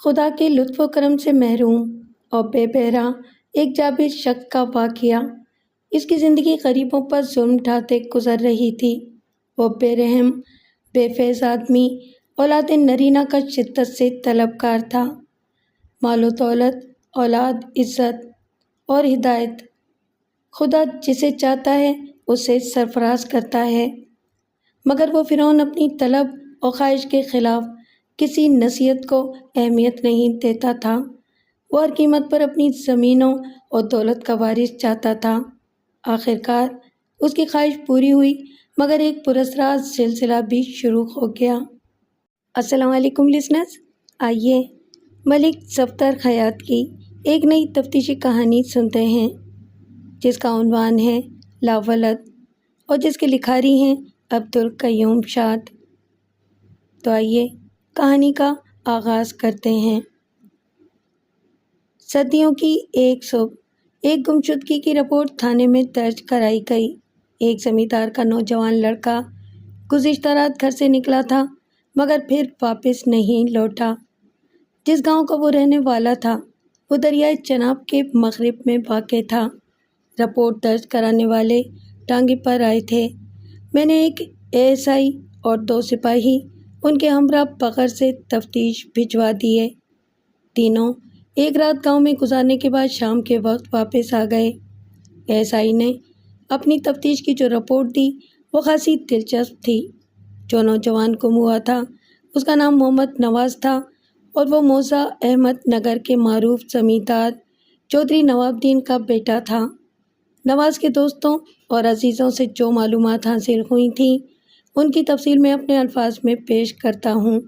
خدا کے لطف و کرم سے محروم اور بے بہرا ایک جابر شخص کا واقعہ اس کی زندگی غریبوں پر ظلم ڈھاتے گزر رہی تھی۔ وہ بے رحم بے فیض آدمی اولاد نرینہ کا شدت سے طلبگار تھا۔ مال و دولت، اولاد، عزت اور ہدایت، خدا جسے چاہتا ہے اسے سرفراز کرتا ہے، مگر وہ فرعون اپنی طلب اور خواہش کے خلاف کسی نصیحت کو اہمیت نہیں دیتا تھا۔ وہ ہر قیمت پر اپنی زمینوں اور دولت کا وارث چاہتا تھا۔ آخرکار اس کی خواہش پوری ہوئی، مگر ایک پراسرار سلسلہ بھی شروع ہو گیا۔ السلام علیکم لسنرز، آئیے ملک صفدر خیاط کی ایک نئی تفتیشی کہانی سنتے ہیں جس کا عنوان ہے لاولد اور جس کے لکھاری ہیں عبدالقیوم شاد۔ تو آئیے کہانی کا آغاز کرتے ہیں۔ صدیوں کی ایک صبح ایک گمشدگی کی رپورٹ تھانے میں درج کرائی گئی۔ ایک زمیندار کا نوجوان لڑکا گزشتہ رات گھر سے نکلا تھا مگر پھر واپس نہیں لوٹا۔ جس گاؤں کا وہ رہنے والا تھا وہ دریائے چناب کے مغرب میں واقع تھا۔ رپورٹ درج کرانے والے ٹانگے پر آئے تھے۔ میں نے ایک ASI اور 2 سپاہی ان کے ہمراہ بغیر سے تفتیش بھجوا دیے۔ تینوں ایک رات گاؤں میں گزارنے کے بعد شام کے وقت واپس آ گئے۔ ASI نے اپنی تفتیش کی جو رپورٹ دی وہ خاصی دلچسپ تھی۔ جو نوجوان گم ہوا تھا اس کا نام محمد نواز تھا اور وہ موزہ احمد نگر کے معروف زمیندار چودھری نواب الدین کا بیٹا تھا۔ نواز کے دوستوں اور عزیزوں سے جو معلومات حاصل ہوئی تھیں ان کی تفصیل میں اپنے الفاظ میں پیش کرتا ہوں۔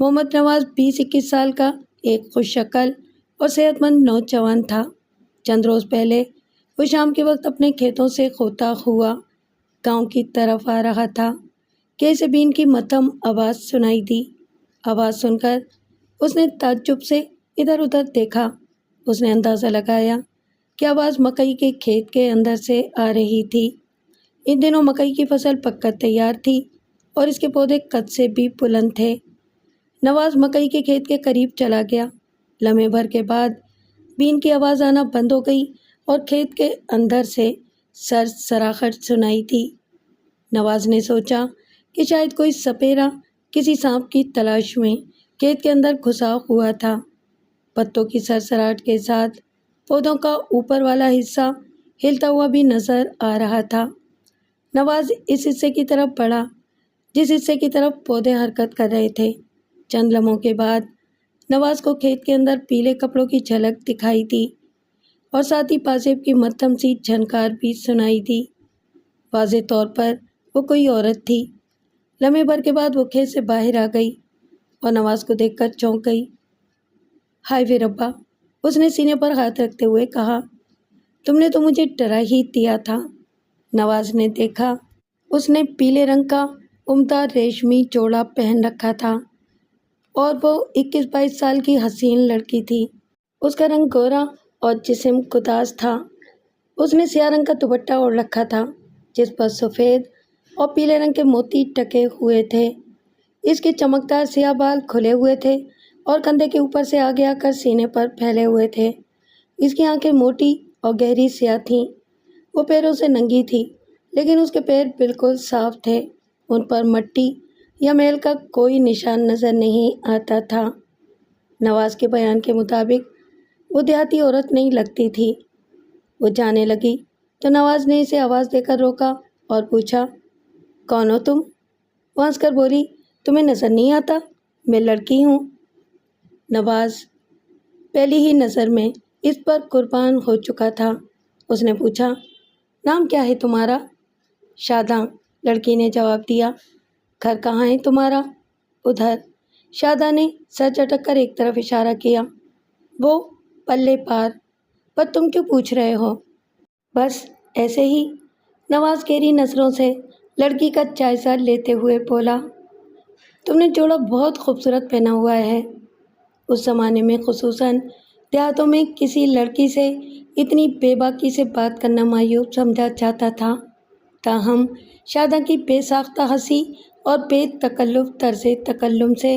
محمد نواز 20-21 سال کا ایک خوش شکل اور صحت مند نوجوان تھا۔ چند روز پہلے وہ شام کے وقت اپنے کھیتوں سے غوطہ ہوا گاؤں کی طرف آ رہا تھا کہ اسے بین کی مدھم آواز سنائی دی۔ آواز سن کر اس نے تعجب سے ادھر ادھر دیکھا۔ اس نے اندازہ لگایا کہ آواز مکئی کے کھیت کے اندر سے آ رہی تھی۔ ان دنوں مکئی کی فصل پک کر تیار تھی اور اس کے پودے قد سے بھی بلند تھے۔ نواز مکئی کے کھیت کے قریب چلا گیا۔ لمحے بھر کے بعد بین کی آواز آنا بند ہو گئی اور کھیت کے اندر سے سراخٹ سنائی دی۔ نواز نے سوچا کہ شاید کوئی سپیرا کسی سانپ کی تلاش میں کھیت کے اندر گھسا ہوا تھا۔ پتوں کی سرسراہٹ کے ساتھ پودوں کا اوپر والا حصہ ہلتا ہوا بھی نظر آ رہا تھا۔ نواز اس حصے کی طرف بڑھا جس حصے کی طرف پودے حرکت کر رہے تھے۔ چند لمحوں کے بعد نواز کو کھیت کے اندر پیلے کپڑوں کی جھلک دکھائی دی اور ساتھ ہی پازیب کی مدھم سی جھنکار بھی سنائی دی۔ واضح طور پر وہ کوئی عورت تھی۔ لمحے بھر کے بعد وہ کھیت سے باہر آ گئی اور نواز کو دیکھ کر چونک گئی۔ ہائے وے ربا، اس نے سینے پر ہاتھ رکھتے ہوئے کہا، تم نے تو مجھے ڈرا ہی دیا تھا۔ نواز نے دیکھا اس نے پیلے رنگ کا عمدہ ریشمی جوڑا پہن رکھا تھا اور وہ 21-22 سال کی حسین لڑکی تھی۔ اس کا رنگ گورا اور جسم گداز تھا۔ اس نے سیاہ رنگ کا دوپٹہ اوڑھ رکھا تھا جس پر سفید اور پیلے رنگ کے موتی ٹکے ہوئے تھے۔ اس کے چمکدار سیاہ بال کھلے ہوئے تھے اور کندھے کے اوپر سے آگے آ کر سینے پر پھیلے ہوئے تھے۔ اس کی آنکھیں موٹی اور گہری سیاہ تھیں۔ وہ پیروں سے ننگی تھی لیکن اس کے پیر بالکل صاف تھے۔ ان پر مٹی یا میل کا کوئی نشان نظر نہیں آتا تھا۔ نواز کے بیان کے مطابق وہ دیہاتی عورت نہیں لگتی تھی۔ وہ جانے لگی تو نواز نے اسے آواز دے کر روکا اور پوچھا، کون ہو تم؟ وہ ہنس کر بولی، تمہیں نظر نہیں آتا؟ میں لڑکی ہوں۔ نواز پہلی ہی نظر میں اس پر قربان ہو چکا تھا۔ اس نے پوچھا، نام کیا ہے تمہارا؟ شاداں، لڑکی نے جواب دیا۔ گھر کہاں ہے تمہارا؟ ادھر۔ شاداں نے سر جھٹک کر ایک طرف اشارہ کیا۔ وہ پلے پار۔ پر تم کیوں پوچھ رہے ہو؟ بس ایسے ہی۔ نواز گہری نظروں سے لڑکی کا جائزہ لیتے ہوئے بولا، تم نے جوڑا بہت خوبصورت پہنا ہوا ہے۔ اس زمانے میں خصوصاً دیہاتوں میں کسی لڑکی سے اتنی بے باکی سے بات کرنا معیوب سمجھا جاتا تھا۔ تاہم شاداں کی بے ساختہ ہنسی اور بے تکلف طرز تکلم سے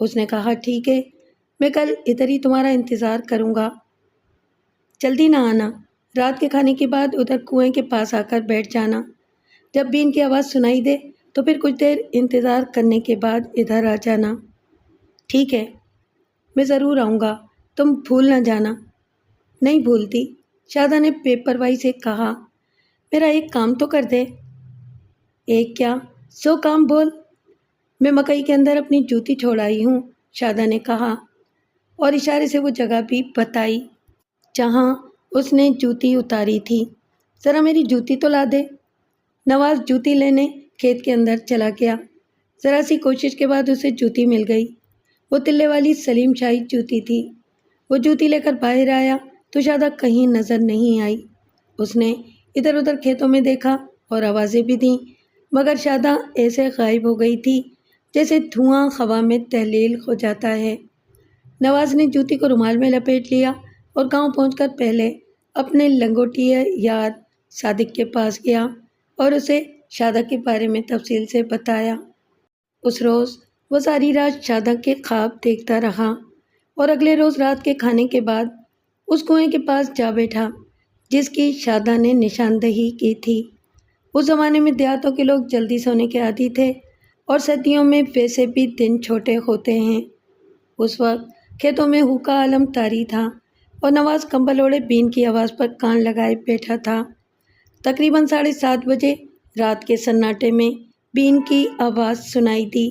اس نے کہا ٹھیک ہے، میں کل ادھر ہی تمہارا انتظار کروں گا، جلدی نہ آنا، رات کے کھانے کے بعد ادھر کنویں کے پاس آ کر بیٹھ جانا، جب بین کی آواز سنائی دے تو پھر کچھ دیر انتظار کرنے کے بعد ادھر آ جانا۔ ٹھیک ہے، میں ضرور آؤں گا، تم بھول نہ جانا۔ نہیں بھولتی، شادہ نے بے پرواہی سے کہا، میرا ایک کام تو کر دے۔ ایک کیا؟ 100 کام بول۔ میں مکئی کے اندر اپنی جوتی چھوڑ آئی ہوں، شادہ نے کہا اور اشارے سے وہ جگہ بھی بتائی جہاں اس نے جوتی اتاری تھی۔ ذرا میری جوتی تو لا دے۔ نواز جوتی لینے کھیت کے اندر چلا گیا۔ ذرا سی کوشش کے بعد اسے جوتی مل گئی۔ وہ تلے والی سلیم شاہی جوتی تھی۔ وہ جوتی لے کر باہر آیا تو شادہ کہیں نظر نہیں آئی۔ اس نے ادھر ادھر کھیتوں میں دیکھا اور آوازیں بھی دیں، مگر شادہ ایسے غائب ہو گئی تھی جیسے دھواں ہوا میں تحلیل ہو جاتا ہے۔ نواز نے جوتی کو رومال میں لپیٹ لیا اور گاؤں پہنچ کر پہلے اپنے لنگوٹیے یار صادق کے پاس گیا اور اسے شادہ کے بارے میں تفصیل سے بتایا۔ اس روز وہ ساری رات شادہ کے خواب دیکھتا رہا اور اگلے روز رات کے کھانے کے بعد اس کنویں کے پاس جا بیٹھا جس کی شادہ نے نشاندہی کی تھی۔ اس زمانے میں دیہاتوں کے لوگ جلدی سونے کے عادی تھے اور سردیوں میں ویسے بھی دن چھوٹے ہوتے ہیں۔ اس وقت کھیتوں میں ہوکا عالم طاری تھا اور نواز کمبل اوڑھے بین کی آواز پر کان لگائے بیٹھا تھا۔ تقریباً 7:30 بجے رات کے سناٹے میں بین کی آواز سنائی دی۔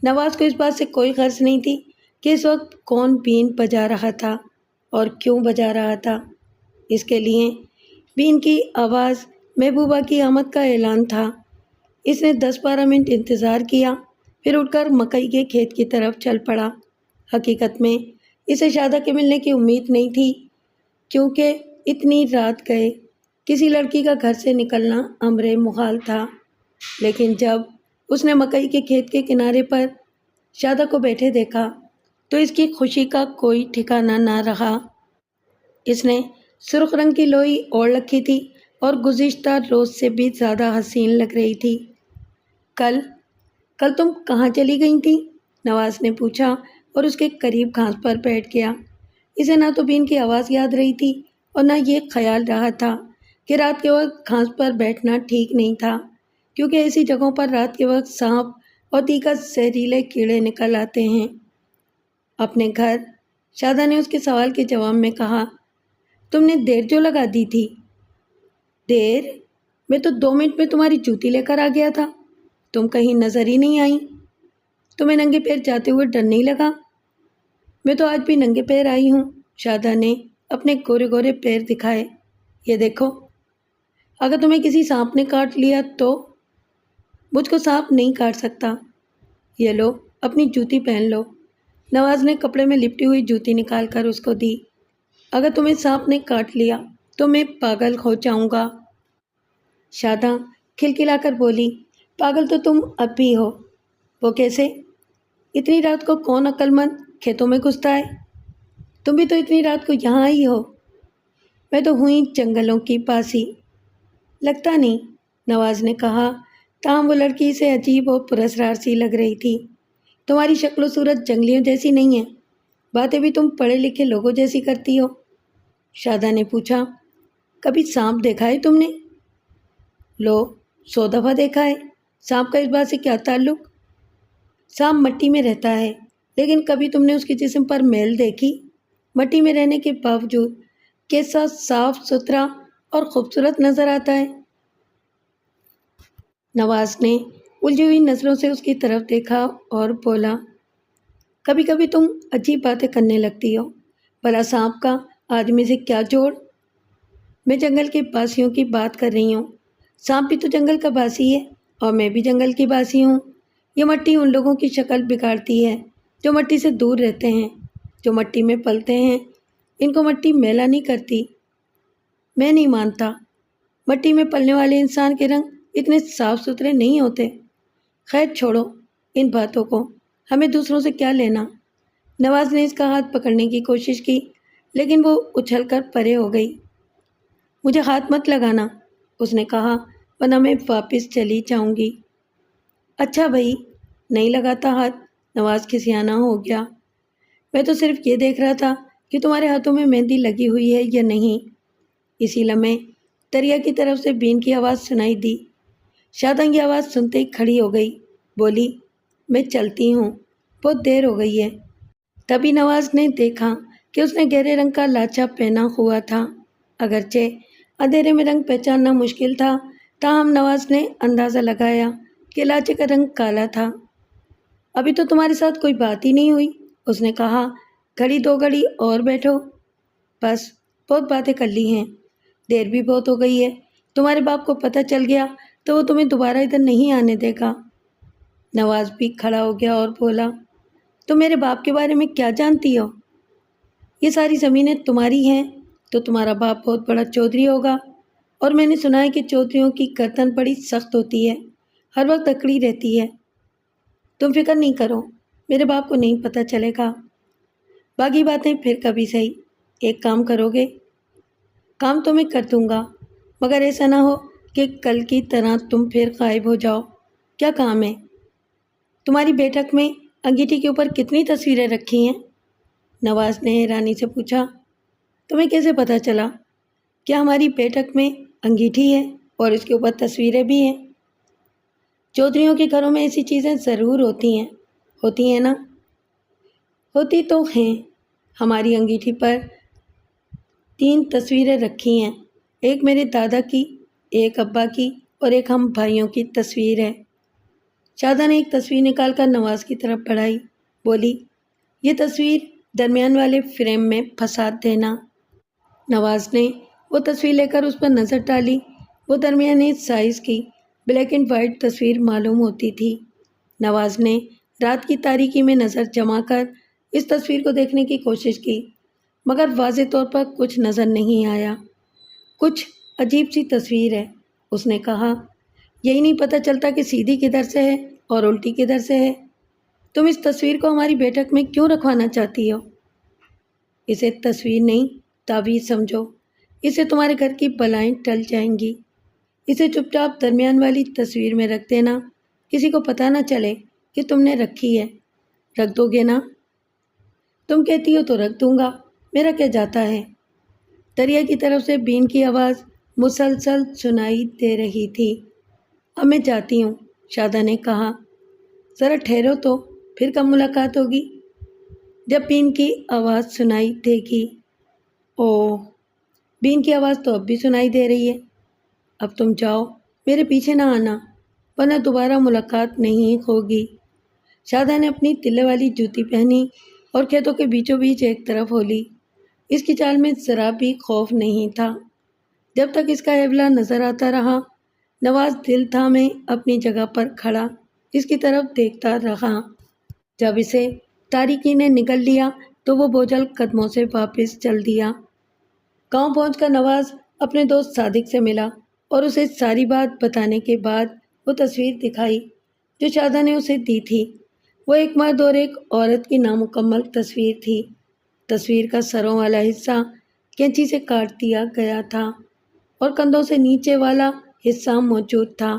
نواز کو اس بات سے کوئی غرض نہیں تھی کہ اس وقت کون بین بجا رہا تھا اور کیوں بجا رہا تھا۔ اس کے لیے بین کی آواز محبوبہ کی آمد کا اعلان تھا۔ اس نے 10-12 منٹ انتظار کیا، پھر اٹھ کر مکئی کے کھیت کی طرف چل پڑا۔ حقیقت میں اسے شادہ کے ملنے کی امید نہیں تھی کیونکہ اتنی رات گئے کسی لڑکی کا گھر سے نکلنا امر محال تھا، لیکن جب اس نے مکئی کے کھیت کے کنارے پر شادہ کو بیٹھے دیکھا تو اس کی خوشی کا کوئی ٹھکانہ نہ رہا۔ اس نے سرخ رنگ کی لوئی اوڑھ رکھی تھی اور گزشتہ روز سے بھی زیادہ حسین لگ رہی تھی۔ کل تم کہاں چلی گئی تھی؟ نواز نے پوچھا اور اس کے قریب گھاس پر بیٹھ گیا۔ اسے نہ تو بین کی آواز یاد رہی تھی اور نہ یہ خیال رہا تھا کہ رات کے وقت گھاس پر بیٹھنا ٹھیک نہیں تھا، کیونکہ ایسی جگہوں پر رات کے وقت سانپ اور دیگر زہریلے کیڑے نکل آتے ہیں۔ اپنے گھر؟ شادہ نے اس کے سوال کے جواب میں کہا، تم نے دیر جو لگا دی تھی۔ دیر؟ میں تو 2 منٹ میں تمہاری جوتی لے کر آ گیا تھا، تم کہیں نظر ہی نہیں آئی۔ تمہیں ننگے پیر جاتے ہوئے ڈر نہیں لگا؟ میں تو آج بھی ننگے پیر آئی ہوں، شادہ نے اپنے گورے گورے پیر دکھائے۔ یہ دیکھو، اگر تمہیں کسی سانپ نے کاٹ لیا تو؟ مجھ کو سانپ نہیں کاٹ سکتا۔ یہ لو، اپنی جوتی پہن لو۔ نواز نے کپڑے میں لپٹی ہوئی جوتی نکال کر اس کو دی۔ اگر تمہیں سانپ نے کاٹ لیا تو میں پاگل ہو جاؤں گا۔ شادہ کھلکھلا کر بولی، پاگل تو تم اب بھی ہو۔ وہ کیسے؟ اتنی رات کو کون عقل مند کھیتوں میں گھستا ہے؟ تم بھی تو اتنی رات کو یہاں آئی ہو۔ میں تو ہوئی جنگلوں کی باسی۔ لگتا نہیں، نواز نے کہا، تاہم وہ لڑکی اسے عجیب اور پراسرار سی لگ رہی تھی۔ تمہاری شکل و صورت جنگلیوں جیسی نہیں ہے، باتیں بھی تم پڑھے لکھے لوگوں جیسی کرتی ہو۔ شادہ نے پوچھا، کبھی سانپ دیکھا ہے تم نے؟ لو، 100 دفعہ دیکھا ہے، سانپ کا اس بات سے کیا تعلق؟ سانپ مٹی میں رہتا ہے، لیکن کبھی تم نے اس کے جسم پر میل دیکھی؟ مٹی میں رہنے کے باوجود کیسا صاف ستھرا اور خوبصورت نظر آتا ہے۔ نواز نے الجھی ہوئی نظروں سے اس کی طرف دیکھا اور بولا، کبھی کبھی تم عجیب باتیں کرنے لگتی ہو، بھلا سانپ کا آدمی سے کیا جوڑ؟ میں جنگل کے باسیوں کی بات کر رہی ہوں۔ سانپ بھی تو جنگل کا باسی ہے اور میں بھی جنگل کی باسی ہوں۔ یہ مٹی ان لوگوں کی شکل بگاڑتی ہے جو مٹی سے دور رہتے ہیں، جو مٹی میں پلتے ہیں۔ ان کو مٹی میلا نہیں کرتی۔ میں نہیں مانتا، مٹی میں پلنے والے انسان کے رنگ اتنے صاف ستھرے نہیں ہوتے۔ خیر چھوڑو ان باتوں کو، ہمیں دوسروں سے کیا لینا؟ نواز نے اس کا ہاتھ پکڑنے کی کوشش کی لیکن وہ اچھل کر پرے ہو گئی۔ مجھے ہاتھ مت لگانا، اس نے کہا، ورنہ میں واپس چلی جاؤں گی۔ اچھا بھائی، نہیں لگاتا ہاتھ، نواز کھسیانا ہو گیا۔ میں تو صرف یہ دیکھ رہا تھا کہ تمہارے ہاتھوں میں مہندی لگی ہوئی ہے یا نہیں۔ اسی لمحے دریا کی طرف سے بین کی آواز سنائی دی۔ شاداں یہ آواز سنتے ہی کھڑی ہو گئی، بولی، میں چلتی ہوں، بہت دیر ہو گئی ہے۔ تبھی نواز نے دیکھا کہ اس نے گہرے رنگ کا لاچا پہنا ہوا تھا۔ اگرچہ اندھیرے میں رنگ پہچاننا مشکل تھا، تاہم نواز نے اندازہ لگایا کہ لاچے کا رنگ کالا تھا۔ ابھی تو تمہارے ساتھ کوئی بات ہی نہیں ہوئی، اس نے کہا، گھڑی دو گھڑی اور بیٹھو۔ بس بہت باتیں کر لی ہیں، دیر بھی بہت ہو گئی ہے، تمہارے باپ کو پتہ چل گیا تو وہ تمہیں دوبارہ ادھر نہیں آنے دے گا۔ نواز بھی کھڑا ہو گیا اور بولا، تم میرے باپ کے بارے میں کیا جانتی ہو؟ یہ ساری زمینیں تمہاری ہیں تو تمہارا باپ بہت بڑا چودھری ہوگا، اور میں نے سنا ہے کہ چودھریوں کی گردن بڑی سخت ہوتی ہے، ہر وقت اکڑی رہتی ہے۔ تم فکر نہیں کرو، میرے باپ کو نہیں پتہ چلے گا، باقی باتیں پھر کبھی صحیح۔ ایک کام کرو گے؟ کام تو میں کر دوں گا، مگر ایسا نہ ہو کہ کل کی طرح تم پھر غائب ہو جاؤ۔ کیا کام ہے؟ تمہاری بیٹھک میں انگیٹھی کے اوپر کتنی تصویریں رکھی ہیں؟ نواز نے حیرانی سے پوچھا۔ تمہیں کیسے پتہ چلا؟ کیا ہماری بیٹھک میں انگیٹھی ہے اور اس کے اوپر تصویریں بھی ہیں؟ چودھریوں کے گھروں میں ایسی چیزیں ضرور ہوتی ہیں نا؟ ہوتی تو ہیں۔ ہماری انگیٹھی پر 3 تصویریں رکھی ہیں، ایک میرے دادا کی، ایک ابا کی اور ایک ہم بھائیوں کی تصویر ہے۔ شادہ نے ایک تصویر نکال کر نواز کی طرف بڑھائی، بولی، یہ تصویر درمیان والے فریم میں پھنسا دینا۔ نواز نے وہ تصویر لے کر اس پر نظر ڈالی۔ وہ درمیانے سائز کی بلیک اینڈ وائٹ تصویر معلوم ہوتی تھی۔ نواز نے رات کی تاریکی میں نظر جما کر اس تصویر کو دیکھنے کی کوشش کی، مگر واضح طور پر کچھ نظر نہیں آیا۔ کچھ عجیب سی تصویر ہے، اس نے کہا، یہی نہیں پتہ چلتا کہ سیدھی کدھر سے ہے اور الٹی کدھر سے ہے۔ تم اس تصویر کو ہماری بیٹھک میں کیوں رکھوانا چاہتی ہو؟ اسے تصویر نہیں، تعویذ سمجھو، اسے تمہارے گھر کی بلائیں ٹل جائیں گی۔ اسے چپ چاپ درمیان والی تصویر میں رکھ دینا، کسی کو پتہ نہ چلے کہ تم نے رکھی ہے۔ رکھ دو گے نا؟ تم کہتی ہو تو رکھ دوں گا، میرا کیا جاتا ہے۔ دریا کی طرف سے بین کی آواز مسلسل سنائی دے رہی تھی۔ اب میں جاتی ہوں، شادہ نے کہا، ذرا ٹھہرو تو، پھر کب ملاقات ہوگی؟ جب بین کی آواز سنائی دے گی۔ اوہ، بین کی آواز تو اب بھی سنائی دے رہی ہے۔ اب تم جاؤ، میرے پیچھے نہ آنا، ورنہ دوبارہ ملاقات نہیں ہوگی۔ شادہ نے اپنی تلے والی جوتی پہنی اور کھیتوں کے بیچوں بیچ ایک طرف ہو لی۔ اس کی چال میں ذرا بھی خوف نہیں تھا۔ جب تک اس کا عیبلہ نظر آتا رہا، نواز دل تھامے اپنی جگہ پر کھڑا اس کی طرف دیکھتا رہا۔ جب اسے تاریکی نے نگل لیا تو وہ بوجھل قدموں سے واپس چل دیا۔ گاؤں پہنچ کر نواز اپنے دوست صادق سے ملا اور اسے ساری بات بتانے کے بعد وہ تصویر دکھائی جو شادہ نے اسے دی تھی۔ وہ ایک مرد اور ایک عورت کی نامکمل تصویر تھی۔ تصویر کا سروں والا حصہ کینچی سے کاٹ دیا گیا تھا اور کندھوں سے نیچے والا حصہ موجود تھا۔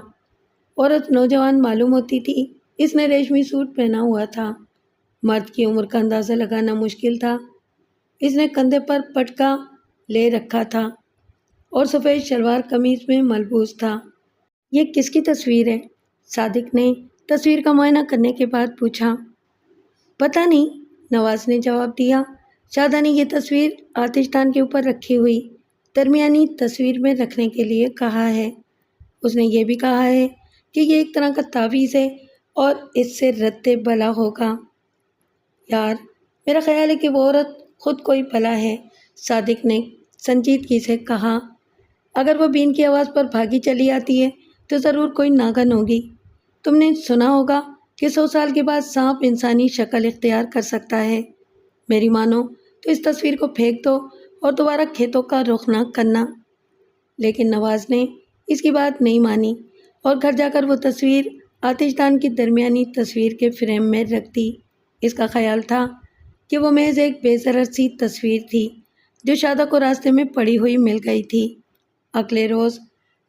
عورت نوجوان معلوم ہوتی تھی، اس نے ریشمی سوٹ پہنا ہوا تھا۔ مرد کی عمر کا اندازہ لگانا مشکل تھا، اس نے کندھے پر پٹکا لے رکھا تھا اور سفید شلوار قمیض میں ملبوس تھا۔ یہ کس کی تصویر ہے؟ صادق نے تصویر کا معائنہ کرنے کے بعد پوچھا۔ پتہ نہیں، نواز نے جواب دیا۔ شادہ نے یہ تصویر آتش دان کے اوپر رکھی ہوئی درمیانی تصویر میں رکھنے کے لیے کہا ہے۔ اس نے یہ بھی کہا ہے کہ یہ ایک طرح کا تعویذ ہے اور اس سے رد بلا ہوگا۔ یار، میرا خیال ہے کہ وہ عورت خود کوئی بلا ہے، صادق نے سنجیدگی سے کہا۔ اگر وہ بین کی آواز پر بھاگی چلی آتی ہے تو ضرور کوئی ناگن ہوگی۔ تم نے سنا ہوگا کہ 100 سال کے بعد سانپ انسانی شکل اختیار کر سکتا ہے۔ میری مانو تو اس تصویر کو پھینک دو اور دوبارہ کھیتوں کا رخ نہ کرنا۔ لیکن نواز نے اس کی بات نہیں مانی اور گھر جا کر وہ تصویر آتش دان کی درمیانی تصویر کے فریم میں رکھ دی۔ اس کا خیال تھا کہ وہ محض ایک بے ضرر سی تصویر تھی جو شادہ کو راستے میں پڑی ہوئی مل گئی تھی۔ اگلے روز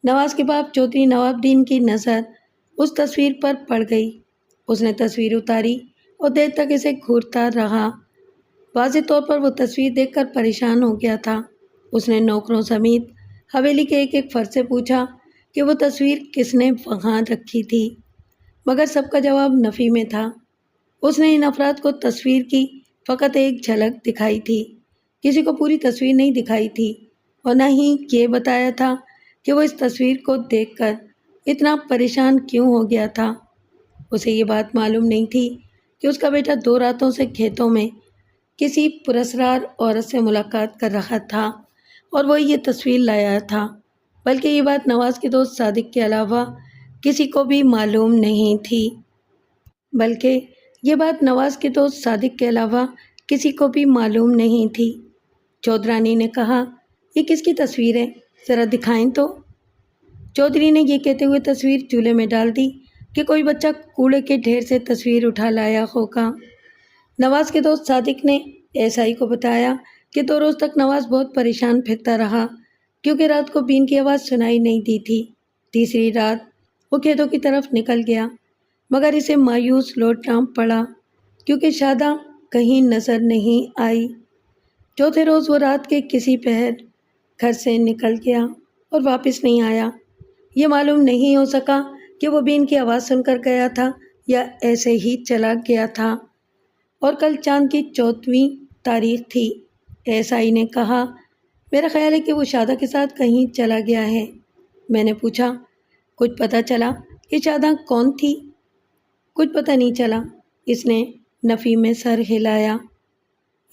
نواز کے باپ چودھری نواب الدین کی نظر اس تصویر پر پڑ گئی۔ اس نے تصویر اتاری اور دیر تک اسے گھورتا رہا۔ واضح طور پر وہ تصویر دیکھ کر پریشان ہو گیا تھا۔ اس نے نوکروں سمیت حویلی کے ایک فرد سے پوچھا کہ وہ تصویر کس نے وہاں رکھی تھی، مگر سب کا جواب نفی میں تھا۔ اس نے ان افراد کو تصویر کی فقط ایک جھلک دکھائی تھی، کسی کو پوری تصویر نہیں دکھائی تھی، اور نہ ہی یہ بتایا تھا کہ وہ اس تصویر کو دیکھ کر اتنا پریشان کیوں ہو گیا تھا۔ اسے یہ بات معلوم نہیں تھی کہ اس کا بیٹا 2 راتوں سے کھیتوں میں کسی پراسرار عورت سے ملاقات کر رہا تھا اور وہ یہ تصویر لایا تھا، بلکہ یہ بات نواز کے دوست صادق کے علاوہ کسی کو بھی معلوم نہیں تھی۔ چودھرانی نے کہا، یہ کس کی تصویر ہے؟ ذرا دکھائیں تو۔ چودھری نے یہ کہتے ہوئے تصویر چولہے میں ڈال دی کہ کوئی بچہ کوڑے کے ڈھیر سے تصویر اٹھا لایا ہوگا۔ نواز کے دوست صادق نے SI کو بتایا کہ 2 روز تک نواز بہت پریشان پھرتا رہا کیونکہ رات کو بین کی آواز سنائی نہیں دی تھی۔ تیسری رات وہ کھیتوں کی طرف نکل گیا، مگر اسے مایوس لوٹنا پڑا کیونکہ شاداں کہیں نظر نہیں آئی۔ چوتھے روز وہ رات کے کسی پہر گھر سے نکل گیا اور واپس نہیں آیا۔ یہ معلوم نہیں ہو سکا کہ وہ بین کی آواز سن کر گیا تھا یا ایسے ہی چلا گیا تھا، اور کل چاند کی 14ویں تاریخ تھی۔ SI نے کہا، میرا خیال ہے کہ وہ شادہ کے ساتھ کہیں چلا گیا ہے۔ میں نے پوچھا، کچھ پتہ چلا کہ شادہ کون تھی؟ کچھ پتہ نہیں چلا، اس نے نفی میں سر ہلایا۔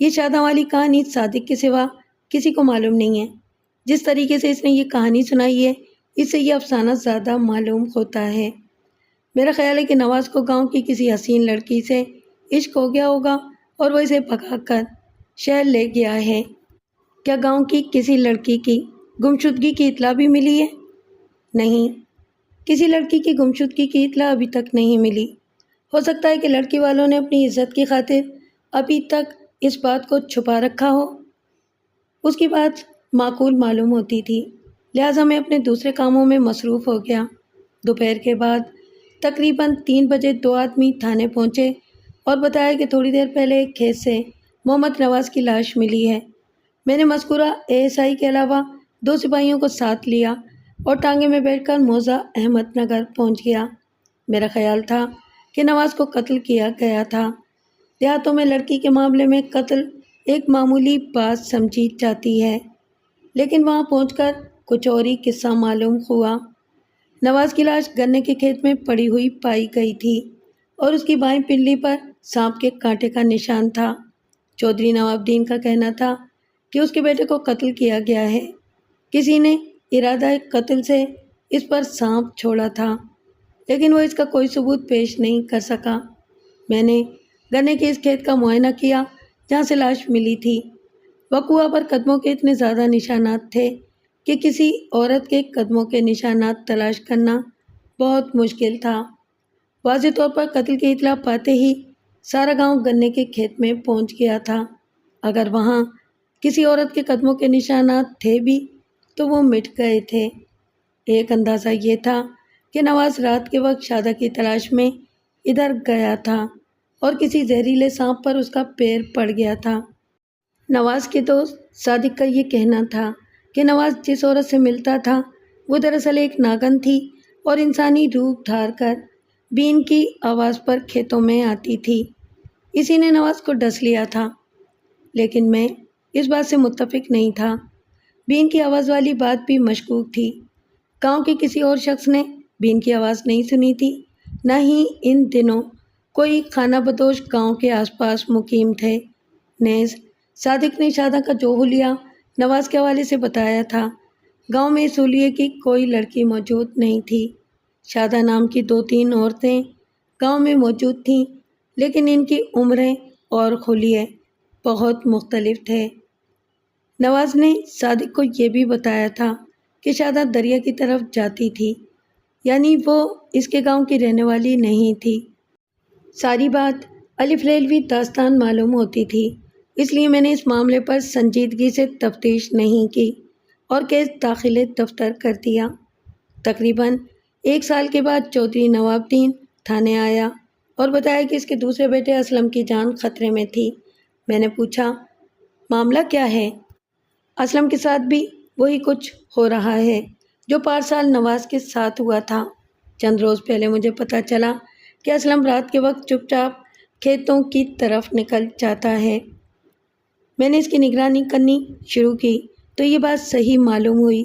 یہ شادہ والی کہانی صادق کے سوا کسی کو معلوم نہیں ہے۔ جس طریقے سے اس نے یہ کہانی سنائی ہے، اس سے یہ افسانہ زیادہ معلوم ہوتا ہے۔ میرا خیال ہے کہ نواز کو گاؤں کی کسی حسین لڑکی سے عشق ہو گیا ہوگا اور وہ اسے بھگا کر شہر لے گیا ہے۔ کیا گاؤں کی کسی لڑکی کی گمشدگی کی اطلاع بھی ملی ہے؟ نہیں، کسی لڑکی کی گمشدگی کی اطلاع ابھی تک نہیں ملی۔ ہو سکتا ہے کہ لڑکی والوں نے اپنی عزت کی خاطر ابھی تک اس بات کو چھپا رکھا ہو۔ اس کی بات معقول معلوم ہوتی تھی، لہٰذا میں اپنے دوسرے کاموں میں مصروف ہو گیا۔ دوپہر کے بعد تقریباً 3 بجے 2 آدمی تھانے پہنچے اور بتایا کہ تھوڑی دیر پہلے ایک کھیت سے محمد نواز کی لاش ملی ہے۔ میں نے مذکورہ ASI کے علاوہ 2 سپاہیوں کو ساتھ لیا اور ٹانگے میں بیٹھ کر موضع احمد نگر پہنچ گیا۔ میرا خیال تھا کہ نواز کو قتل کیا گیا تھا۔ دیہاتوں میں لڑکی کے معاملے میں قتل ایک معمولی بات سمجھی جاتی ہے، لیکن وہاں پہنچ کر کچھ اور ہی قصہ معلوم ہوا۔ نواز کی لاش گنے کے کھیت میں پڑی ہوئی پائی گئی تھی اور اس کی بائیں پنڈلی پر سانپ کے کانٹے کا نشان تھا۔ چودھری نواب دین کا کہنا تھا کہ اس کے بیٹے کو قتل کیا گیا ہے، کسی نے ارادہ قتل سے اس پر سانپ چھوڑا تھا، لیکن وہ اس کا کوئی ثبوت پیش نہیں کر سکا۔ میں نے گنے کے اس کھیت کا معائنہ کیا جہاں سے لاش ملی تھی۔ وقوعہ پر قدموں کے اتنے زیادہ نشانات تھے کہ کسی عورت کے قدموں کے نشانات تلاش کرنا بہت مشکل تھا۔ واضح طور پر قتل کی اطلاع پاتے ہی سارا گاؤں گنے کے کھیت میں پہنچ گیا تھا۔ اگر وہاں کسی عورت کے قدموں کے نشانات تھے بھی تو وہ مٹ گئے تھے۔ ایک اندازہ یہ تھا کہ نواز رات کے وقت شادہ کی تلاش میں ادھر گیا تھا اور کسی زہریلے سانپ پر اس کا پیر پڑ گیا تھا۔ نواز کے دوست صادق کا یہ کہنا تھا کہ نواز جس عورت سے ملتا تھا وہ دراصل ایک ناگن تھی اور انسانی روپ دھار کر بین کی آواز پر کھیتوں میں آتی تھی۔ اسی نے نواز کو ڈس لیا تھا، لیکن میں اس بات سے متفق نہیں تھا۔ بین کی آواز والی بات بھی مشکوک تھی۔ گاؤں کے کسی اور شخص نے بین کی آواز نہیں سنی تھی، نہ ہی ان دنوں کوئی خانہ بدوش گاؤں کے آس پاس مقیم تھے۔ نیز صادق نے شادہ کا جو حلیہ نواز کے حوالے سے بتایا تھا، گاؤں میں اس حلیے کی کوئی لڑکی موجود نہیں تھی۔ شادہ نام کی 2-3 عورتیں گاؤں میں موجود تھیں، لیکن ان کی عمریں اور حلیے بہت مختلف تھے۔ نواز نے صادق کو یہ بھی بتایا تھا کہ شادہ دریا کی طرف جاتی تھی، یعنی وہ اس کے گاؤں کی رہنے والی نہیں تھی۔ ساری بات الف ریلوی داستان معلوم ہوتی تھی، اس لیے میں نے اس معاملے پر سنجیدگی سے تفتیش نہیں کی اور کیس داخل دفتر کر دیا۔ تقریباً 1 سال کے بعد چودھری نواب دین تھانے آیا اور بتایا کہ اس کے دوسرے بیٹے اسلم کی جان خطرے میں تھی۔ میں نے پوچھا، معاملہ کیا ہے؟ اسلم کے ساتھ بھی وہی کچھ ہو رہا ہے جو پارسال نواز کے ساتھ ہوا تھا۔ چند روز پہلے مجھے پتہ چلا کہ اسلم رات کے وقت چپ چاپ کھیتوں کی طرف نکل جاتا ہے۔ میں نے اس کی نگرانی کرنی شروع کی تو یہ بات صحیح معلوم ہوئی،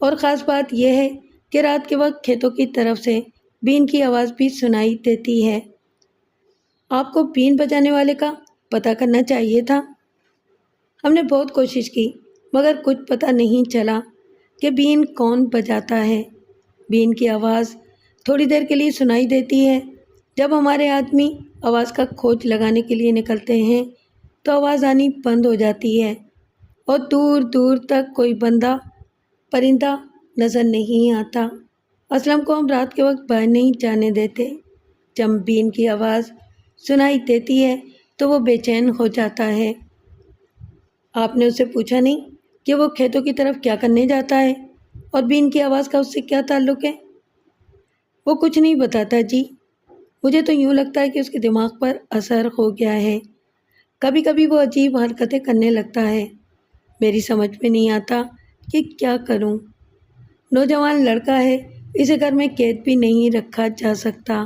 اور خاص بات یہ ہے کہ رات کے وقت کھیتوں کی طرف سے بین کی آواز بھی سنائی دیتی ہے۔ آپ کو بین بجانے والے کا پتہ کرنا چاہیے تھا۔ ہم نے بہت کوشش کی مگر کچھ پتہ نہیں چلا کہ بین کون بجاتا ہے۔ بین کی آواز تھوڑی دیر کے لیے سنائی دیتی ہے۔ جب ہمارے آدمی آواز کا کھوج لگانے کے لیے نکلتے ہیں تو آواز آنی بند ہو جاتی ہے اور دور دور تک کوئی بندہ پرندہ نظر نہیں آتا۔ اسلم کو ہم رات کے وقت باہر نہیں جانے دیتے۔ جب بین کی آواز سنائی دیتی ہے تو وہ بے چین ہو جاتا ہے۔ آپ نے اس سے پوچھا نہیں کہ وہ کھیتوں کی طرف کیا کرنے جاتا ہے اور بین کی آواز کا اس سے کیا تعلق ہے؟ وہ کچھ نہیں بتاتا جی۔ مجھے تو یوں لگتا ہے کہ اس کے دماغ پر اثر ہو گیا ہے۔ کبھی کبھی وہ عجیب حرکتیں کرنے لگتا ہے۔ میری سمجھ میں نہیں آتا کہ کیا کروں۔ نوجوان لڑکا ہے، اسے گھر میں قید بھی نہیں رکھا جا سکتا۔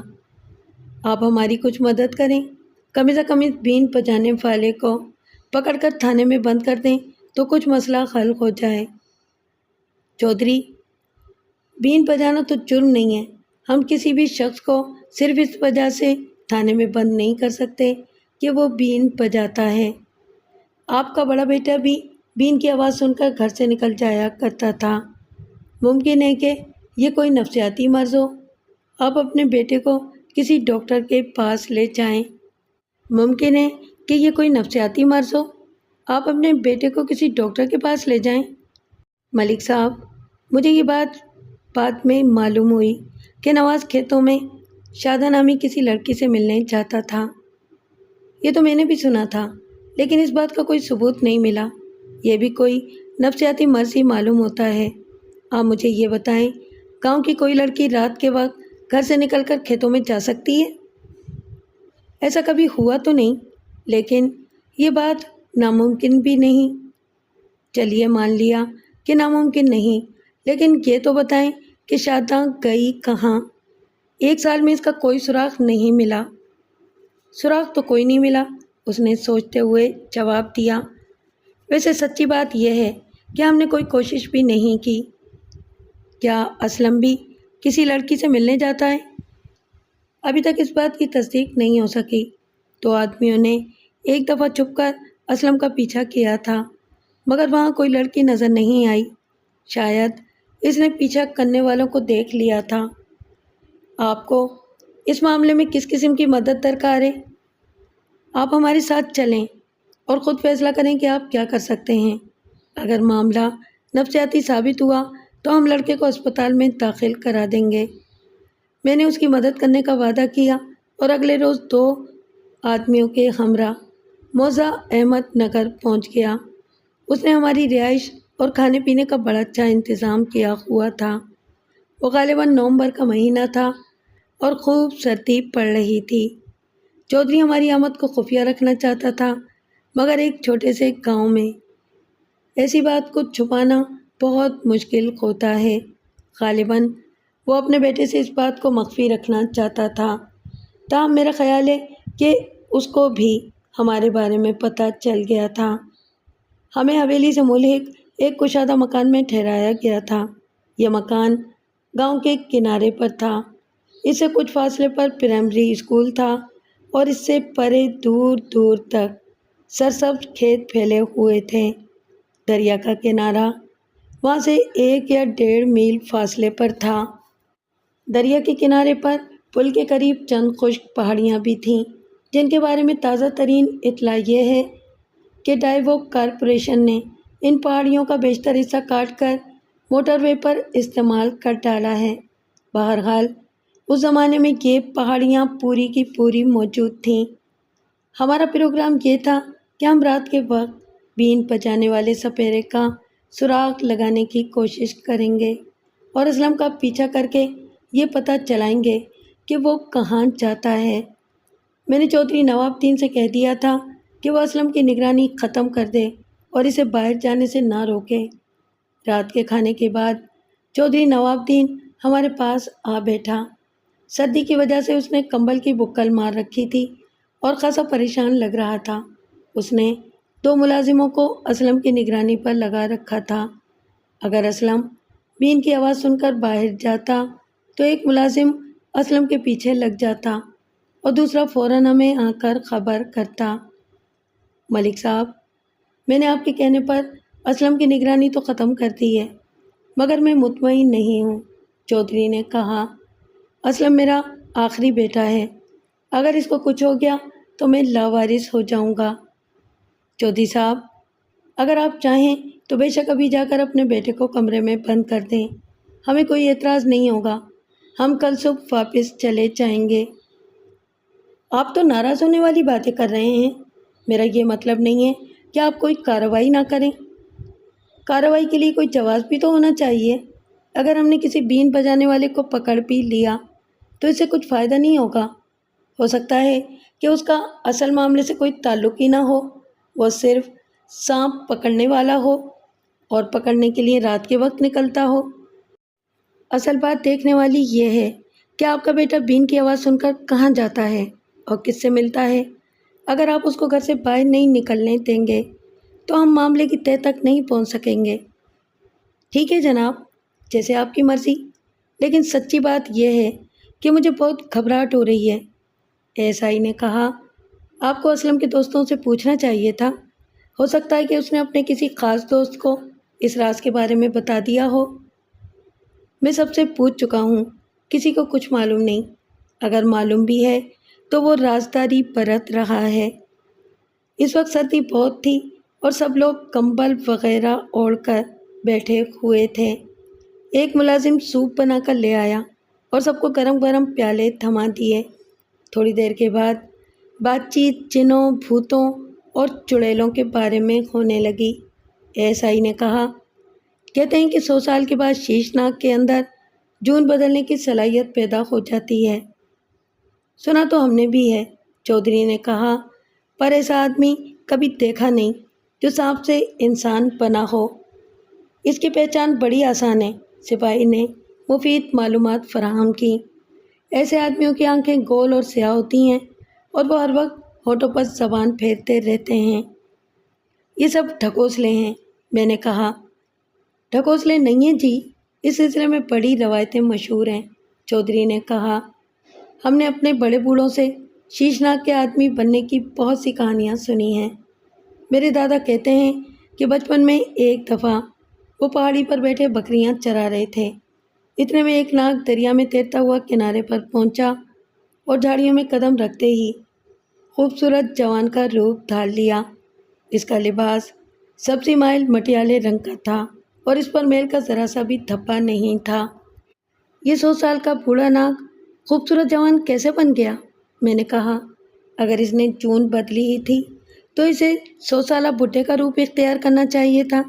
آپ ہماری کچھ مدد کریں، کم از کم اس بین بجانے والے کو پکڑ کر تھانے میں بند کر دیں تو کچھ مسئلہ حل ہو جائے۔ چودھری، بین بجانا تو جرم نہیں ہے۔ ہم کسی بھی شخص کو صرف اس وجہ سے تھانے میں بند نہیں کر سکتے کہ وہ بین بجاتا ہے۔ آپ کا بڑا بیٹا بھی بین کی آواز سن کر گھر سے نکل جایا کرتا تھا۔ ممکن ہے کہ یہ کوئی نفسیاتی مرض ہو۔ آپ اپنے بیٹے کو کسی ڈاکٹر کے پاس لے جائیں۔ ممکن ہے کہ یہ کوئی نفسیاتی مرض ہو۔ آپ اپنے بیٹے کو کسی ڈاکٹر کے پاس لے جائیں۔ ملک صاحب، مجھے یہ بات بعد میں معلوم ہوئی کہ نواز کھیتوں میں شادہ نامی کسی لڑکی سے ملنے جاتا تھا۔ یہ تو میں نے بھی سنا تھا، لیکن اس بات کا کوئی ثبوت نہیں ملا۔ یہ بھی کوئی نفسیاتی مرض ہی معلوم ہوتا ہے۔ آپ مجھے یہ بتائیں، گاؤں کی کوئی لڑکی رات کے وقت گھر سے نکل کر کھیتوں میں جا سکتی ہے؟ ایسا کبھی ہوا تو نہیں، لیکن یہ بات ناممکن بھی نہیں۔ چلیے مان لیا کہ ناممکن نہیں، لیکن یہ تو بتائیں کہ شادہ گئی کہاں؟ 1 سال میں اس کا کوئی سراغ نہیں ملا۔ سراغ تو کوئی نہیں ملا، اس نے سوچتے ہوئے جواب دیا۔ ویسے سچی بات یہ ہے کہ ہم نے کوئی کوشش بھی نہیں کی۔ کیا اسلم بھی کسی لڑکی سے ملنے جاتا ہے؟ ابھی تک اس بات کی تصدیق نہیں ہو سکی۔ 2 آدمیوں نے ایک دفعہ چھپ کر اسلم کا پیچھا کیا تھا، مگر وہاں کوئی لڑکی نظر نہیں آئی۔ شاید اس نے پیچھا کرنے والوں کو دیکھ لیا تھا۔ آپ کو اس معاملے میں کس قسم کی مدد درکار ہے؟ آپ ہمارے ساتھ چلیں اور خود فیصلہ کریں کہ آپ کیا کر سکتے ہیں۔ اگر معاملہ نفسیاتی ثابت ہوا تو ہم لڑکے کو اسپتال میں داخل کرا دیں گے۔ میں نے اس کی مدد کرنے کا وعدہ کیا اور اگلے روز 2 آدمیوں کے ہمراہ موزہ احمد نگر پہنچ گیا۔ اس نے ہماری رہائش اور کھانے پینے کا بڑا اچھا انتظام کیا ہوا تھا۔ وہ غالباً نومبر کا مہینہ تھا اور خوب سردی پڑ رہی تھی۔ چودھری ہماری آمد کو خفیہ رکھنا چاہتا تھا، مگر ایک چھوٹے سے گاؤں میں ایسی بات کو چھپانا بہت مشکل ہوتا ہے۔ غالباً وہ اپنے بیٹے سے اس بات کو مخفی رکھنا چاہتا تھا۔ تاہم میرا خیال ہے کہ اس کو بھی ہمارے بارے میں پتہ چل گیا تھا۔ ہمیں حویلی سے ملحق ایک کشادہ مکان میں ٹھہرایا گیا تھا۔ یہ مکان گاؤں کے کنارے پر تھا۔ اس سے کچھ فاصلے پر پرائمری اسکول تھا اور اس سے پرے دور دور تک سرسبز کھیت پھیلے ہوئے تھے۔ دریا کا کنارہ وہاں سے 1 یا 1.5 میل فاصلے پر تھا۔ دریا کے کنارے پر پل کے قریب چند خشک پہاڑیاں بھی تھیں، جن کے بارے میں تازہ ترین اطلاع یہ ہے کہ ڈائیوک کارپوریشن نے ان پہاڑیوں کا بیشتر حصہ کاٹ کر موٹر وے پر استعمال کر ڈالا ہے۔ بہرحال اس زمانے میں یہ پہاڑیاں پوری کی پوری موجود تھیں۔ ہمارا پروگرام یہ تھا کہ ہم رات کے وقت بین بجانے والے سپیرے کا سراغ لگانے کی کوشش کریں گے اور اسلم کا پیچھا کر کے یہ پتہ چلائیں گے کہ وہ کہاں جاتا ہے میں نے چودھری نوابدین سے کہہ دیا تھا کہ وہ اسلم کی نگرانی ختم کر دے اور اسے باہر جانے سے نہ روکے۔ رات کے کھانے کے بعد چودھری نوابدین ہمارے پاس آ بیٹھا۔ سردی کی وجہ سے اس نے کمبل کی بکل مار رکھی تھی اور خاصا پریشان لگ رہا تھا۔ اس نے 2 ملازموں کو اسلم کی نگرانی پر لگا رکھا تھا۔ اگر اسلم بین کی آواز سن کر باہر جاتا تو ایک ملازم اسلم کے پیچھے لگ جاتا اور دوسرا فوراً ہمیں آ کر خبر کرتا۔ ملک صاحب، میں نے آپ کے کہنے پر اسلم کی نگرانی تو ختم کر دی ہے، مگر میں مطمئن نہیں ہوں۔ چودھری نے کہا، اسلم میرا آخری بیٹا ہے، اگر اس کو کچھ ہو گیا تو میں لاوارث ہو جاؤں گا۔ چودھری صاحب، اگر آپ چاہیں تو بے شک ابھی جا کر اپنے بیٹے کو کمرے میں بند کر دیں، ہمیں کوئی اعتراض نہیں ہوگا، ہم کل صبح واپس چلے جائیں گے۔ آپ تو ناراض ہونے والی باتیں کر رہے ہیں، میرا یہ مطلب نہیں ہے کہ آپ کوئی کارروائی نہ کریں۔ کارروائی کے لیے کوئی جواز بھی تو ہونا چاہیے۔ اگر ہم نے کسی بین بجانے والے کو پکڑ بھی لیا تو اس سے کچھ فائدہ نہیں ہوگا۔ ہو سکتا ہے کہ اس کا اصل معاملے سے کوئی تعلق ہی نہ ہو، وہ صرف سانپ پکڑنے والا ہو اور پکڑنے کے لیے رات کے وقت نکلتا ہو۔ اصل بات دیکھنے والی یہ ہے کہ آپ کا بیٹا بین کی آواز سن کر کہاں جاتا ہے اور کس سے ملتا ہے۔ اگر آپ اس کو گھر سے باہر نہیں نکلنے دیں گے تو ہم معاملے کی تہہ تک نہیں پہنچ سکیں گے۔ ٹھیک ہے جناب، جیسے آپ کی مرضی، لیکن سچی بات یہ ہے کہ مجھے بہت گھبراہٹ ہو رہی ہے۔ ایس آئی نے کہا، آپ کو اسلم کے دوستوں سے پوچھنا چاہیے تھا، ہو سکتا ہے کہ اس نے اپنے کسی خاص دوست کو اس راز کے بارے میں بتا دیا ہو۔ میں سب سے پوچھ چکا ہوں، کسی کو کچھ معلوم نہیں، اگر معلوم بھی ہے تو وہ رازداری برت رہا ہے۔ اس وقت سردی بہت تھی اور سب لوگ کمبل وغیرہ اوڑھ کر بیٹھے ہوئے تھے۔ ایک ملازم سوپ بنا کر لے آیا اور سب کو گرم گرم پیالے تھما دیے۔ تھوڑی دیر کے بعد بات چیت جنوں، بھوتوں اور چڑیلوں کے بارے میں ہونے لگی۔ ایس آئی نے کہا، کہتے ہیں کہ 100 سال کے بعد شیش ناگ کے اندر جون بدلنے کی صلاحیت پیدا ہو جاتی ہے۔ سنا تو ہم نے بھی ہے، چودھری نے کہا، پر ایسا آدمی کبھی دیکھا نہیں جو سانپ سے انسان بنا ہو۔ اس کی پہچان بڑی آسان ہے، سپاہی نے مفید معلومات فراہم کی۔ ایسے آدمیوں کی آنکھیں گول اور سیاہ ہوتی ہیں اور وہ ہر وقت ہونٹوں پر زبان پھیرتے رہتے ہیں۔ یہ سب ڈھکوسلے ہیں، میں نے کہا۔ ڈھکوسلے نہیں ہیں جی، اس سلسلے میں بڑی روایتیں مشہور ہیں، چودھری نے کہا۔ ہم نے اپنے بڑے بوڑھوں سے شیشناگ کے آدمی بننے کی بہت سی کہانیاں سنی ہیں۔ میرے دادا کہتے ہیں کہ بچپن میں ایک دفعہ وہ پہاڑی پر بیٹھے بکریاں چرا رہے تھے۔ اتنے میں ایک ناگ دریا میں تیرتا ہوا کنارے پر پہنچا اور جھاڑیوں میں قدم رکھتے ہی خوبصورت جوان کا روپ ڈھال لیا۔ اس کا لباس سبزی مائل مٹیالے رنگ کا تھا اور اس پر میل کا ذرا سا بھی دھبا نہیں تھا۔ یہ 100 سال کا بوڑھا ناگ خوبصورت جوان کیسے بن گیا؟ میں نے کہا، اگر اس نے جون بدلی ہی تھی تو اسے 100 سالہ بڈھے کا روپ اختیار کرنا چاہیے تھا۔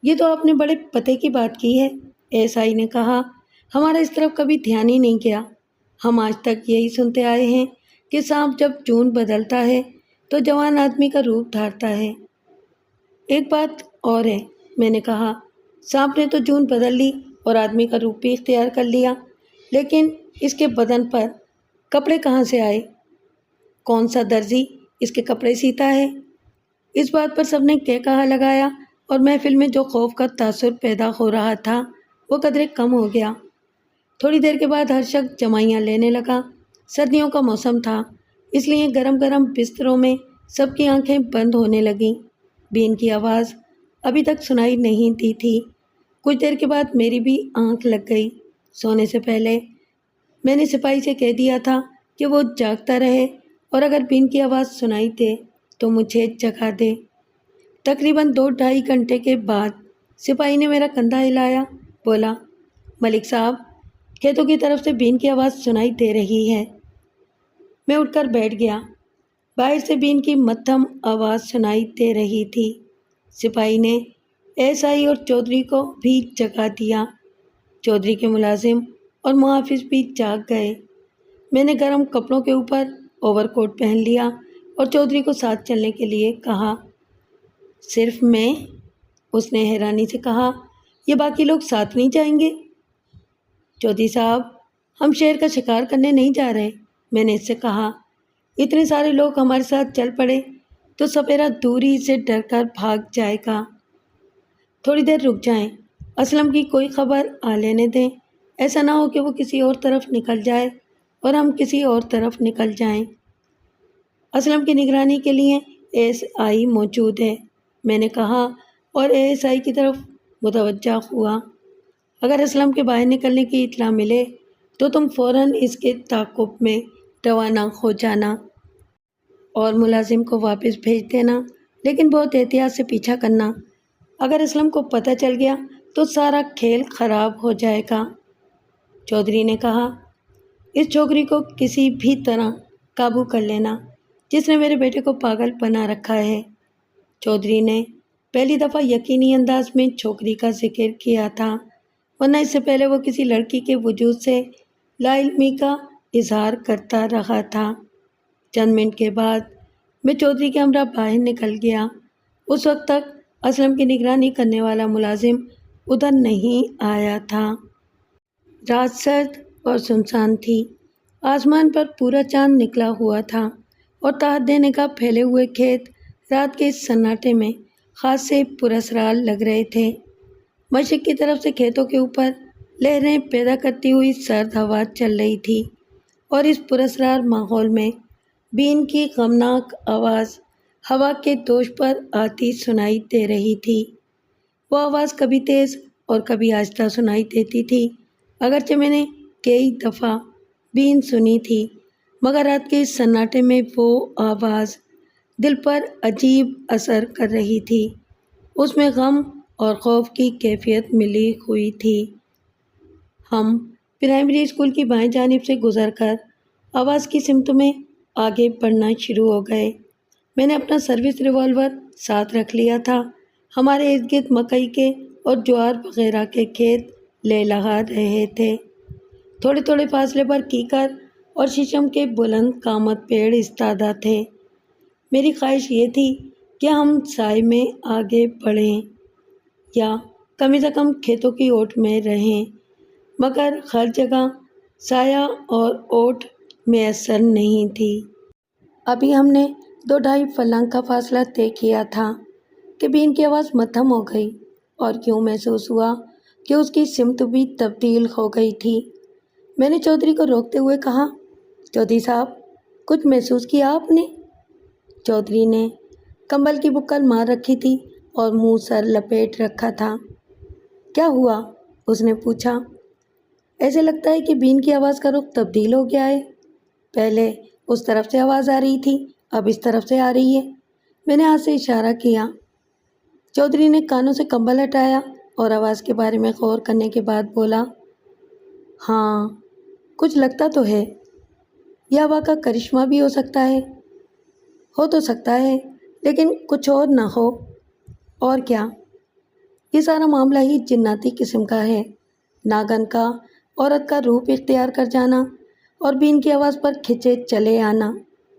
یہ تو آپ نے بڑے پتے کی بات کی ہے، ایس آئی نے کہا۔ ہمارا اس طرف کبھی دھیان ہی نہیں گیا۔ ہم آج تک یہی سنتے آئے ہیں کہ سانپ جب جون بدلتا ہے تو جوان آدمی کا روپ دھارتا ہے۔ ایک بات اور ہے، میں نے کہا، سانپ نے تو جون بدل لی اور آدمی کا روپ بھی اختیار کر لیا، لیکن اس کے بدن پر کپڑے کہاں سے آئے؟ کون سا درزی اس کے کپڑے سیتا ہے؟ اس بات پر سب نے کہا لگایا اور محفل میں جو خوف کا تاثر پیدا ہو رہا تھا وہ قدرے کم ہو گیا۔ تھوڑی دیر کے بعد ہر شخص جمائیاں لینے لگا۔ سردیوں کا موسم تھا، اس لیے گرم گرم بستروں میں سب کی آنکھیں بند ہونے لگیں۔ بین کی آواز ابھی تک سنائی نہیں دی تھی۔ کچھ دیر کے بعد میری بھی آنکھ لگ گئی۔ سونے سے پہلے میں نے سپاہی سے کہہ دیا تھا کہ وہ جاگتا رہے اور اگر بین کی آواز سنائی دے تو مجھے جگا دے۔ تقریباً 2-2.5 گھنٹے کے بعد سپاہی نے میرا کندھا ہلایا، بولا، ملک صاحب، کھیتوں کی طرف سے بین کی آواز سنائی دے رہی ہے۔ میں اٹھ کر بیٹھ گیا۔ باہر سے بین کی مدھم آواز سنائی دے رہی تھی۔ سپاہی نے ایس آئی اور چودھری کو بھی جگا دیا۔ چودھری کے ملازم اور محافظ بھی جاگ گئے۔ میں نے گرم کپڑوں کے اوپر اوور کوٹ پہن لیا اور چودھری کو ساتھ چلنے کے لیے کہا۔ صرف میں؟ اس نے حیرانی سے کہا، یہ باقی لوگ ساتھ نہیں جائیں گے؟ چودھری صاحب، ہم شیر کا شکار کرنے نہیں جا رہے، میں نے اس سے کہا۔ اتنے سارے لوگ ہمارے ساتھ چل پڑے تو سپیرا دوری سے ڈر کر بھاگ جائے گا۔ تھوڑی دیر رک جائیں، اسلم کی کوئی خبر آ لینے دیں، ایسا نہ ہو کہ وہ کسی اور طرف نکل جائے اور ہم کسی اور طرف نکل جائیں۔ اسلم کی نگرانی کے لیے ASI موجود ہے، میں نے کہا اور ASI کی طرف متوجہ ہوا۔ اگر اسلم کے باہر نکلنے کی اطلاع ملے تو تم فوراً اس کے تعاقب میں روانہ ہو جانا اور ملازم کو واپس بھیج دینا، لیکن بہت احتیاط سے پیچھا کرنا۔ اگر اسلم کو پتہ چل گیا تو سارا کھیل خراب ہو جائے گا۔ چودھری نے کہا، اس چھوکری کو کسی بھی طرح قابو کر لینا جس نے میرے بیٹے کو پاگل بنا رکھا ہے۔ چودھری نے پہلی دفعہ یقینی انداز میں چھوکری کا ذکر کیا تھا، ورنہ اس سے پہلے وہ کسی لڑکی کے وجود سے لا علمی کا اظہار کرتا رہا تھا۔ چند منٹ کے بعد میں چودھری کے ہمراہ باہر نکل گیا۔ اس وقت تک اسلم کی نگرانی کرنے والا ملازم ادھر نہیں آیا تھا۔ رات سرد اور سنسان تھی، آسمان پر پورا چاند نکلا ہوا تھا اور تحت نگاہ پھیلے ہوئے کھیت رات کے اس سناٹے میں خاصے پراسرار لگ رہے تھے۔ مشرق کی طرف سے کھیتوں کے اوپر لہریں پیدا کرتی ہوئی سرد ہوا چل رہی تھی اور اس پراسرار ماحول میں بین کی غمناک آواز ہوا کے دوش پر آتی سنائی دے رہی تھی۔ وہ آواز کبھی تیز اور کبھی آہستہ سنائی دیتی تھی، اگرچہ میں نے کئی دفعہ بین سنی تھی، مگر رات کے اس سناٹے میں وہ آواز دل پر عجیب اثر کر رہی تھی۔ اس میں غم اور خوف کی کیفیت ملی ہوئی تھی۔ ہم پرائمری اسکول کی بائیں جانب سے گزر کر آواز کی سمت میں آگے بڑھنا شروع ہو گئے۔ میں نے اپنا سروس ریوالور ساتھ رکھ لیا تھا۔ ہمارے ارد گرد مکئی کے اور جوار وغیرہ کے کھیت لہلہا رہے تھے۔ تھوڑے تھوڑے فاصلے پر کیکر اور شیشم کے بلند قامت پیڑ ایستادہ تھے۔ میری خواہش یہ تھی کہ ہم سائے میں آگے بڑھیں یا کم سے کم کھیتوں کی اوٹ میں رہیں، مگر ہر جگہ سایہ اور اوٹ میسر نہیں تھی۔ ابھی ہم نے 2-2.5 فلنگ کا فاصلہ طے کیا تھا کہ بین کی آواز مدھم ہو گئی اور یوں محسوس ہوا کہ اس کی سمت بھی تبدیل ہو گئی تھی۔ میں نے چودھری کو روکتے ہوئے کہا، چودھری صاحب، کچھ محسوس کیا آپ نے؟ چودھری نے کمبل کی بکل مار رکھی تھی اور منہ سر لپیٹ رکھا تھا۔ کیا ہوا؟ اس نے پوچھا۔ ایسے لگتا ہے کہ بین کی آواز کا رخ تبدیل ہو گیا ہے۔ پہلے اس طرف سے آواز آ رہی تھی، اب اس طرف سے آ رہی ہے۔ میں نے ہاتھ سے اشارہ کیا۔ چودھری نے کانوں سے کمبل ہٹایا اور آواز کے بارے میں غور کرنے کے بعد بولا، ہاں، کچھ لگتا تو ہے۔ یہ ہوا کا کرشمہ بھی ہو سکتا ہے۔ ہو تو سکتا ہے، لیکن کچھ اور نہ ہو۔ اور کیا؟ یہ سارا معاملہ ہی جناتی قسم کا ہے۔ ناگن کا عورت کا روپ اختیار کر جانا اور بین کی آواز پر کھچے چلے آنا۔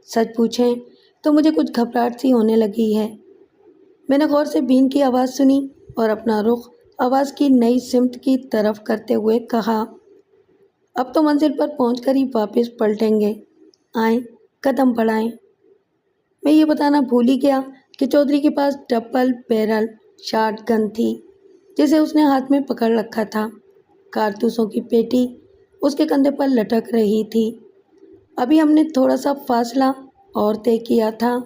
سچ پوچھیں تو مجھے کچھ گھبراہٹ سی ہونے لگی ہے۔ میں نے غور سے بین کی آواز سنی اور اپنا رخ آواز کی نئی سمت کی طرف کرتے ہوئے کہا، اب تو منزل پر پہنچ کر ہی واپس پلٹیں گے، آئیں قدم بڑھائیں۔ میں یہ بتانا بھول ہی گیا کہ چودھری کے پاس ڈبل بیرل شاٹ گن تھی جسے اس نے ہاتھ میں پکڑ رکھا تھا۔ کارتوسوں کی پیٹی اس کے کندھے پر لٹک رہی تھی۔ ابھی ہم نے تھوڑا سا فاصلہ اور طے کیا تھا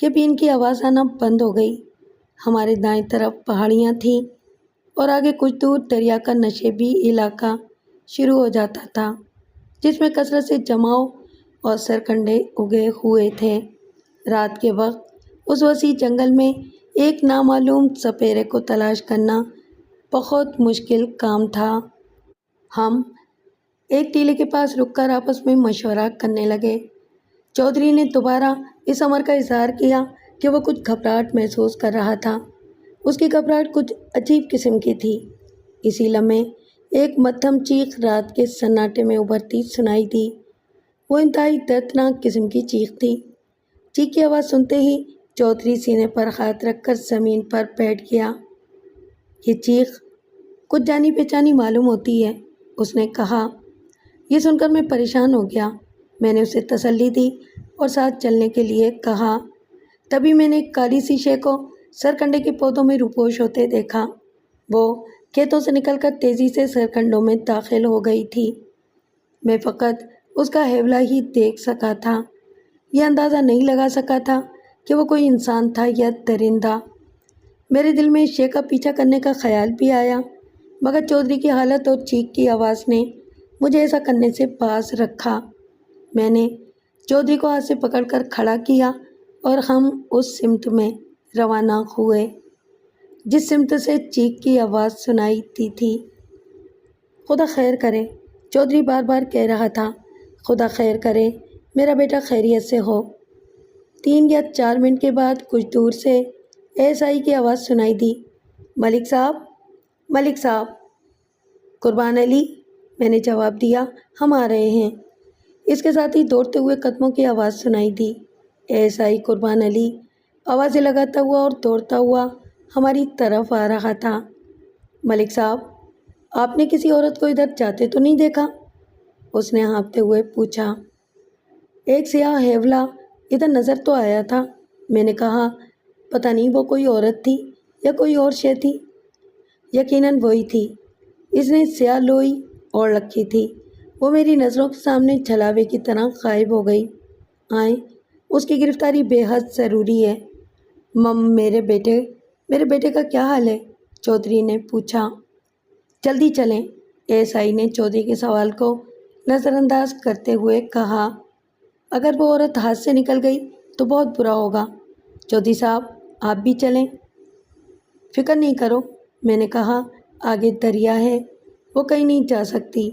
کہ بین کی آواز آنا بند ہو گئی۔ ہمارے دائیں طرف پہاڑیاں تھیں اور آگے کچھ دور دریا کا نشیبی علاقہ شروع ہو جاتا تھا جس میں کثرت سے جماؤ اور سرکنڈے اگے ہوئے تھے۔ رات کے وقت اس وسیع جنگل میں ایک نامعلوم سپیرے کو تلاش کرنا بہت مشکل کام تھا۔ ہم ایک ٹیلے کے پاس رک کر آپس میں مشورہ کرنے لگے۔ چودھری نے دوبارہ اس امر کا اظہار کیا کہ وہ کچھ گھبراہٹ محسوس کر رہا تھا۔ اس کی گھبراہٹ کچھ عجیب قسم کی تھی۔ اسی لمحے ایک مدھم چیخ رات کے سناٹے میں ابھرتی سنائی دی۔ وہ انتہائی دردناک قسم کی چیخ تھی۔ چیخ کی آواز سنتے ہی چودھری سینے پر ہاتھ رکھ کر زمین پر بیٹھ گیا۔ یہ چیخ کچھ جانی پہچانی معلوم ہوتی ہے، اس نے کہا۔ یہ سن کر میں پریشان ہو گیا۔ میں نے اسے تسلی دی اور ساتھ چلنے کے لیے کہا۔ تبھی میں نے ایک کالی سی شے کو سرکنڈے کے پودوں میں روپوش ہوتے دیکھا۔ وہ کھیتوں سے نکل کر تیزی سے سرکنڈوں میں داخل ہو گئی تھی۔ میں فقط اس کا ہیولہ ہی دیکھ سکا تھا۔ یہ اندازہ نہیں لگا سکا تھا کہ وہ کوئی انسان تھا یا درندہ۔ میرے دل میں شے کا پیچھا کرنے کا خیال بھی آیا، مگر چودھری کی حالت اور چیخ کی آواز نے مجھے ایسا کرنے سے باز رکھا۔ میں نے چودھری کو ہاتھ سے پکڑ کر کھڑا کیا اور ہم اس سمت میں روانہ ہوئے جس سمت سے چیخ کی آواز سنائی دی تھی۔ خدا خیر کرے، چودھری بار بار کہہ رہا تھا۔ خدا خیر کرے، میرا بیٹا خیریت سے ہو۔ 3 یا 4 منٹ کے بعد کچھ دور سے ایسائی کی آواز سنائی دی۔ ملک صاحب، ملک صاحب۔ قربان علی، میں نے جواب دیا، ہم آ رہے ہیں۔ اس کے ساتھ ہی دوڑتے ہوئے قدموں کی آواز سنائی دی۔ ایسائی قربان علی آوازیں لگاتا ہوا اور دوڑتا ہوا ہماری طرف آ رہا تھا۔ ملک صاحب، آپ نے کسی عورت کو ادھر جاتے تو نہیں دیکھا؟ اس نے ہانپتے ہوئے پوچھا۔ ایک سیاہ ہیولہ ادھر نظر تو آیا تھا، میں نے کہا۔ پتہ نہیں وہ کوئی عورت تھی یا کوئی اور شے تھی۔ یقیناً وہی تھی۔ اس نے سیاہ لوئی اوڑھ رکھی تھی۔ وہ میری نظروں کے سامنے جھلاوے کی طرح غائب ہو گئی۔ آئیں، اس کی گرفتاری بے حد ضروری ہے۔ میرے بیٹے کا کیا حال ہے؟ چودھری نے پوچھا۔ جلدی چلیں، ایسائی نے چودھری کے سوال کو نظر انداز کرتے ہوئے کہا۔ اگر وہ عورت ہاتھ سے نکل گئی تو بہت برا ہوگا۔ چودھری صاحب، آپ بھی چلیں۔ فکر نہیں کرو، میں نے کہا۔ آگے دریا ہے، وہ کہیں نہیں جا سکتی۔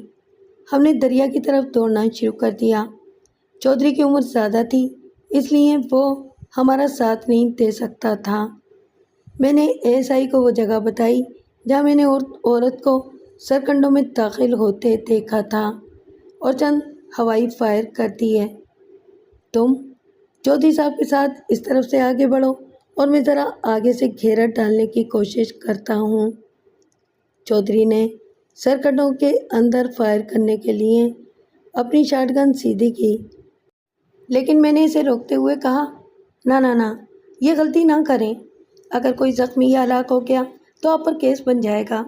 ہم نے دریا کی طرف دوڑنا شروع کر دیا۔ چودھری کی عمر زیادہ تھی، اس لیے وہ ہمارا ساتھ نہیں دے سکتا تھا۔ میں نے ایسائی کو وہ جگہ بتائی جہاں میں نے عورت کو سرکنڈوں میں داخل ہوتے دیکھا تھا اور چند ہوائی فائر کر دیے۔ تم چودھری صاحب کے ساتھ اس طرف سے آگے بڑھو اور میں ذرا آگے سے گھیرا ڈالنے کی کوشش کرتا ہوں۔ چودھری نے سرکنڈوں کے اندر فائر کرنے کے لیے اپنی شاٹ گن سیدھی کی، لیکن میں نے اسے روکتے ہوئے کہا، نہ، یہ غلطی نہ کریں۔ اگر کوئی زخمی یا ہلاک ہو گیا تو آپ پر کیس بن جائے گا۔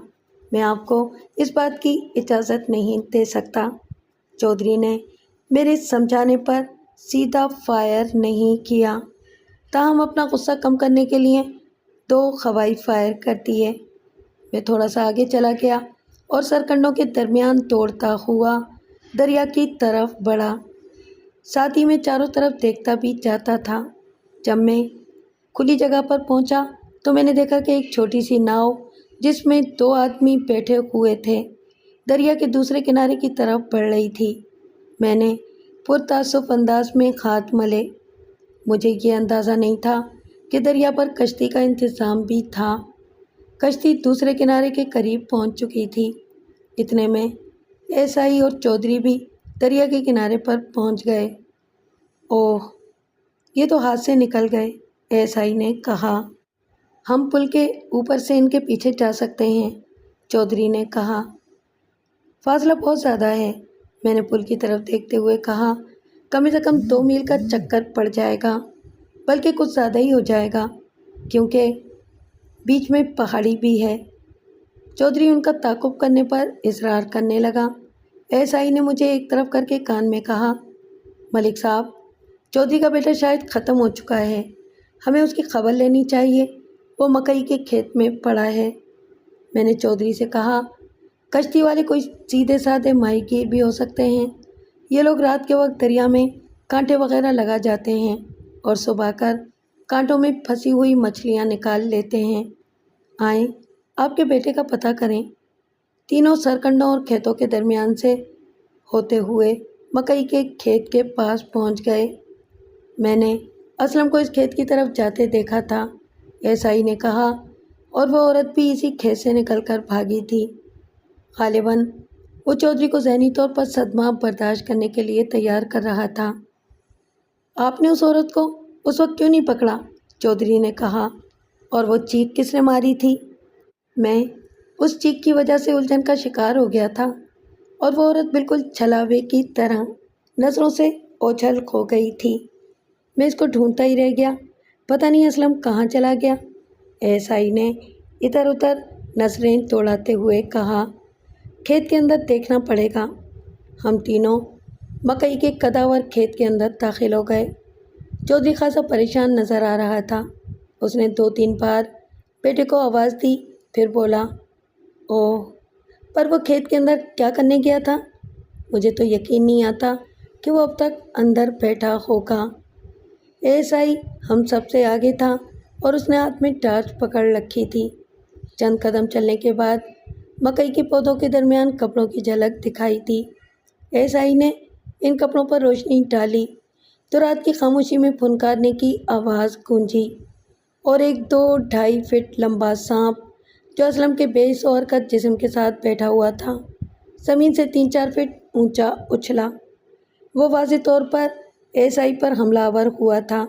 میں آپ کو اس بات کی اجازت نہیں دے سکتا۔ چودھری نے میرے سمجھانے پر سیدھا فائر نہیں کیا، تاہم اپنا غصہ کم کرنے کے لیے 2 ہوائی فائر کر دیے۔ میں تھوڑا سا آگے چلا گیا اور سرکنڈوں کے درمیان دوڑتا ہوا دریا کی طرف بڑھا۔ ساتھ ہی میں چاروں طرف دیکھتا بھی جاتا تھا۔ جب میں کھلی جگہ پر پہنچا تو میں نے دیکھا کہ ایک چھوٹی سی ناؤ جس میں 2 آدمی بیٹھے ہوئے تھے دریا کے دوسرے کنارے کی طرف بڑھ رہی تھی۔ میں نے پرتعصب انداز میں ہاتھ ملے۔ مجھے یہ اندازہ نہیں تھا کہ دریا پر کشتی کا انتظام بھی تھا۔ کشتی دوسرے کنارے کے قریب پہنچ چکی تھی۔ اتنے میں ایسائی اور چودھری بھی دریا کے کنارے پر پہنچ گئے۔ اوہ، یہ تو ہاتھ سے نکل گئے، ایسائی نے کہا۔ ہم پل کے اوپر سے ان کے پیچھے جا سکتے ہیں، چودھری نے کہا۔ فاصلہ بہت زیادہ ہے، میں نے پل کی طرف دیکھتے ہوئے کہا۔ کم سے کم 2 میل کا چکر پڑ جائے گا، بلکہ کچھ زیادہ ہی ہو جائے گا، کیونکہ بیچ میں پہاڑی بھی ہے۔ چودھری ان کا تعاقب کرنے پر اصرار کرنے لگا۔ ایسائی نے مجھے ایک طرف کر کے کان میں کہا، ملک صاحب، چودھری کا بیٹا شاید ختم ہو چکا ہے، ہمیں اس کی خبر لینی چاہیے، وہ مکئی کے کھیت میں پڑا ہے۔ میں نے چودھری سے کہا، کشتی والے کوئی سیدھے سادے ماہی گیر بھی ہو سکتے ہیں۔ یہ لوگ رات کے وقت دریا میں کانٹے وغیرہ لگا جاتے ہیں اور صبح کر کانٹوں میں پھنسی ہوئی مچھلیاں نکال لیتے ہیں۔ آئیں، آپ کے بیٹے کا پتہ کریں۔ تینوں سرکنڈوں اور کھیتوں کے درمیان سے ہوتے ہوئے مکئی کے کھیت کے پاس پہنچ گئے۔ میں نے اسلم کو اس کھیت کی طرف جاتے دیکھا تھا، ایسائی نے کہا، اور وہ عورت بھی اسی کھیت سے نکل کر بھاگی تھی۔ غالباً وہ چودھری کو ذہنی طور پر صدمہ برداشت کرنے کے لیے تیار کر رہا تھا۔ آپ نے اس عورت کو اس وقت کیوں نہیں پکڑا؟ چودھری نے کہا۔ اور وہ چیخ کس نے ماری تھی؟ میں اس چیخ کی وجہ سے الجھن کا شکار ہو گیا تھا، اور وہ عورت بالکل چھلاوے کی طرح نظروں سے اوجھل کھو گئی تھی۔ میں اس کو ڈھونڈتا ہی رہ گیا، پتہ نہیں اسلم کہاں چلا گیا۔ ایس آئی نے ادھر ادھر نظریں دوڑاتے ہوئے کہا۔ کھیت کے اندر دیکھنا پڑے گا۔ ہم تینوں مکئی کے کداور کھیت کے اندر داخل ہو گئے۔ چودھری خاصا پریشان نظر آ رہا تھا۔ اس نے 2-3 بار بیٹے کو آواز دی، پھر بولا، اوہ، پر وہ کھیت کے اندر کیا کرنے گیا تھا؟ مجھے تو یقین نہیں آتا کہ وہ اب تک اندر بیٹھا ہوگا۔ ایس آئی ہم سب سے آگے تھا اور اس نے ہاتھ میں ٹارچ پکڑ رکھی تھی۔ چند قدم چلنے کے بعد مکئی کے پودوں کے درمیان کپڑوں کی جھلک دکھائی دی۔ ایس آئی نے ان کپڑوں پر روشنی ڈالی تو رات کی خاموشی میں پھنکارنے کی آواز گونجی، اور ایک 2-2.5 فٹ لمبا سانپ جو اسلم کے بے سو حرکت جسم کے ساتھ بیٹھا ہوا تھا، زمین سے 3-4 فٹ اونچا اچھلا۔ وہ واضح طور پر ایس آئی پر حملہ آور ہوا تھا،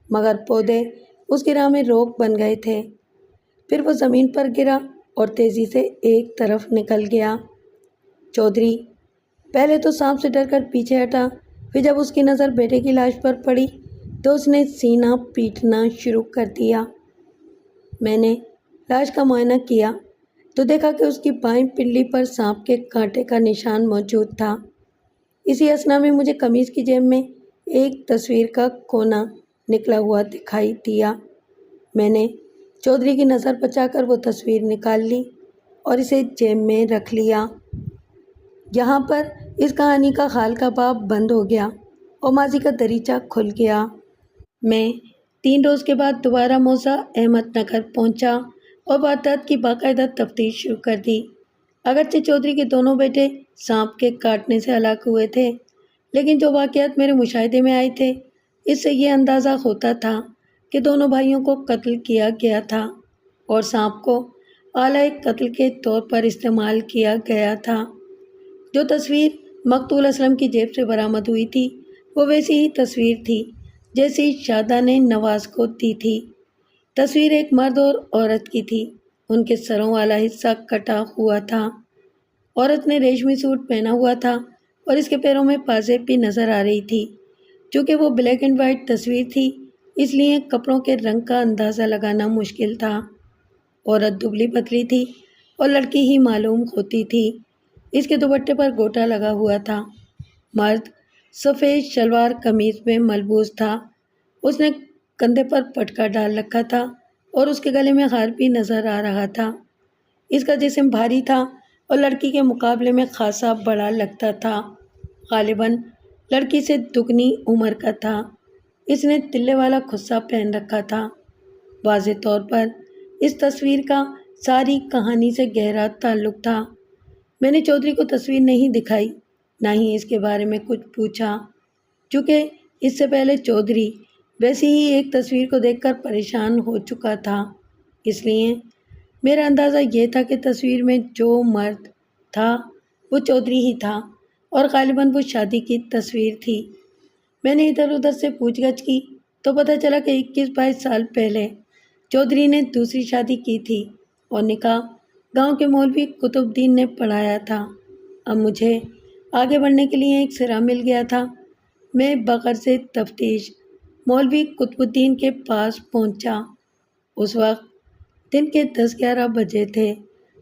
مگر پودے اس کی راہ میں روک بن گئے تھے۔ پھر وہ زمین پر گرا اور تیزی سے ایک طرف نکل گیا۔ چودھری پہلے تو سانپ سے ڈر کر پیچھے ہٹا، پھر جب اس کی نظر بیٹے کی لاش پر پڑی تو اس نے سینہ پیٹنا شروع کر دیا۔ میں نے لاش کا معائنہ کیا تو دیکھا کہ اس کی بائیں پنڈلی پر سانپ کے کانٹے کا نشان موجود تھا۔ اسی اثنا میں مجھے قمیض کی جیب میں ایک تصویر کا کونا نکلا ہوا دکھائی دیا۔ میں نے چودھری کی نظر بچا کر وہ تصویر نکال لی اور اسے جیب میں رکھ لیا۔ یہاں پر اس کہانی کا حال کا باب بند ہو گیا اور ماضی کا دریچہ کھل گیا۔ میں 3 روز کے بعد دوبارہ موضع احمد نگر پہنچا اور واردات کی باقاعدہ تفتیش شروع کر دی۔ اگرچہ چودھری کے دونوں بیٹے سانپ کے کاٹنے سے ہلاک ہوئے تھے، لیکن جو واقعات میرے مشاہدے میں آئے تھے، اس سے یہ اندازہ ہوتا تھا کہ دونوں بھائیوں کو قتل کیا گیا تھا اور سانپ کو آلہ قتل کے طور پر استعمال کیا گیا تھا۔ جو تصویر مقتول اسلم کی جیب سے برآمد ہوئی تھی، وہ ویسی ہی تصویر تھی جیسی شادہ نے نواز کو دی تھی۔ تصویر ایک مرد اور عورت کی تھی۔ ان کے سروں والا حصہ کٹا ہوا تھا۔ عورت نے ریشمی سوٹ پہنا ہوا تھا اور اس کے پیروں میں پازیب بھی نظر آ رہی تھی۔ چونکہ وہ بلیک اینڈ وائٹ تصویر تھی، اس لیے کپڑوں کے رنگ کا اندازہ لگانا مشکل تھا۔ عورت دبلی پتلی تھی اور لڑکی ہی معلوم ہوتی تھی۔ اس کے دوپٹے پر گوٹا لگا ہوا تھا۔ مرد سفید شلوار قمیض میں ملبوس تھا۔ اس نے کندھے پر پٹکا ڈال رکھا تھا اور اس کے گلے میں ہار بھی نظر آ رہا تھا۔ اس کا جسم بھاری تھا اور لڑکی کے مقابلے میں خاصا بڑا لگتا تھا۔ غالباً لڑکی سے دگنی عمر کا تھا۔ اس نے تلے والا خصہ پہن رکھا تھا۔ واضح طور پر اس تصویر کا ساری کہانی سے گہرا تعلق تھا۔ میں نے چودھری کو تصویر نہیں دکھائی، نہ ہی اس کے بارے میں کچھ پوچھا، چونکہ اس سے پہلے چودھری ویسی ہی ایک تصویر کو دیکھ کر پریشان ہو چکا تھا۔ اس لیے میرا اندازہ یہ تھا کہ تصویر میں جو مرد تھا وہ چودھری ہی تھا اور غالباً وہ شادی کی تصویر تھی۔ میں نے ادھر ادھر سے پوچھ گچھ کی تو پتہ چلا کہ 21-22 سال پہلے چودھری نے دوسری شادی کی تھی اور نکاح گاؤں کے مولوی قطب الدین نے پڑھایا تھا۔ اب مجھے آگے بڑھنے کے لیے ایک سرا مل گیا تھا۔ میں بغرض تفتیش مولوی قطب الدین کے پاس پہنچا۔ اس وقت دن کے 10-11 بجے تھے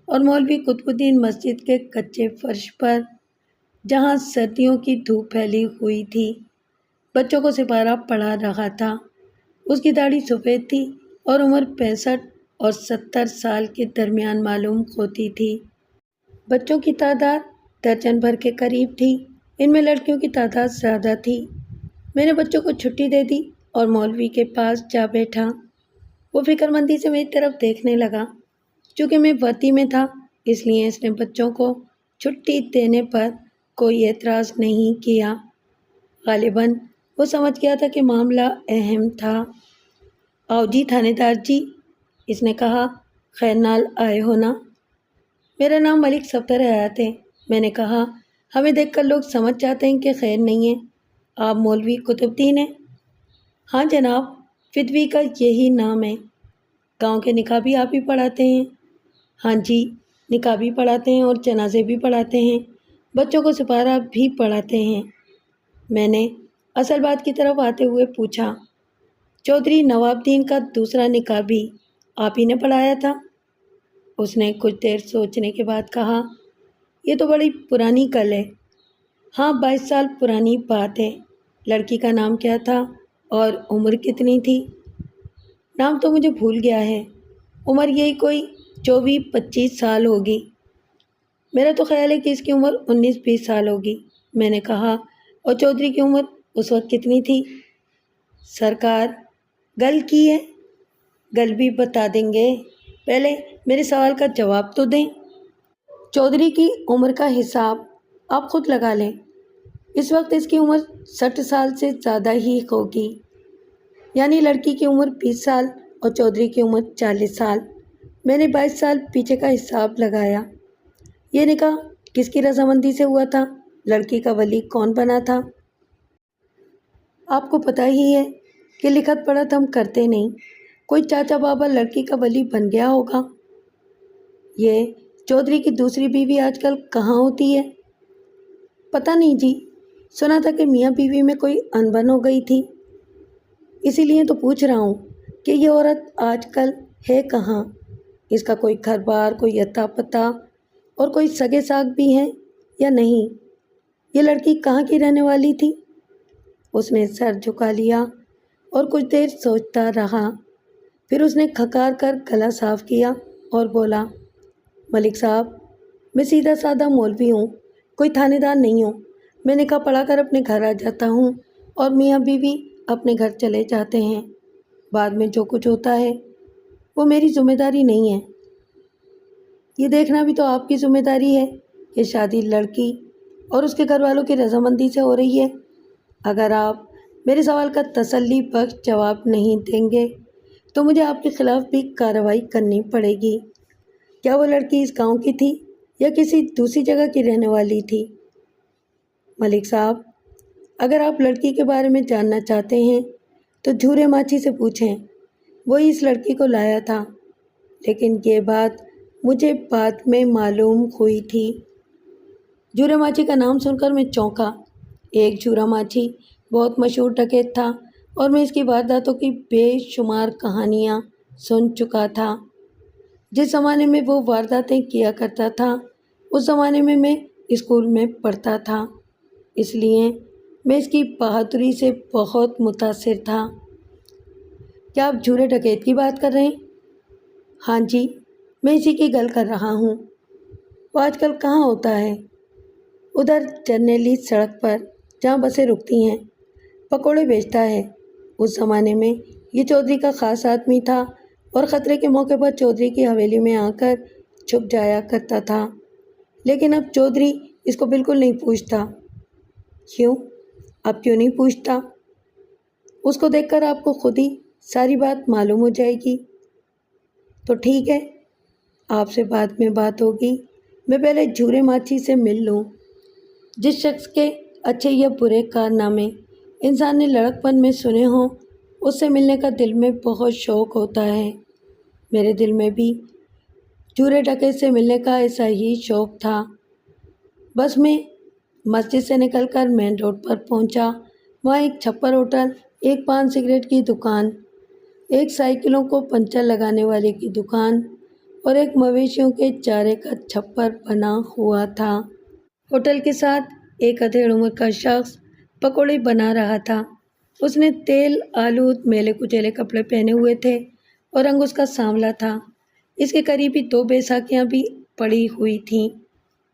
اور مولوی قطب الدین مسجد کے کچے فرش پر، جہاں سردیوں کی دھوپ پھیلی ہوئی تھی، بچوں کو سپارہ پڑھا رہا تھا۔ اس کی داڑھی سفید تھی اور عمر 65 اور 70 سال کے درمیان معلوم ہوتی تھی۔ بچوں کی تعداد درجن بھر کے قریب تھی۔ ان میں لڑکیوں کی تعداد زیادہ تھی۔ میں نے بچوں کو چھٹی دے دی اور مولوی کے پاس جا بیٹھا۔ وہ فکر مندی سے میری طرف دیکھنے لگا۔ چونکہ میں وردی میں تھا، اس لیے اس نے بچوں کو چھٹی دینے پر کوئی اعتراض نہیں کیا۔ غالباً وہ سمجھ گیا تھا کہ معاملہ اہم تھا۔ آؤ جی تھانے دار جی، اس نے کہا، خیر نال آئے ہو نا؟ میرا نام ملک صفدر حیات ہے۔ میں نے کہا، ہمیں دیکھ کر لوگ سمجھ جاتے ہیں کہ خیر نہیں ہے۔ آپ مولوی قطب الدین ہیں؟ ہاں جناب، فدوی کا یہی نام ہے۔ گاؤں کے نکاح بھی آپ ہی پڑھاتے ہیں؟ ہاں جی، نکاح بھی پڑھاتے ہیں اور جنازے بھی پڑھاتے ہیں، بچوں کو سپارہ بھی پڑھاتے ہیں۔ میں نے اصل بات کی طرف آتے ہوئے پوچھا، چودھری نواب الدین کا دوسرا نکاح بھی آپ ہی نے پڑھایا تھا؟ اس نے کچھ دیر سوچنے کے بعد کہا، یہ تو بڑی پرانی گل ہے۔ ہاں، 22 سال پرانی بات ہے۔ لڑکی کا نام کیا تھا اور عمر کتنی تھی؟ نام تو مجھے بھول گیا ہے، عمر یہی کوئی 24-25 سال ہوگی۔ میرا تو خیال ہے کہ اس کی عمر 19-20 سال ہوگی، میں نے کہا۔ اور چودھری کی عمر اس وقت کتنی تھی؟ سرکار، گل کی ہے؟ گل بھی بتا دیں گے، پہلے میرے سوال کا جواب تو دیں۔ چودھری کی عمر کا حساب آپ خود لگا لیں، اس وقت اس کی عمر 60 سال سے زیادہ ہی ہوگی، یعنی لڑکی کی عمر 20 سال اور چودھری کی عمر 40 سال۔ میں نے 22 سال پیچھے کا حساب لگایا۔ یہ نکاح کس کی رضامندی سے ہوا تھا؟ لڑکی کا ولی کون بنا تھا؟ آپ کو پتہ ہی ہے کہ لکھت پڑھت ہم کرتے نہیں، کوئی چاچا بابا لڑکی کا ولی بن گیا ہوگا۔ یہ چودھری کی دوسری بیوی آج کل کہاں ہوتی ہے؟ پتہ نہیں جی، سنا تھا کہ میاں بیوی میں کوئی انبن ہو گئی تھی، اسی لیے تو پوچھ رہا ہوں کہ یہ عورت آج کل ہے کہاں؟ اس کا کوئی گھر بار، کوئی اتا پتہ اور کوئی سگے ساگ بھی ہیں یا نہیں؟ یہ لڑکی کہاں کی رہنے والی تھی؟ اس نے سر جھکا لیا اور کچھ دیر سوچتا رہا، پھر اس نے کھکار کر گلا صاف کیا اور بولا، ملک صاحب، میں سیدھا سادہ مولوی ہوں، کوئی تھانے دار نہیں ہوں۔ میں نکاح پڑھا کر اپنے گھر آ جاتا ہوں اور میاں بیوی اپنے گھر چلے جاتے ہیں۔ بعد میں جو کچھ ہوتا ہے وہ میری ذمہ داری نہیں ہے۔ یہ دیکھنا بھی تو آپ کی ذمہ داری ہے کہ شادی لڑکی اور اس کے گھر والوں کی رضامندی سے ہو رہی ہے۔ اگر آپ میرے سوال کا تسلی بخش جواب نہیں دیں گے تو مجھے آپ کے خلاف بھی کارروائی کرنی پڑے گی۔ کیا وہ لڑکی اس گاؤں کی تھی یا کسی دوسری جگہ کی رہنے والی تھی؟ ملک صاحب، اگر آپ لڑکی کے بارے میں جاننا چاہتے ہیں تو جھورے ماچھی سے پوچھیں، وہی اس لڑکی کو لایا تھا، لیکن یہ بات مجھے بعد میں معلوم ہوئی تھی۔ جھورے ماچھی کا نام سن کر میں چونکا۔ ایک جھورا ماچھی بہت مشہور ڈکیت تھا اور میں اس کی وارداتوں کی بے شمار کہانیاں سن چکا تھا۔ جس زمانے میں وہ وارداتیں کیا کرتا تھا اس زمانے میں میں اسکول میں پڑھتا تھا، اس لیے میں اس کی بہادری سے بہت متاثر تھا۔ کیا آپ جھورے ڈکیت کی بات کر رہے ہیں؟ ہاں جی، میں اسی کی گل کر رہا ہوں۔ وہ آج کل کہاں ہوتا ہے؟ ادھر جرنیلی سڑک پر جہاں بسیں رکتی ہیں، پکوڑے بیچتا ہے۔ اس زمانے میں یہ چودھری کا خاص آدمی تھا اور خطرے کے موقع پر چودھری کی حویلی میں آ کر چھپ جایا کرتا تھا، لیکن اب چودھری اس کو بالکل نہیں پوچھتا۔ کیوں؟ اب کیوں نہیں پوچھتا؟ اس کو دیکھ کر آپ کو خود ہی ساری بات معلوم ہو جائے گی۔ تو ٹھیک ہے، آپ سے بعد میں بات ہوگی، میں پہلے جھورے ماچھی سے مل لوں۔ جس شخص کے اچھے یا برے کارنامے انسان نے لڑک پن میں سنے ہوں، اس سے ملنے کا دل میں بہت شوق ہوتا ہے۔ میرے دل میں بھی جھورے ڈکیت سے ملنے کا ایسا ہی شوق تھا۔ بس میں مسجد سے نکل کر مین روڈ پر پہنچا۔ وہاں ایک چھپر ہوٹل، ایک پان سگریٹ کی دکان، ایک سائیکلوں کو پنچر لگانے والے کی دکان اور ایک مویشیوں کے چارے کا چھپر بنا ہوا تھا۔ ہوٹل کے ساتھ ایک ادھیڑ عمر کا شخص پکوڑے بنا رہا تھا۔ اس نے تیل آلود میلے کچیلے کپڑے پہنے ہوئے تھے اور رنگ اس کا سانولا تھا۔ اس کے قریب ہی 2 بیساکھیاں بھی پڑی ہوئی تھیں۔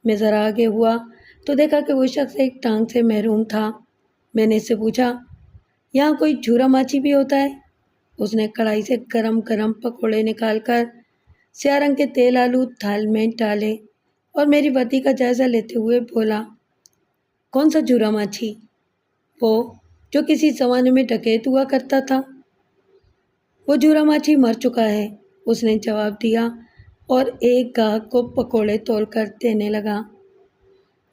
میں ذرا آگے ہوا تو دیکھا کہ وہ شخص ایک ٹانگ سے محروم تھا۔ میں نے اس سے پوچھا، یہاں کوئی جھورا ماچھی بھی ہوتا ہے؟ اس نے کڑھائی سے گرم گرم پکوڑے نکال کر سیاہ رنگ کے تیل آلود تھال میں ڈالے اور میری وردی کا جائزہ لیتے ہوئے بولا، کون سا جھورا ماچھی؟ وہ جو کسی زمانے میں ڈکیت ہوا کرتا تھا۔ وہ جھورا ماچھی مر چکا ہے، اس نے جواب دیا اور ایک گاہک کو پکوڑے تول کر دینے لگا۔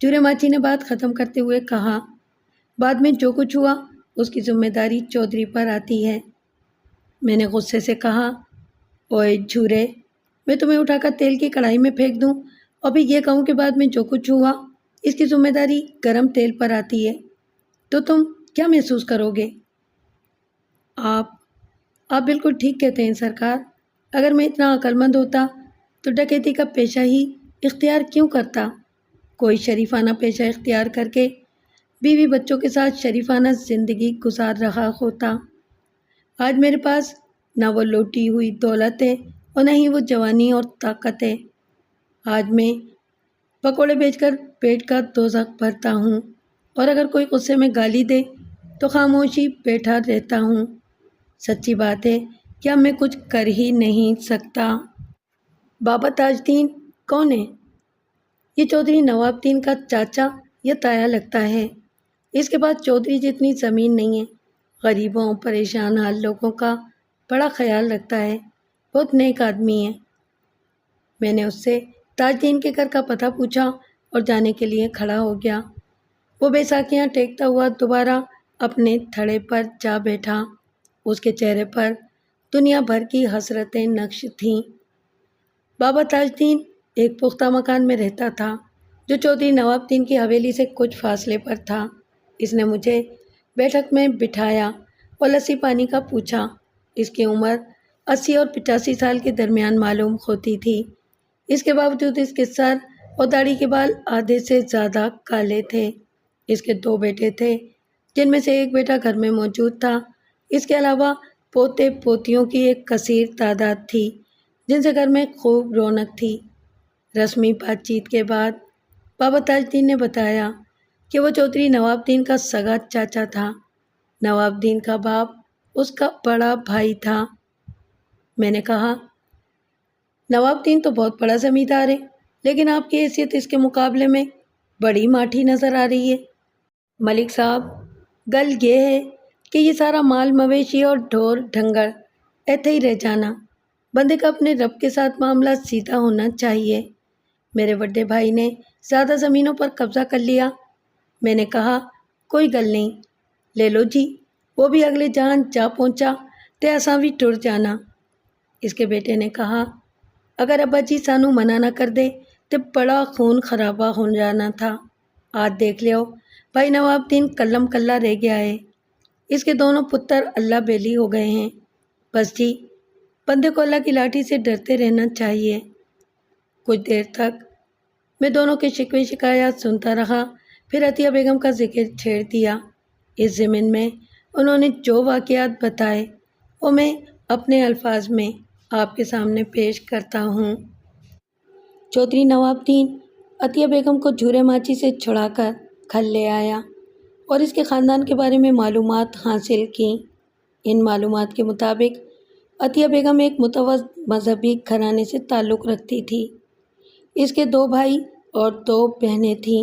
چورے ماچی نے بات ختم کرتے ہوئے کہا، بعد میں جو کچھ ہوا اس کی ذمہ داری چودھری پر آتی ہے۔ میں نے غصے سے کہا، اوئے جھورے، میں تمہیں اٹھا کر تیل کی کڑھائی میں پھینک دوں اور پھر یہ کہوں کہ بعد میں جو کچھ ہوا اس کی ذمہ داری گرم تیل پر آتی ہے، تو تم کیا محسوس کرو گے؟ آپ بالکل ٹھیک کہتے ہیں سرکار۔ اگر میں اتنا عقل مند ہوتا تو ڈکیتی کا پیشہ ہی اختیار کیوں کرتا؟ کوئی شریفانہ پیشہ اختیار کر کے بیوی بچوں کے ساتھ شریفانہ زندگی گزار رہا ہوتا۔ آج میرے پاس نہ وہ لوٹی ہوئی دولت ہے اور نہ ہی وہ جوانی اور طاقت ہے۔ آج میں پکوڑے بیچ کر پیٹ کا دوزخ بھرتا ہوں، اور اگر کوئی غصے میں گالی دے تو خاموشی بیٹھا رہتا ہوں۔ سچی بات ہے کہ اب میں کچھ کر ہی نہیں سکتا۔ بابا تاج الدین کون ہے؟ یہ چودھری نواب الدین کا چاچا یا تایا لگتا ہے۔ اس کے پاس چودھری جتنی زمین نہیں ہے۔ غریبوں پریشان حال لوگوں کا بڑا خیال رکھتا ہے، بہت نیک آدمی ہے۔ میں نے اس سے تاج الدین کے گھر کا پتہ پوچھا اور جانے کے لیے کھڑا ہو گیا۔ وہ بیساکھیاں ٹیکتا ہوا دوبارہ اپنے تھڑے پر جا بیٹھا۔ اس کے چہرے پر دنیا بھر کی حسرتیں نقش تھیں۔ بابا تاج الدین ایک پختہ مکان میں رہتا تھا جو چودھری نواب الدین کی حویلی سے کچھ فاصلے پر تھا۔ اس نے مجھے بیٹھک میں بٹھایا اور لسی پانی کا پوچھا۔ اس کی عمر 80 اور 85 سال کے درمیان معلوم ہوتی تھی۔ اس کے باوجود اس کے سر اور داڑھی کے بال آدھے سے زیادہ کالے تھے۔ اس کے 2 بیٹے تھے جن میں سے ایک بیٹا گھر میں موجود تھا۔ اس کے علاوہ پوتے پوتیوں کی ایک کثیر تعداد تھی جن سے گھر میں خوب رونق تھی۔ رسمی بات چیت کے بعد بابا تاج الدین نے بتایا کہ وہ چودھری نواب الدین کا سگا چاچا تھا۔ نواب الدین کا باپ اس کا بڑا بھائی تھا۔ میں نے کہا، نواب الدین تو بہت بڑا زمیندار ہے، لیکن آپ کی حیثیت اس کے مقابلے میں بڑی ماٹھی نظر آ رہی ہے۔ ملک صاحب، گل یہ ہے کہ یہ سارا مال مویشی اور ڈھور ڈھنگر ایتھے ہی رہ جانا۔ بندے کا اپنے رب کے ساتھ معاملہ سیدھا ہونا چاہیے۔ میرے بڑے بھائی نے زیادہ زمینوں پر قبضہ کر لیا۔ میں نے کہا، کوئی گل نہیں، لے لو جی، وہ بھی اگلے جہان جا پہنچا تے اساں بھی ٹر جانا۔ اس کے بیٹے نے کہا، اگر ابا جی سانو منع نہ کر دے تے بڑا خون خرابہ ہو جانا تھا۔ آج دیکھ لیو بھائی نواب الدین کلم کلا رہ گیا ہے۔ اس کے دونوں پتر اللہ بیلی ہو گئے ہیں۔ بس جی، بندے کو اللہ کی لاٹھی سے ڈرتے رہنا چاہیے۔ کچھ دیر تک میں دونوں کے شکوے شکایات سنتا رہا، پھر عطیہ بیگم کا ذکر چھیڑ دیا۔ اس ضمن میں انہوں نے جو واقعات بتائے وہ میں اپنے الفاظ میں آپ کے سامنے پیش کرتا ہوں۔ چودھری نواب الدین عطیہ بیگم کو جھورے ماچی سے چھڑا کر گھر لے آیا اور اس کے خاندان کے بارے میں معلومات حاصل کیں۔ ان معلومات کے مطابق عطیہ بیگم ایک متوسط مذہبی گھرانے سے تعلق رکھتی تھی۔ اس کے 2 بھائی اور 2 بہنیں تھیں۔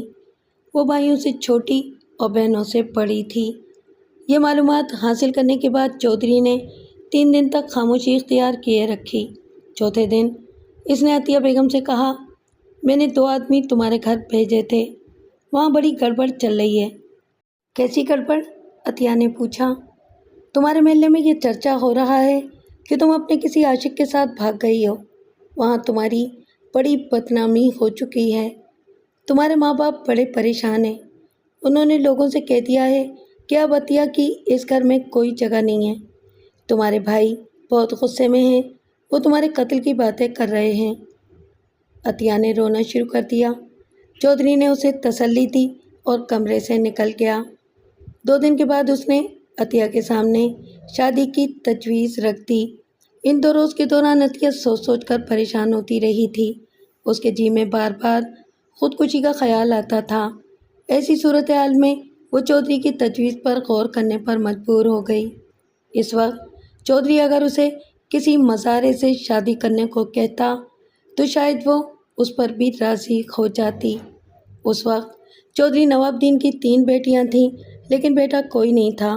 وہ بھائیوں سے چھوٹی اور بہنوں سے بڑی تھی۔ یہ معلومات حاصل کرنے کے بعد چودھری نے 3 دن تک خاموشی اختیار کیے رکھی۔ چوتھے دن اس نے عطیہ بیگم سے کہا، میں نے 2 آدمی تمہارے گھر بھیجے تھے، وہاں بڑی گڑبڑ چل رہی ہے۔ کیسی گڑبڑ؟ عطیہ نے پوچھا۔ تمہارے محلے میں یہ چرچا ہو رہا ہے کہ تم اپنے کسی عاشق کے ساتھ بھاگ گئی ہو۔ وہاں تمہاری بڑی بدنامی ہو چکی ہے۔ تمہارے ماں باپ بڑے پریشان ہیں۔ انہوں نے لوگوں سے کہہ دیا ہے کہ اب عطیہ کی اس گھر میں کوئی جگہ نہیں ہے۔ تمہارے بھائی بہت غصے میں ہیں، وہ تمہارے قتل کی باتیں کر رہے ہیں۔ عطیہ نے رونا شروع کر دیا۔ چودھری نے اسے تسلی دی اور کمرے سے نکل گیا۔ 2 دن کے بعد اس نے عطیہ کے سامنے شادی کی تجویز رکھ دی۔ ان 2 روز کے دوران عطیہ سوچ سوچ کر پریشان ہوتی رہی تھی۔ اس کے جی میں بار بار خودکشی کا خیال آتا تھا۔ ایسی صورتحال میں وہ چودھری کی تجویز پر غور کرنے پر مجبور ہو گئی۔ اس وقت چودھری اگر اسے کسی مزارے سے شادی کرنے کو کہتا تو شاید وہ اس پر بھی راضی ہو جاتی۔ اس وقت چودھری نواب الدین کی 3 بیٹیاں تھیں، لیکن بیٹا کوئی نہیں تھا۔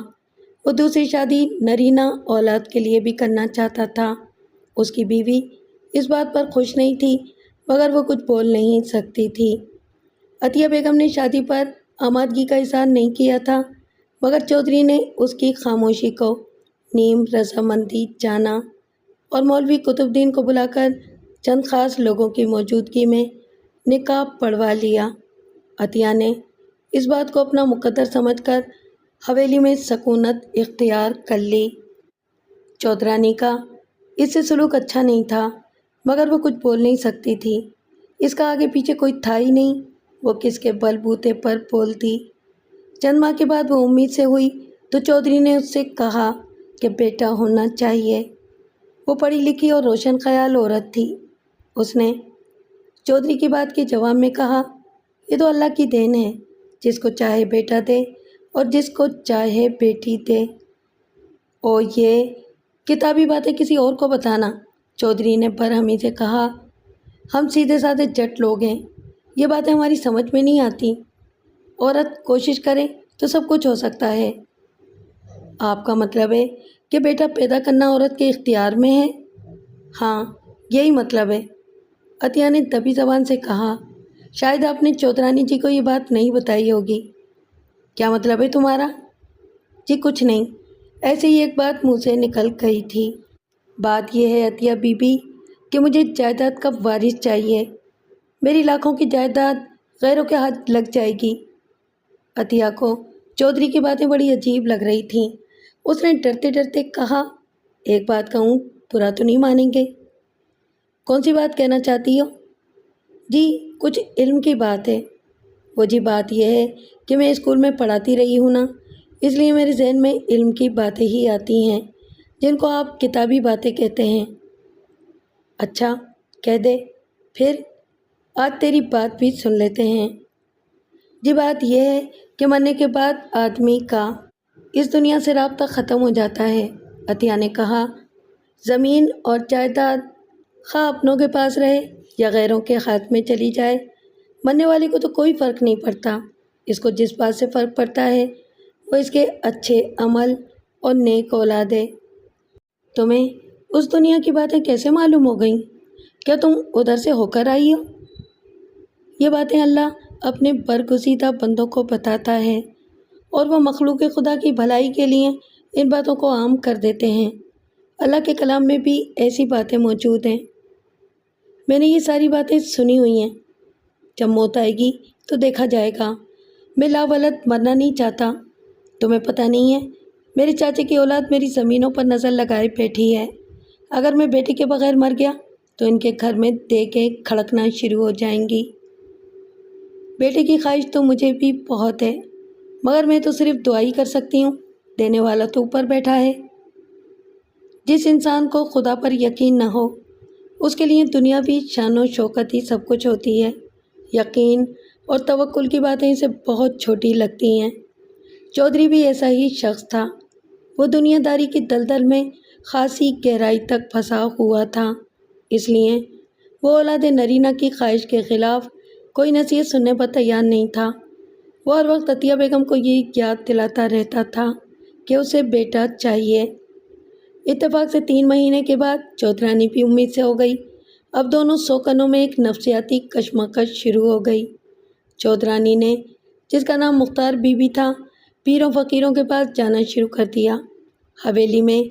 وہ دوسری شادی نرینہ اولاد کے لیے بھی کرنا چاہتا تھا۔ اس کی بیوی اس بات پر خوش نہیں تھی، مگر وہ کچھ بول نہیں سکتی تھی۔ عطیہ بیگم نے شادی پر آمادگی کا اظہار نہیں کیا تھا، مگر چودھری نے اس کی خاموشی کو نیم رضامندی جانا اور مولوی قطب الدین کو بلا کر چند خاص لوگوں کی موجودگی میں نکاح پڑھوا لیا۔ عطیہ نے اس بات کو اپنا مقدر سمجھ کر حویلی میں سکونت اختیار کر لی۔ چودھرانی کا اس سے سلوک اچھا نہیں تھا، مگر وہ کچھ بول نہیں سکتی تھی۔ اس کا آگے پیچھے کوئی تھا ہی نہیں، وہ کس کے بل بوتے پر بولتی۔ چند ماہ کے بعد وہ امید سے ہوئی تو چودھری نے اس سے کہا کہ بیٹا ہونا چاہیے۔ وہ پڑھی لکھی اور روشن خیال عورت تھی۔ اس نے چودھری کی بات کے جواب میں کہا، یہ تو اللہ کی دین ہے، جس کو چاہے بیٹا دے اور جس کو چاہے بیٹی دے۔ اور یہ کتابی باتیں کسی اور کو بتانا، چودھری نے برہمی سے کہا، ہم سیدھے سادھے جٹ لوگ ہیں، یہ باتیں ہماری سمجھ میں نہیں آتی۔ عورت کوشش کرے تو سب کچھ ہو سکتا ہے۔ آپ کا مطلب ہے کہ بیٹا پیدا کرنا عورت کے اختیار میں ہے؟ ہاں، یہی مطلب ہے، عطیہ نے دبی زبان سے کہا۔ شاید آپ نے چودھرانی جی کو یہ بات نہیں بتائی ہوگی۔ کیا مطلب ہے تمہارا؟ جی کچھ نہیں، ایسے ہی ایک بات منہ سے نکل گئی تھی۔ بات یہ ہے عطیہ بی بی کہ مجھے جائیداد کا وارث چاہیے۔ میری لاکھوں کی جائیداد غیروں کے ہاتھ لگ جائے گی۔ عطیہ کو چودھری کی باتیں بڑی عجیب لگ رہی تھیں۔ اس نے ڈرتے ڈرتے کہا، ایک بات کہوں، برا تو نہیں مانیں گے؟ کون سی بات کہنا چاہتی ہو؟ جی کچھ علم کی بات ہے۔ وہ جی بات یہ ہے کہ میں اسکول میں پڑھاتی رہی ہوں نا، اس لیے میرے ذہن میں علم کی باتیں ہی آتی ہیں جن کو آپ کتابی باتیں کہتے ہیں۔ اچھا کہہ دے پھر، آج تیری بات بھی سن لیتے ہیں۔ جی بات یہ ہے کہ مرنے کے بعد آدمی کا اس دنیا سے رابطہ ختم ہو جاتا ہے۔ عطیہ نے کہا، زمین اور جائیداد خواہ اپنوں کے پاس رہے یا غیروں کے ہاتھ میں چلی جائے، مرنے والے کو تو کوئی فرق نہیں پڑتا۔ اس کو جس بات سے فرق پڑتا ہے وہ اس کے اچھے عمل اور نیک اولاد ہے۔ تمہیں اس دنیا کی باتیں کیسے معلوم ہو گئیں؟ کیا تم ادھر سے ہو کر آئی ہو؟ یہ باتیں اللہ اپنے برگزیدہ بندوں کو بتاتا ہے اور وہ مخلوق خدا کی بھلائی کے لیے ان باتوں کو عام کر دیتے ہیں۔ اللہ کے کلام میں بھی ایسی باتیں موجود ہیں۔ میں نے یہ ساری باتیں سنی ہوئی ہیں۔ جب موت آئے گی تو دیکھا جائے گا۔ میں لاولد مرنا نہیں چاہتا۔ تمہیں پتہ نہیں ہے، میرے چاچے کی اولاد میری زمینوں پر نظر لگائے بیٹھی ہے۔ اگر میں بیٹے کے بغیر مر گیا تو ان کے گھر میں دیگیں کھڑکنا شروع ہو جائیں گی۔ بیٹے کی خواہش تو مجھے بھی بہت ہے، مگر میں تو صرف دعا ہی کر سکتی ہوں، دینے والا تو اوپر بیٹھا ہے۔ جس انسان کو خدا پر یقین نہ ہو، اس کے لیے دنیاوی شان و شوکت ہی سب کچھ ہوتی ہے۔ یقین اور توکل کی باتیں اسے بہت چھوٹی لگتی ہیں۔ چودھری بھی ایسا ہی شخص تھا۔ وہ دنیا داری کی دلدل میں خاصی گہرائی تک پھنسا ہوا تھا، اس لیے وہ اولاد نرینہ کی خواہش کے خلاف کوئی نصیحت سننے پر تیار نہیں تھا۔ وہ ہر وقت عطیہ بیگم کو یہ یاد دلاتا رہتا تھا کہ اسے بیٹا چاہیے۔ اتفاق سے 3 مہینے کے بعد چودھرانی بھی امید سے ہو گئی۔ اب دونوں سوکنوں میں ایک نفسیاتی کشمکش شروع ہو گئی۔ چودھرانی نے، جس کا نام مختار بی بی تھا، پیروں فقیروں کے پاس جانا شروع کر دیا۔ حویلی میں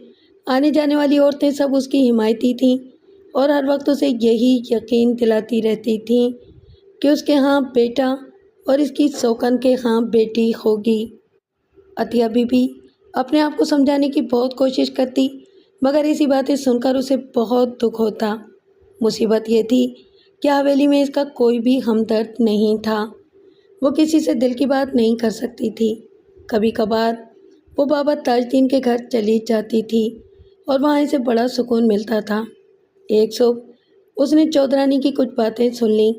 آنے جانے والی عورتیں سب اس کی حمایتی تھیں اور ہر وقت اسے یہی یقین دلاتی رہتی تھیں کہ اس کے ہاں بیٹا اور اس کی سوکن کے ہاں بیٹی ہوگی۔ عطیہ بی بی اپنے آپ کو سمجھانے کی بہت کوشش کرتی، مگر ایسی باتیں سن کر اسے بہت دکھ ہوتا۔ مصیبت یہ تھی کہ حویلی میں اس کا کوئی بھی ہمدرد نہیں تھا۔ وہ کسی سے دل کی بات نہیں کر سکتی تھی۔ کبھی کبھار وہ بابا تاج الدین کے گھر چلی جاتی تھی اور وہاں اسے بڑا سکون ملتا تھا۔ ایک صبح اس نے چودھرانی کی کچھ باتیں سن لیں۔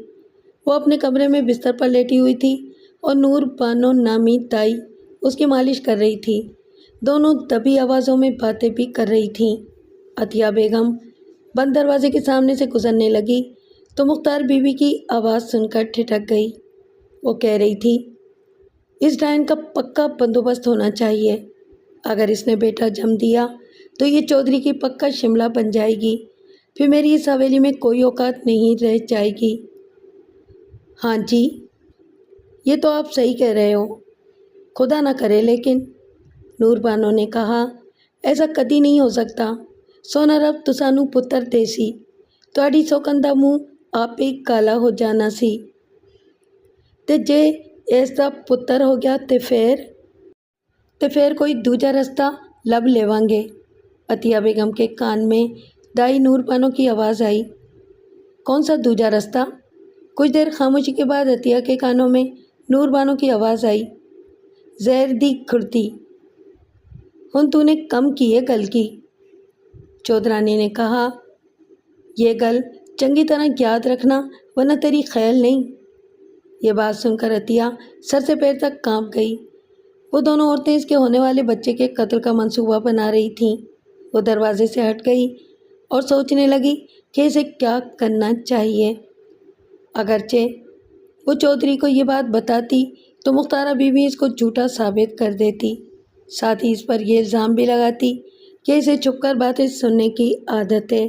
وہ اپنے کمرے میں بستر پر لیٹی ہوئی تھی اور نور بانو نامی دائی اس کی مالش کر رہی تھی۔ دونوں دبی آوازوں میں باتیں بھی کر رہی تھیں۔ عطیہ بیگم بند دروازے کے سامنے سے گزرنے لگی تو مختار بی بی کی آواز سن کر ٹھٹک گئی۔ وہ کہہ رہی تھی، اس ڈائن کا پکا بندوبست ہونا چاہیے۔ اگر اس نے بیٹا جم دیا تو یہ چودھری کی پکا شملہ بن جائے گی، پھر میری اس حویلی میں کوئی اوقات نہیں رہ جائے گی۔ ہاں جی، یہ تو آپ صحیح کہہ رہے ہو، خدا نہ کرے لیکن۔ نور بانو نے کہا، ایسا کدی نہیں ہو سکتا۔ سونا رب تسانو پتر دیسی تواڈی سوکندا منہ آپ ہی کالا ہو جانا سی، تے جے اس دا پتر ہو گیا تے پھر کوئی دوجا رستہ لب لیواں گے۔ عطیہ بیگم کے کان میں دائی نور بانو کی آواز آئی، کون سا دوجا رستہ؟ کچھ دیر خاموشی کے بعد عطیہ کے کانوں میں نور بانو کی آواز آئی، زہر دی کھڑتی، ہن تو نے کم کی ہے گل کی۔ چودھرانی نے کہا، یہ گل چنگی طرح یاد رکھنا ورنہ تیری خیال نہیں۔ یہ بات سن کر عطیہ سر سے پیر تک کانپ گئی۔ وہ دونوں عورتیں اس کے ہونے والے بچے کے قتل کا منصوبہ بنا رہی تھیں۔ وہ دروازے سے ہٹ گئی اور سوچنے لگی کہ اسے کیا کرنا چاہیے۔ اگرچہ وہ چودھری کو یہ بات بتاتی تو مختارہ بیوی اس کو جھوٹا ثابت کر دیتی، ساتھ ہی اس پر یہ الزام بھی لگاتی کہ اسے چھپ کر باتیں سننے کی عادت ہے۔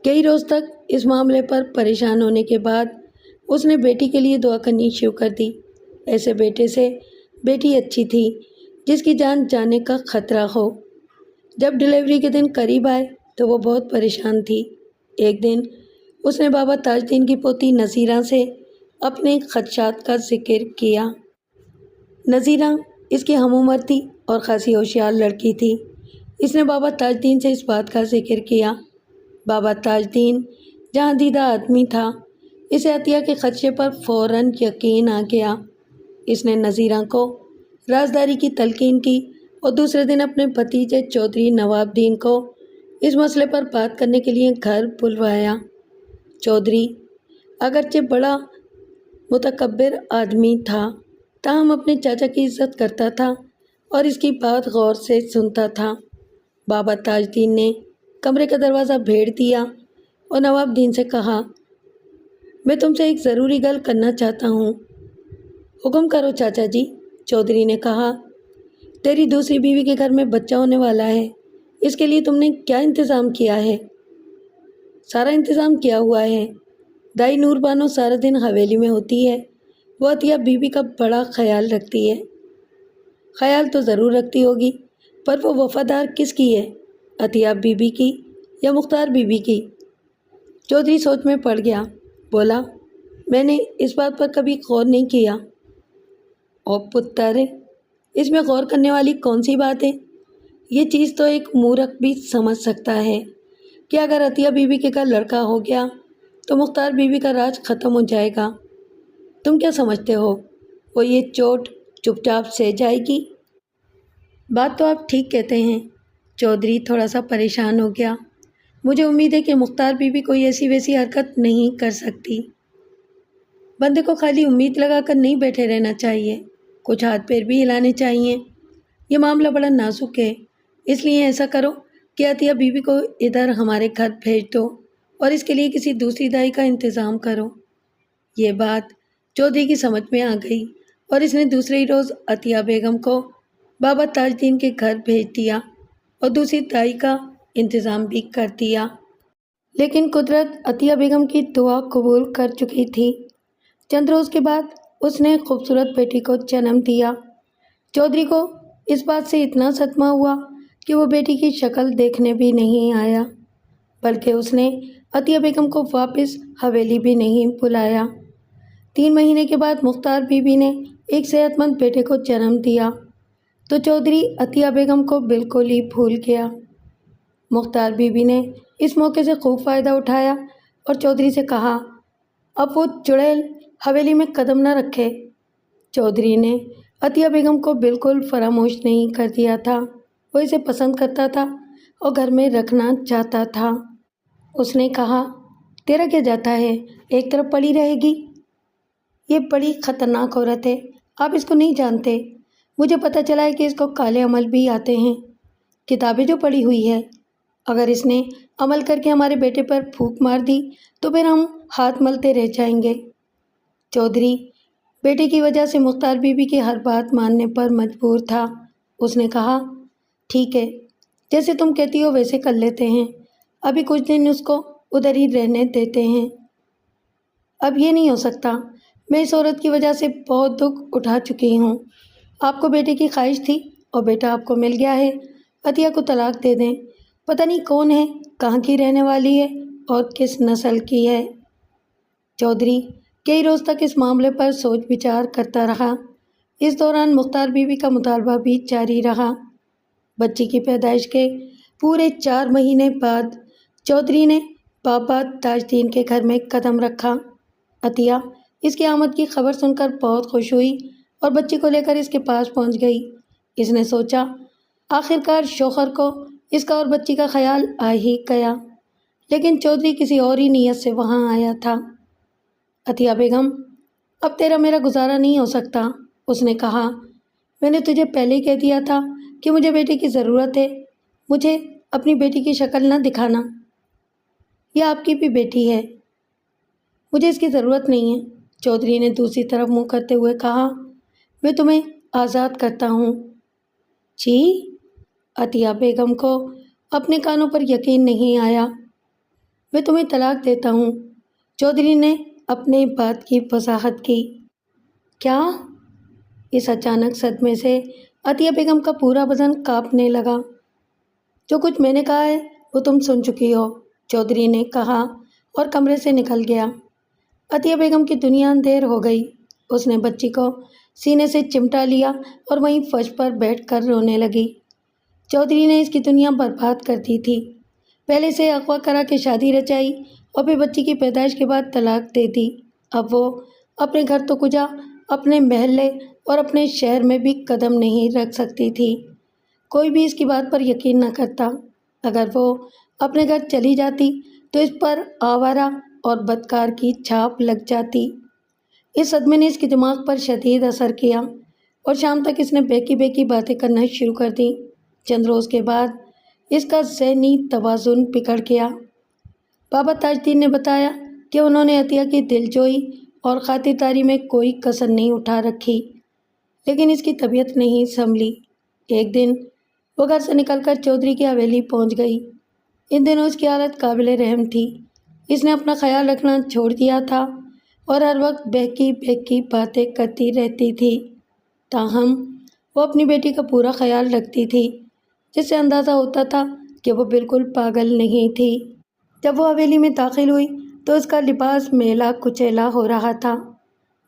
کئی روز تک اس معاملے پر پریشان ہونے کے بعد اس نے بیٹی کے لیے دعا کرنی شروع کر دی۔ ایسے بیٹے سے بیٹی اچھی تھی جس کی جان جانے کا خطرہ ہو۔ جب ڈیلیوری کے دن قریب آئے تو وہ بہت پریشان تھی۔ ایک دن اس نے بابا تاج الدین کی پوتی نذیرہ سے اپنے خدشات کا ذکر کیا۔ نذیرہ اس کی ہم عمر تھی اور خاصی ہوشیار لڑکی تھی۔ اس نے بابا تاج الدین سے اس بات کا ذکر کیا۔ بابا تاج الدین جہاں دیدہ آدمی تھا، اسے عطیہ کے خدشے پر فوراً یقین آ گیا۔ اس نے نذیرہ کو رازداری کی تلقین کی اور دوسرے دن اپنے بھتیجے چودھری نواب الدین کو اس مسئلے پر بات کرنے کے لیے گھر بلوایا۔ چودھری اگرچہ بڑا متکبر آدمی تھا، تاہم اپنے چاچا کی عزت کرتا تھا اور اس کی بات غور سے سنتا تھا۔ بابا تاج الدین نے کمرے کا دروازہ بھیڑ دیا اور نواب الدین سے کہا، میں تم سے ایک ضروری گل کرنا چاہتا ہوں۔ حکم کرو چاچا جی، چودھری نے کہا۔ تیری دوسری بیوی کے گھر میں بچہ ہونے والا ہے، اس کے لیے تم نے کیا انتظام کیا ہے؟ سارا انتظام کیا ہوا ہے۔ دائی نور بانو سارا دن حویلی میں ہوتی ہے، وہ عطیہ بیوی کا بڑا خیال رکھتی ہے۔ خیال تو ضرور رکھتی ہوگی، پر وہ وفادار کس کی ہے، عطیہ بیوی کی یا مختار بیوی کی؟ چودھری سوچ میں پڑ گیا، بولا، میں نے اس بات پر کبھی غور نہیں کیا۔ او پتر، اس میں غور کرنے والی کون سی بات ہے؟ یہ چیز تو ایک مورخ بھی سمجھ سکتا ہے کہ اگر عطیہ بیوی کے گھر لڑکا ہو گیا تو مختار بیوی کا راج ختم ہو جائے گا۔ تم کیا سمجھتے ہو، وہ یہ چوٹ چپ چاپ سہ جائے گی؟ بات تو آپ ٹھیک کہتے ہیں۔ چودھری تھوڑا سا پریشان ہو گیا۔ مجھے امید ہے کہ مختار بیوی کوئی ایسی ویسی حرکت نہیں کر سکتی۔ بندے کو خالی امید لگا کر نہیں بیٹھے رہنا چاہیے، کچھ ہاتھ پیر بھی ہلانے چاہیے۔ یہ معاملہ بڑا نازک ہے، اس لیے ایسا کرو کہ عطیہ بیوی کو ادھر ہمارے گھر بھیج دو اور اس کے لیے کسی دوسری دائی کا انتظام کرو۔ یہ بات چودھری کی سمجھ میں آ گئی اور اس نے دوسرے ہی روز عطیہ بیگم کو بابا تاج الدین کے گھر بھیج دیا اور دوسری دائی کا انتظام بھی کر دیا۔ لیکن قدرت عطیہ بیگم کی دعا قبول کر چکی تھی۔ چند روز کے بعد اس نے خوبصورت بیٹی کو جنم دیا۔ چودھری کو اس بات سے اتنا صدمہ ہوا کہ وہ بیٹی کی شکل دیکھنے بھی نہیں آیا، بلکہ اس نے عطیہ بیگم کو واپس حویلی بھی نہیں بلایا۔ 3 مہینے کے بعد مختار بیوی نے ایک صحت مند بیٹے کو جنم دیا تو چودھری عطیہ بیگم کو بالکل ہی بھول گیا۔ مختار بیوی نے اس موقع سے خوب فائدہ اٹھایا اور چودھری سے کہا، اب وہ چڑیل حویلی میں قدم نہ رکھے۔ چودھری نے عطیہ بیگم کو بالکل فراموش نہیں کر دیا تھا، وہ اسے پسند کرتا تھا اور گھر میں رکھنا چاہتا تھا۔ اس نے کہا، تیرا کیا جاتا ہے، ایک طرف پڑی رہے گی؟ یہ بڑی خطرناک عورت ہے، آپ اس کو نہیں جانتے۔ مجھے پتہ چلا ہے کہ اس کو کالے عمل بھی آتے ہیں۔ کتابیں جو پڑھی ہوئی ہے، اگر اس نے عمل کر کے ہمارے بیٹے پر پھونک مار دی تو پھر ہم ہاتھ ملتے رہ جائیں گے۔ چودھری بیٹے کی وجہ سے مختار بیوی کی ہر بات ماننے پر مجبور تھا۔ اس نے کہا، ٹھیک ہے، جیسے تم کہتی ہو ویسے کر لیتے ہیں، ابھی کچھ دن اس کو ادھر ہی رہنے دیتے ہیں۔ اب یہ نہیں ہو سکتا، میں اس عورت کی وجہ سے بہت دکھ اٹھا چکی ہوں۔ آپ کو بیٹے کی خواہش تھی اور بیٹا آپ کو مل گیا ہے، عطیہ کو طلاق دے دیں۔ پتہ نہیں کون ہے، کہاں کی رہنے والی ہے اور کس نسل کی ہے۔ چودھری کئی روز تک اس معاملے پر سوچ بچار کرتا رہا۔ اس دوران مختار بیوی کا مطالبہ بھی جاری رہا۔ بچی کی پیدائش کے پورے 4 مہینے بعد چودھری نے بابا تاج الدین کے گھر میں قدم رکھا۔ عطیہ اس کی آمد کی خبر سن کر بہت خوش ہوئی اور بچی کو لے کر اس کے پاس پہنچ گئی۔ اس نے سوچا آخرکار شوہر کو اس کا اور بچی کا خیال آ ہی گیا، لیکن چودھری کسی اور ہی نیت سے وہاں آیا تھا۔ عطیہ بیگم، اب تیرا میرا گزارا نہیں ہو سکتا، اس نے کہا۔ میں نے تجھے پہلے ہی کہہ دیا تھا کہ مجھے بیٹے کی ضرورت ہے، مجھے اپنی بیٹی کی شکل نہ دکھانا۔ یہ آپ کی بھی بیٹی ہے، مجھے اس کی ضرورت نہیں ہے۔ چودھری نے دوسری طرف منہ کرتے ہوئے کہا، میں تمہیں آزاد کرتا ہوں۔ جی؟ عطیہ بیگم کو اپنے کانوں پر یقین نہیں آیا۔ میں تمہیں طلاق دیتا ہوں، چودھری نے اپنے بات کی وضاحت کی۔ کیا؟ اس اچانک صدمے سے عطیہ بیگم کا پورا بدن کانپنے لگا۔ جو کچھ میں نے کہا ہے وہ تم سن چکی ہو، چودھری نے کہا اور کمرے سے نکل گیا۔ عطیہ بیگم کی دنیا اندھیر ہو گئی۔ اس نے بچی کو سینے سے چمٹا لیا اور وہیں فرش پر بیٹھ کر رونے لگی۔ چودھری نے اس کی دنیا برباد کر دی تھی۔ پہلے سے اغوا کرا کے شادی رچائی اور پھر بچی کی پیدائش کے بعد طلاق دے دی۔ اب وہ اپنے گھر تو کجا، اپنے محلے اور اپنے شہر میں بھی قدم نہیں رکھ سکتی تھی۔ کوئی بھی اس کی بات پر یقین نہ کرتا۔ اگر وہ اپنے گھر چلی جاتی تو اس پر آوارہ اور بدکار کی چھاپ لگ جاتی۔ اس صدمے نے اس کے دماغ پر شدید اثر کیا اور شام تک اس نے بیکی باتیں کرنا شروع کر دیں۔ چند روز کے بعد اس کا ذہنی توازن بگڑ گیا۔ بابا تاج الدین نے بتایا کہ انہوں نے عطیہ کی دلجوئی اور خاطرداری میں کوئی کسر نہیں اٹھا رکھی، لیکن اس کی طبیعت نہیں سنبھلی۔ ایک دن وہ گھر سے نکل کر چودھری کی حویلی پہنچ گئی۔ ان دنوں اس کی حالت قابل رحم تھی۔ اس نے اپنا خیال رکھنا چھوڑ دیا تھا اور ہر وقت بہکی باتیں کرتی رہتی تھی۔ تاہم وہ اپنی بیٹی کا پورا خیال رکھتی تھی، جس سے اندازہ ہوتا تھا کہ وہ بالکل پاگل نہیں تھی۔ جب وہ حویلی میں داخل ہوئی تو اس کا لباس میلا کچیلا ہو رہا تھا،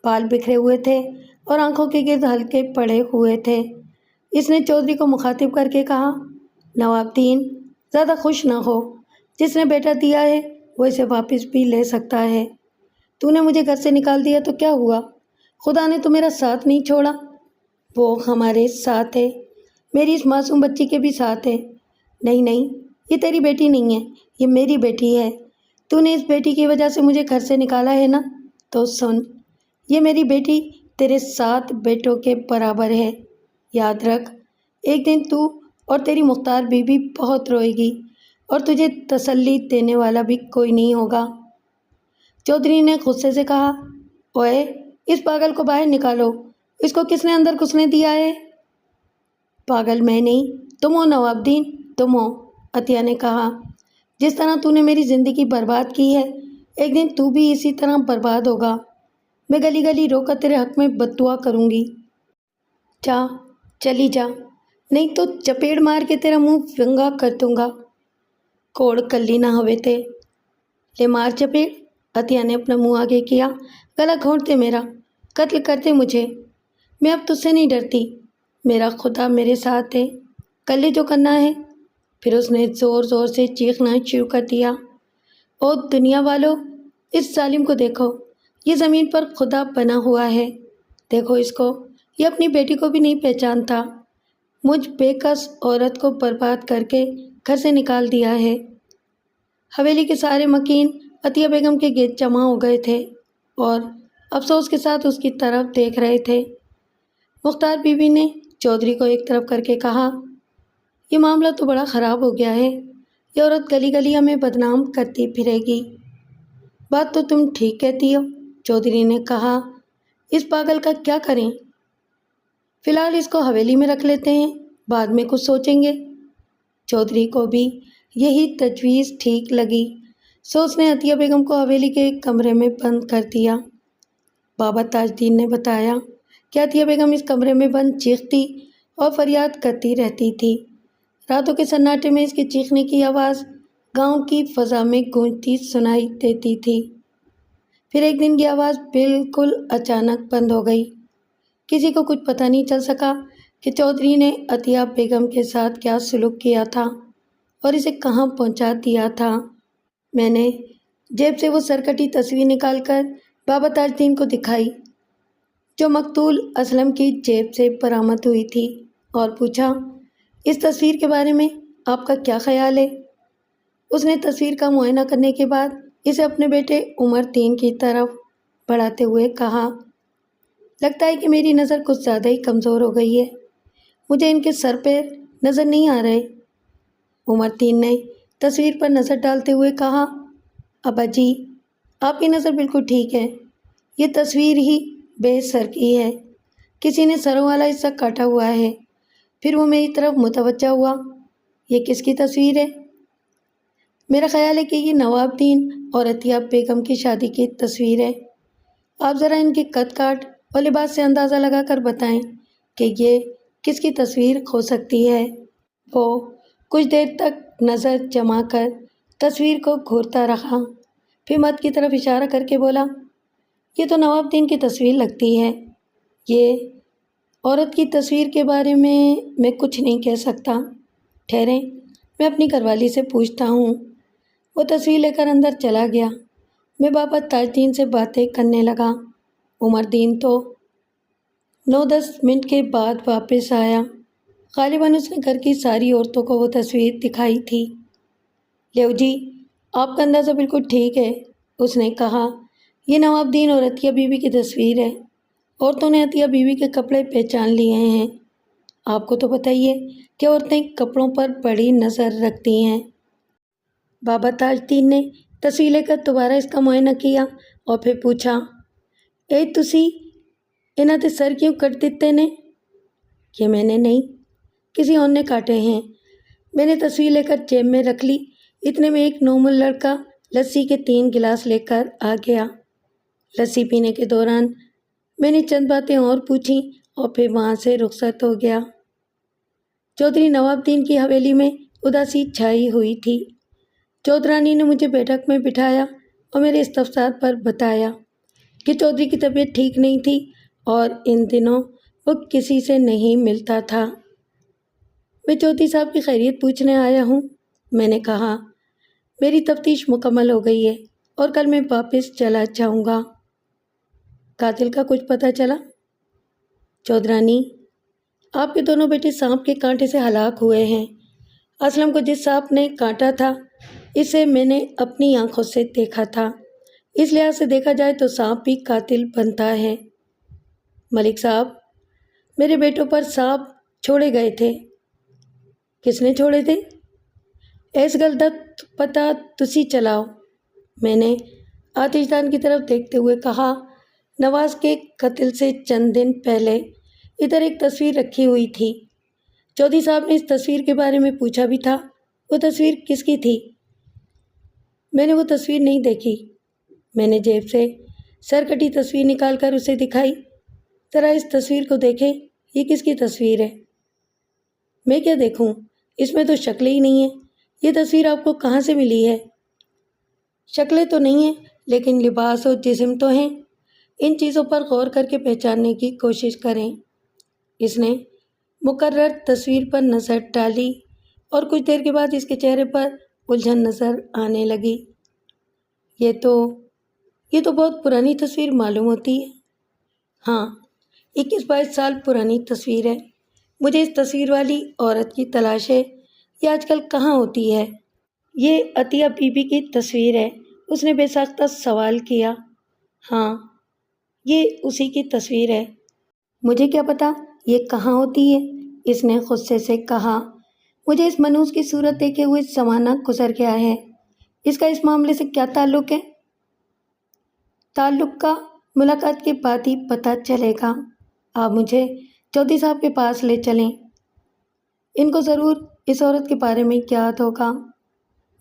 بال بکھرے ہوئے تھے اور آنکھوں کے گرد ہلکے پڑے ہوئے تھے۔ اس نے چودھری کو مخاطب کر کے کہا، نواب الدین، زیادہ خوش نہ ہو، جس نے بیٹا دیا ہے وہ اسے واپس بھی لے سکتا ہے۔ تو نے مجھے گھر سے نکال دیا تو کیا ہوا؟ خدا نے تو میرا ساتھ نہیں چھوڑا۔ وہ ہمارے ساتھ ہے، میری اس معصوم بچی کے بھی ساتھ ہے۔ نہیں، یہ تیری بیٹی نہیں ہے، یہ میری بیٹی ہے۔ تو نے اس بیٹی کی وجہ سے مجھے گھر سے نکالا ہے نا؟ تو سن، یہ میری بیٹی تیرے 7 بیٹوں کے برابر ہے۔ یاد رکھ، ایک دن تو اور تیری مختار بیوی بہت روئے گی اور تجھے تسلی دینے والا بھی کوئی نہیں ہوگا۔ چودھری نے غصے سے کہا، اوئے، اس پاگل کو باہر نکالو، اس کو کس نے اندر گھسنے دیا ہے؟ پاگل میں نہیں، تم ہو نواب الدین، تم ہو، عطیہ نے کہا۔ جس طرح تو نے میری زندگی برباد کی ہے، ایک دن تو بھی اسی طرح برباد ہوگا۔ میں گلی گلی رو کر تیرے حق میں بد دعا کروں گی۔ چلی جا، نہیں تو چپیڑ مار کے تیرا منہ ونگا کر دوں گا۔ کوڑ کلی نہ ہوئے تھے، لے مار چپیڑ۔ عطیہ نے اپنا منہ آگے کیا، گلا گھونٹ دے میرا، قتل کر دے مجھے، میں اب تجھ سے نہیں ڈرتی، میرا خدا میرے ساتھ ہے، کر لے جو کرنا ہے۔ پھر اس نے زور سے چیخنا شروع کر دیا، او دنیا والو، اس ظالم کو دیکھو، یہ زمین پر خدا بنا ہوا ہے، دیکھو اس کو، یہ اپنی بیٹی کو بھی نہیں پہچانتا، مجھ بے کس عورت کو برباد کر کے گھر سے نکال دیا ہے۔ حویلی کے سارے مکین عطیہ بیگم کے گرد جمع ہو گئے تھے اور افسوس کے ساتھ اس کی طرف دیکھ رہے تھے۔ مختار بیوی نے چودھری کو ایک طرف کر کے کہا، یہ معاملہ تو بڑا خراب ہو گیا ہے، یہ عورت گلی گلی ہمیں بدنام کرتی پھرے گی۔ بات تو تم ٹھیک کہتی ہو، چودھری نے کہا، اس پاگل کا کیا کریں؟ فی الحال اس کو حویلی میں رکھ لیتے ہیں، بعد میں کچھ سوچیں گے۔ چودھری کو بھی یہی تجویز ٹھیک لگی، سو اس نے عطیہ بیگم کو حویلی کے ایک کمرے میں بند کر دیا۔ بابا تاج الدین نے بتایا کہ عطیہ بیگم اس کمرے میں بند چیختی اور فریاد کرتی رہتی تھی۔ راتوں کے سناٹے میں اس کے چیخنے کی آواز گاؤں کی فضا میں گونجتی سنائی دیتی تھی۔ پھر ایک دن کی آواز بالکل اچانک بند ہو گئی۔ کسی کو کچھ پتہ نہیں چل سکا کہ چودھری نے عطیہ بیگم کے ساتھ کیا سلوک کیا تھا اور اسے کہاں پہنچا دیا تھا۔ میں نے جیب سے وہ سرکٹی تصویر نکال کر بابا تاج الدین کو دکھائی جو مقتول اسلم کی جیب سے برآمد ہوئی تھی اور پوچھا، اس تصویر کے بارے میں آپ کا کیا خیال ہے؟ اس نے تصویر کا معائنہ کرنے کے بعد اسے اپنے بیٹے عمر 3 کی طرف بڑھاتے ہوئے کہا، لگتا ہے کہ میری نظر کچھ زیادہ ہی کمزور ہو گئی ہے، مجھے ان کے سر پیر نظر نہیں آ رہے۔ عمر 3 نے تصویر پر نظر ڈالتے ہوئے کہا، ابا جی آپ کی نظر بالکل ٹھیک ہے، یہ تصویر ہی بے سر کی ہے، کسی نے سروں والا حصہ کاٹا ہوا ہے۔ پھر وہ میری طرف متوجہ ہوا، یہ کس کی تصویر ہے؟ میرا خیال ہے کہ یہ نواب الدین اور عطیہ بیگم کی شادی کی تصویر ہے۔ آپ ذرا ان کے قد کاٹ اور لباس سے اندازہ لگا کر بتائیں کہ یہ کس کی تصویر ہو سکتی ہے۔ وہ کچھ دیر تک نظر جما کر تصویر کو گھورتا رہا، پھر مد کی طرف اشارہ کر کے بولا، یہ تو نواب الدین کی تصویر لگتی ہے۔ یہ عورت کی تصویر کے بارے میں کچھ نہیں کہہ سکتا، ٹھہریں میں اپنی گھر والی سے پوچھتا ہوں۔ وہ تصویر لے کر اندر چلا گیا۔ میں بابا تاج الدین سے باتیں کرنے لگا۔ عمر الدین تو 9-10 منٹ کے بعد واپس آیا۔ غالباً اس نے گھر کی ساری عورتوں کو وہ تصویر دکھائی تھی۔ لیو جی آپ کا اندازہ بالکل ٹھیک ہے، اس نے کہا، یہ نواب الدین اور عطیہ بیوی کی تصویر ہے۔ عورتوں نے عطیہ بیوی کے کپڑے پہچان لیے ہیں۔ آپ کو تو پتہ ہی ہے کہ عورتیں کپڑوں پر بڑی نظر رکھتی ہیں۔ بابا تاج الدین نے تصویر لے کر دوبارہ اس کا معائنہ کیا اور پھر پوچھا، اے تسی انہاں تے سر کیوں کٹ دیتے نے؟ یہ میں نے نہیں، کسی اور نے کاٹے ہیں۔ میں نے تصویر لے کر جیب میں رکھ لی۔ اتنے میں ایک نومل لڑکا لسی کے 3 گلاس لے کر آ گیا۔ لسی پینے کے دوران میں نے چند باتیں اور پوچھیں اور پھر وہاں سے رخصت ہو گیا۔ چودھری نواب الدین کی حویلی میں اداسی چھائی ہوئی تھی۔ چودھرانی نے مجھے بیٹھک میں بٹھایا اور میرے استفسار پر بتایا کہ چودھری کی طبیعت ٹھیک نہیں تھی اور ان دنوں وہ کسی سے نہیں ملتا تھا۔ میں چودھری صاحب کی خیریت پوچھنے آیا ہوں، میں نے کہا، میری تفتیش مکمل ہو گئی ہے اور کل میں واپس چلا جاؤں گا۔ قاتل کا کچھ پتہ چلا؟ چودھرانی، آپ کے دونوں بیٹے سانپ کے کانٹے سے ہلاک ہوئے ہیں۔ اسلم کو جس سانپ نے کاٹا تھا اسے میں نے اپنی آنکھوں سے دیکھا تھا، اس لحاظ سے دیکھا جائے تو سانپ بھی قاتل بنتا ہے۔ ملک صاحب، میرے بیٹوں پر سانپ چھوڑے گئے تھے۔ کس نے چھوڑے تھے؟ ایس گل دا پتہ تسی چلاؤ، میں نے آتش دان کی طرف دیکھتے ہوئے کہا۔ نواز کے قتل سے چند دن پہلے ادھر ایک تصویر رکھی ہوئی تھی۔ چودھری صاحب نے اس تصویر کے بارے میں پوچھا بھی تھا، وہ تصویر کس کی تھی؟ میں نے وہ تصویر نہیں دیکھی۔ میں نے جیب سے سرکٹی تصویر نکال کر اسے دکھائی، ذرا اس تصویر کو دیکھیں، یہ کس کی تصویر ہے؟ میں کیا دیکھوں، اس میں تو شکلیں ہی نہیں ہیں، یہ تصویر آپ کو کہاں سے ملی ہے؟ شکلیں تو نہیں ہیں لیکن لباس اور جسم تو ہیں، ان چیزوں پر غور کر کے پہچاننے کی کوشش کریں۔ اس نے مقرر تصویر پر نظر ڈالی اور کچھ دیر کے بعد اس کے چہرے پر الجھن نظر آنے لگی۔ یہ تو بہت پرانی تصویر معلوم ہوتی ہے۔ ہاں، 21-22 سال پرانی تصویر ہے۔ مجھے اس تصویر والی عورت کی تلاش ہے، یہ آج کل کہاں ہوتی ہے؟ یہ عطیہ بی بی کی تصویر ہے، اس نے بے ساختہ سوال کیا۔ ہاں، یہ اسی کی تصویر ہے۔ مجھے کیا پتا یہ کہاں ہوتی ہے، اس نے غصے سے کہا۔ مجھے اس منحوس کی صورت دیکھے ہوئے زمانہ گزر گیا ہے، اس کا اس معاملے سے کیا تعلق ہے؟ تعلق کا ملاقات کے بعد ہی پتہ چلے گا۔ آپ مجھے چودھری صاحب کے پاس لے چلیں، ان کو ضرور اس عورت کے بارے میں یاد ہوگا۔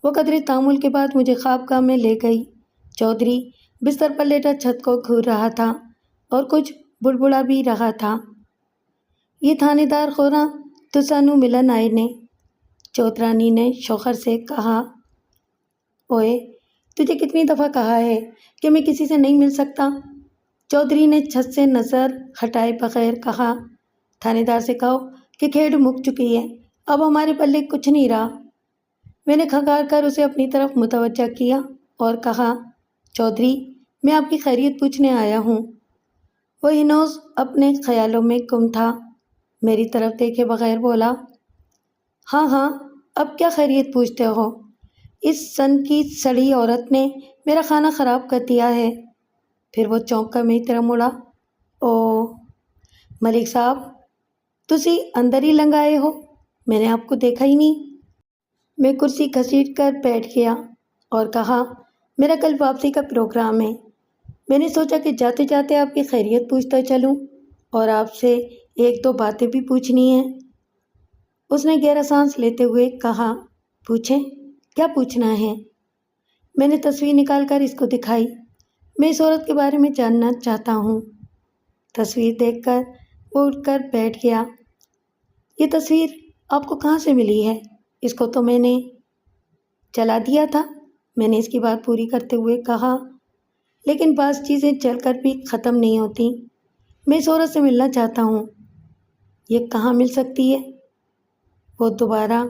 وہ قدرے تامل کے بعد مجھے خوابگاہ میں لے گئی۔ چودھری بستر پر لیٹا چھت کو گھور رہا تھا اور کچھ بڑبڑا بھی رہا تھا۔ یہ تھانے دار خورا تو سانو ملن آئے نے، چودرانی نے شوہر سے کہا۔ اوئے، تجھے کتنی دفعہ کہا ہے کہ میں کسی سے نہیں مل سکتا؟ چودھری نے چھت سے نظر ہٹائے بغیر کہا۔ تھانے دار سے کہو کہ کھیڑ مک چکی ہے، اب ہمارے پلے کچھ نہیں رہا۔ میں نے کھنگار کر اسے اپنی طرف متوجہ کیا اور کہا، چودھری، میں آپ کی خیریت پوچھنے آیا ہوں۔ وہ ہنوز اپنے خیالوں میں گم تھا، میری طرف دیکھے بغیر بولا، ہاں ہاں، اب کیا خیریت پوچھتے ہو؟ اس سن کی سڑی عورت نے میرا کھانا خراب کر دیا ہے۔ پھر وہ چونک کر میری طرف مڑا۔ او ملک صاحب، تسی اندر ہی لنگائے ہو، میں نے آپ کو دیکھا ہی نہیں۔ میں کرسی گھسیٹ کر بیٹھ گیا اور کہا، میرا کل واپسی کا پروگرام ہے، میں نے سوچا کہ جاتے جاتے آپ کی خیریت پوچھتا چلوں اور آپ سے ایک دو باتیں بھی پوچھنی ہیں۔ اس نے گہرا سانس لیتے ہوئے کہا، پوچھیں، کیا پوچھنا ہے؟ میں نے تصویر نکال کر اس کو دکھائی۔ میں اس عورت کے بارے میں جاننا چاہتا ہوں۔ تصویر دیکھ کر وہ اٹھ کر بیٹھ گیا۔ یہ تصویر آپ کو کہاں سے ملی ہے؟ اس کو تو میں نے جلا دیا تھا، میں نے اس کی بات پوری کرتے ہوئے کہا، لیکن بعض چیزیں جل کر بھی ختم نہیں ہوتی۔ میں اس عورت سے ملنا چاہتا ہوں، یہ کہاں مل سکتی ہے؟ وہ دوبارہ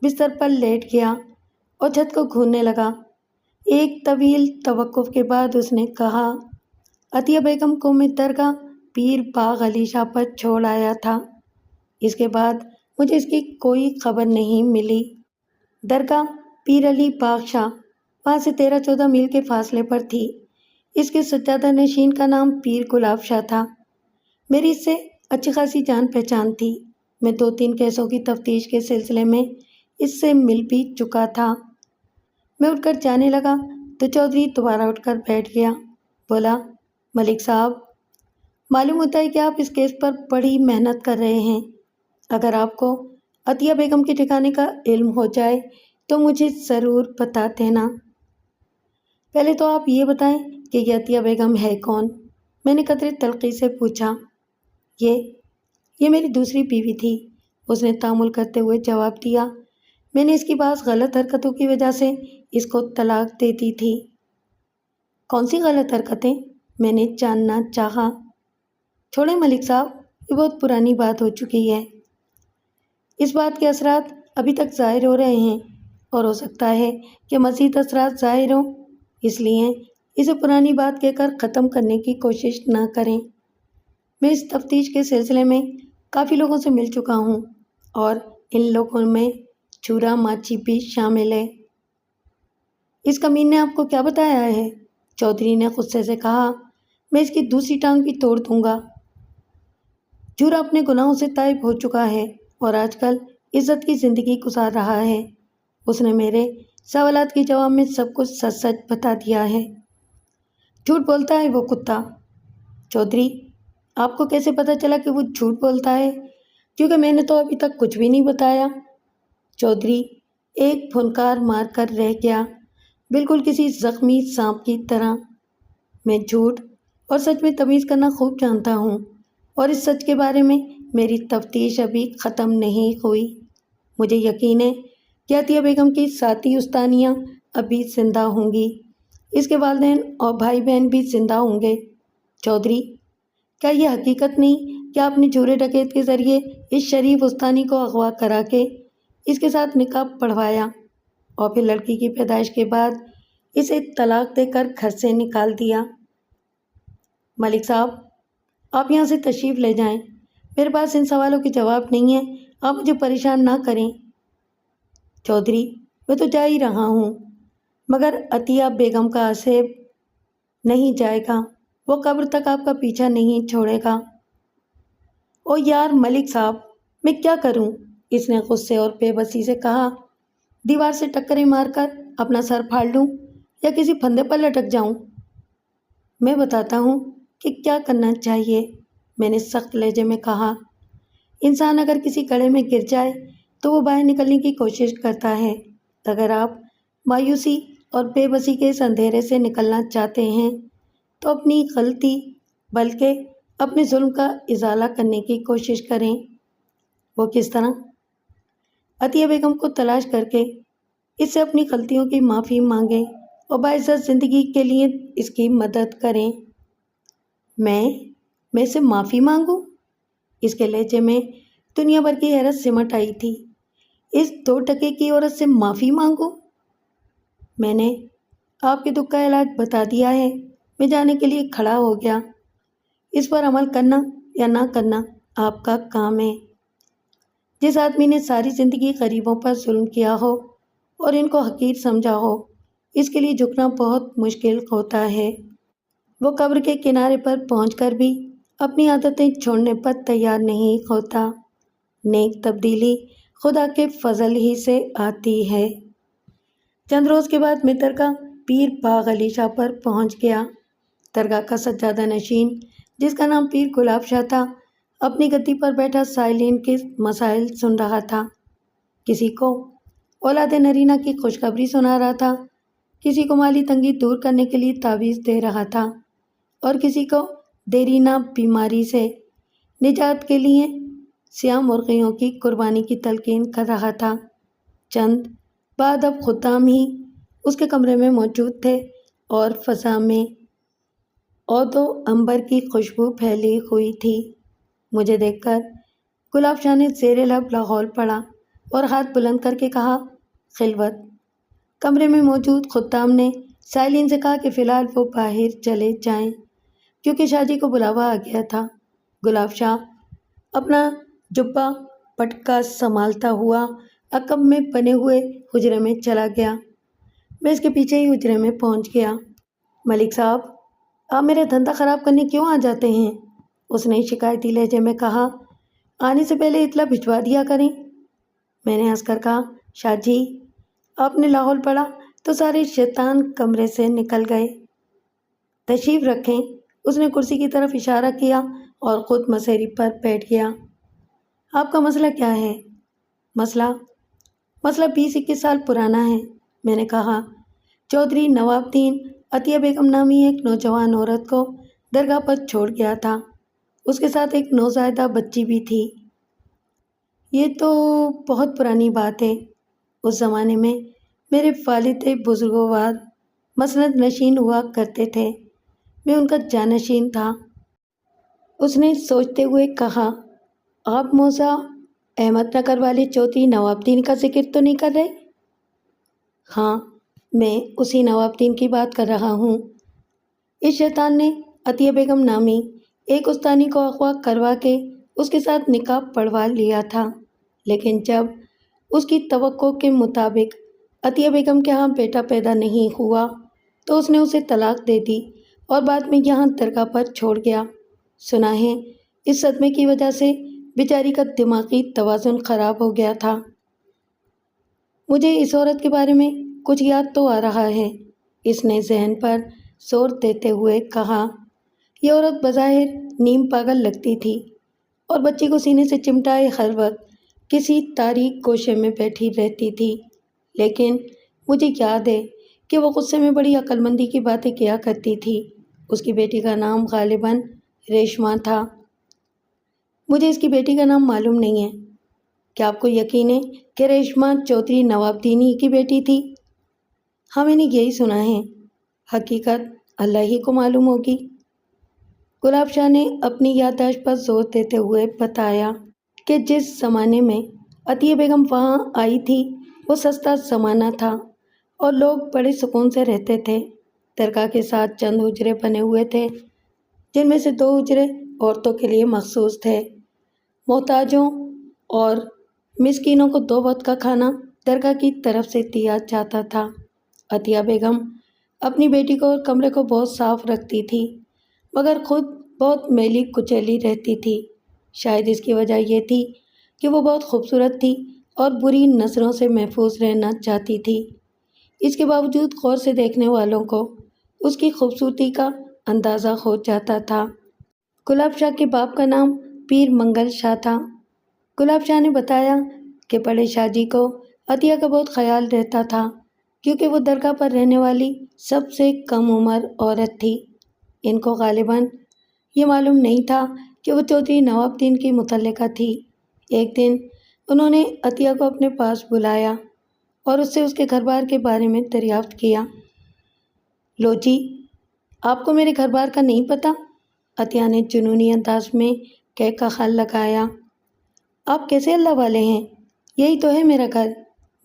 بستر پر لیٹ گیا اور چھت کو گھورنے لگا۔ ایک طویل توقف کے بعد اس نے کہا، عطیہ بیگم کو میں درگاہ پیر باغ علی شاہ پر چھوڑ آیا تھا، اس کے بعد مجھے اس کی کوئی خبر نہیں ملی۔ درگاہ پیر علی باغ شاہ وہاں سے 13-14 میل کے فاصلے پر تھی۔ اس کے سجادہ نشین کا نام پیر گلاب شاہ تھا۔ میری اس سے اچھی خاصی جان پہچان تھی، میں 2-3 کیسوں کی تفتیش کے سلسلے میں اس سے مل بھی چکا تھا۔ میں اٹھ کر جانے لگا تو چودھری دوبارہ اٹھ کر بیٹھ گیا، بولا، ملک صاحب، معلوم ہوتا ہے کہ آپ اس کیس پر بڑی محنت کر رہے ہیں۔ اگر آپ کو عطیہ بیگم کے ٹھکانے کا علم ہو جائے تو مجھے ضرور بتا دینا۔ پہلے تو آپ یہ بتائیں کہ یہ عطیہ بیگم ہے کون؟ میں نے قدرے تلخی سے پوچھا۔ یہ میری دوسری بیوی تھی، اس نے تامل کرتے ہوئے جواب دیا۔ میں نے اس کی بعض غلط حرکتوں کی وجہ سے اس کو طلاق دے دی تھی۔ کون سی غلط حرکتیں؟ میں نے جاننا چاہا۔ چھوڑیں ملک صاحب، یہ بہت پرانی بات ہو چکی ہے۔ اس بات کے اثرات ابھی تک ظاہر ہو رہے ہیں اور ہو سکتا ہے کہ مزید اثرات ظاہر ہوں، اس لیے اسے پرانی بات کہہ کر ختم کرنے کی کوشش نہ کریں۔ میں اس تفتیش کے سلسلے میں کافی لوگوں سے مل چکا ہوں اور ان لوگوں میں چورا ماچی بھی شامل ہے۔ اس کمین نے آپ کو کیا بتایا ہے؟ چودھری نے غصے سے کہا، میں اس کی دوسری ٹانگ بھی توڑ دوں گا۔ چورا اپنے گناہوں سے تائب ہو چکا ہے اور آج کل عزت کی زندگی گزار رہا ہے۔ اس نے میرے سوالات کے جواب میں سب کچھ سچ سچ بتا دیا ہے۔ جھوٹ بولتا ہے وہ کتا۔ چودھری، آپ کو کیسے پتہ چلا کہ وہ جھوٹ بولتا ہے؟ کیونکہ میں نے تو ابھی تک کچھ بھی نہیں بتایا۔ چودھری ایک پھنکار مار کر رہ گیا، بالکل کسی زخمی سانپ کی طرح۔ میں جھوٹ اور سچ میں تمیز کرنا خوب جانتا ہوں اور اس سچ کے بارے میں میری تفتیش ابھی ختم نہیں ہوئی۔ مجھے یقین ہے کہ عطیہ بیگم کی ساتھی استانیاں ابھی زندہ ہوں گی، اس کے والدین اور بھائی بہن بھی زندہ ہوں گے۔ چودھری، کیا یہ حقیقت نہیں کہ آپ نے جورے ڈکیت کے ذریعے اس شریف استانی کو اغوا کرا کے اس کے ساتھ نکاح پڑھوایا اور پھر لڑکی کی پیدائش کے بعد اسے طلاق دے کر گھر سے نکال دیا؟ ملک صاحب، آپ یہاں سے تشریف لے جائیں، میرے پاس ان سوالوں کے جواب نہیں ہیں، آپ مجھے پریشان نہ کریں۔ چودھری، میں تو جا ہی رہا ہوں، مگر عطیہ بیگم کا آصف نہیں جائے گا، وہ قبر تک آپ کا پیچھا نہیں چھوڑے گا۔ او یار ملک صاحب، میں کیا کروں؟ اس نے غصے اور بے بسی سے کہا۔ دیوار سے ٹکریں مار کر اپنا سر پھاڑ لوں یا کسی پھندے پر لٹک جاؤں؟ میں بتاتا ہوں کہ کیا کرنا چاہیے، میں نے سخت لہجے میں کہا۔ انسان اگر کسی گڑھے میں گر جائے تو وہ باہر نکلنے کی کوشش کرتا ہے۔ اگر آپ مایوسی اور بے بسی کے اس اندھیرے سے نکلنا چاہتے ہیں تو اپنی غلطی بلکہ اپنے ظلم کا ازالہ کرنے کی کوشش کریں۔ وہ کس طرح؟ عطیہ بیگم کو تلاش کر کے اس سے اپنی غلطیوں کی معافی مانگیں اور باعزت زندگی کے لیے اس کی مدد کریں۔ میں اس سے معافی مانگوں؟ اس کے لہجے میں دنیا بھر کی حیرت سمٹ آئی تھی۔ اس 2 ٹکے کی عورت سے معافی مانگوں؟ میں نے آپ کے دکھ کا علاج بتا دیا ہے، میں جانے کے لیے کھڑا ہو گیا۔ اس پر عمل کرنا یا نہ کرنا آپ کا کام ہے۔ جس آدمی نے ساری زندگی غریبوں پر ظلم کیا ہو اور ان کو حقیر سمجھا ہو، اس کے لیے جھکنا بہت مشکل ہوتا ہے۔ وہ قبر کے کنارے پر پہنچ کر بھی اپنی عادتیں چھوڑنے پر تیار نہیں ہوتا۔ نیک تبدیلی خدا کے فضل ہی سے آتی ہے۔ چند روز کے بعد میں درگاہ پیر باغ علی شاہ پر پہنچ گیا۔ درگاہ کا سجادہ نشین، جس کا نام پیر گلاب شاہ تھا، اپنی گدی پر بیٹھا سائلین کے مسائل سن رہا تھا۔ کسی کو اولاد نرینہ کی خوشخبری سنا رہا تھا، کسی کو مالی تنگی دور کرنے کے لیے تعویذ دے رہا تھا اور کسی کو دیرینہ بیماری سے نجات کے لیے سیاہ مرغیوں کی قربانی کی تلقین کر رہا تھا۔ چند بادب خدام ہی اس کے کمرے میں موجود تھے اور فضا میں عود و عنبر کی خوشبو پھیلی ہوئی تھی۔ مجھے دیکھ کر گلاب شاہ نے زیر لب لاحول پڑا اور ہاتھ بلند کر کے کہا، خلوت۔ کمرے میں موجود خدام نے سائلین سے کہا کہ فی الحال وہ باہر چلے جائیں کیونکہ شاہ جی کو بلاوا آ گیا تھا۔ گلاب شاہ اپنا جبہ پٹکا سنبھالتا ہوا عقب میں بنے ہوئے حجرے میں چلا گیا۔ میں اس کے پیچھے ہی حجرے میں پہنچ گیا۔ ملک صاحب، آپ میرا دھندا خراب کرنے کیوں آ جاتے ہیں؟ اس نے شکایتی لہجے میں کہا۔ آنے سے پہلے اطلاع بھجوا دیا کریں۔ میں نے ہنس کر کہا، شاہ جی، آپ نے لاحول پڑا تو سارے شیطان کمرے سے نکل گئے۔ تشریف رکھیں۔ اس نے کرسی کی طرف اشارہ کیا اور خود مسیری پر بیٹھ گیا۔ آپ کا مسئلہ کیا ہے؟ مسئلہ 20-21 سال پرانا ہے، میں نے کہا۔ چودھری نواب الدین عطیہ بیگم نامی ایک نوجوان عورت کو درگاہ پر چھوڑ گیا تھا۔ اس کے ساتھ ایک نوزائیدہ بچی بھی تھی۔ یہ تو بہت پرانی بات ہے۔ اس زمانے میں میرے والد بزرگوار مسند نشین ہوا کرتے تھے، میں ان کا جانشین تھا۔ اس نے سوچتے ہوئے کہا، آپ موزہ احمد نگر والے چودھری نواب الدین کا ذکر تو نہیں کر رہے؟ ہاں، میں اسی نواب الدین کی بات کر رہا ہوں۔ اس شیطان نے عطیہ بیگم نامی ایک استانی کو اغوا کروا کے اس کے ساتھ نکاح پڑھوا لیا تھا، لیکن جب اس کی توقع کے مطابق عطیہ بیگم کے ہاں بیٹا پیدا نہیں ہوا تو اس نے اسے طلاق دے دی اور بعد میں یہاں درگاہ پر چھوڑ گیا۔ سنا ہے اس صدمے کی وجہ سے بیچاری کا دماغی توازن خراب ہو گیا تھا۔ مجھے اس عورت کے بارے میں کچھ یاد تو آ رہا ہے، اس نے ذہن پر زور دیتے ہوئے کہا۔ یہ عورت بظاہر نیم پاگل لگتی تھی اور بچی کو سینے سے چمٹائے ہر وقت کسی تاریک گوشے میں بیٹھی رہتی تھی، لیکن مجھے یاد ہے کہ وہ غصے میں بڑی عقل مندی کی باتیں کیا کرتی تھی۔ اس کی بیٹی کا نام غالباً ریشما تھا۔ مجھے اس کی بیٹی کا نام معلوم نہیں ہے۔ کیا آپ کو یقین ہے کہ ریشما چودھری نواب الدین ہی کی بیٹی تھی؟ ہاں، میں نے یہی سنا ہے، حقیقت اللہ ہی کو معلوم ہوگی۔ گلاب شاہ نے اپنی یادداشت پر زور دیتے ہوئے بتایا کہ جس زمانے میں عطیہ بیگم وہاں آئی تھی وہ سستا زمانہ تھا اور لوگ بڑے سکون سے رہتے تھے۔ درگاہ کے ساتھ چند حجرے بنے ہوئے تھے، جن میں سے 2 حجرے عورتوں کے لیے مخصوص تھے۔ محتاجوں اور مسکینوں کو 2 وقت کا کھانا درگاہ کی طرف سے دیا جاتا تھا۔ عطیہ بیگم اپنی بیٹی کو اور کمرے کو بہت صاف رکھتی تھی، مگر خود بہت میلی کچیلی رہتی تھی۔ شاید اس کی وجہ یہ تھی کہ وہ بہت خوبصورت تھی اور بری نظروں سے محفوظ رہنا چاہتی تھی۔ اس کے باوجود غور سے دیکھنے والوں کو اس کی خوبصورتی کا اندازہ ہو جاتا تھا۔ گلاب شاہ کے باپ کا نام پیر منگل شاہ تھا۔ گلاب شاہ نے بتایا کہ بڑے شاہ جی کو عطیہ کا بہت خیال رہتا تھا کیونکہ وہ درگاہ پر رہنے والی سب سے کم عمر عورت تھی۔ ان کو غالباً یہ معلوم نہیں تھا کہ وہ چودھری نواب الدین کی متعلقہ تھی۔ ایک دن انہوں نے عطیہ کو اپنے پاس بلایا اور اس سے اس کے گھر بار کے بارے میں دریافت کیا۔ لو جی، آپ کو میرے گھر بار کا نہیں پتہ؟ عطیہ نے جنونی انداز میں کہہ کا خال لگایا۔ آپ کیسے اللہ والے ہیں؟ یہی تو ہے میرا گھر،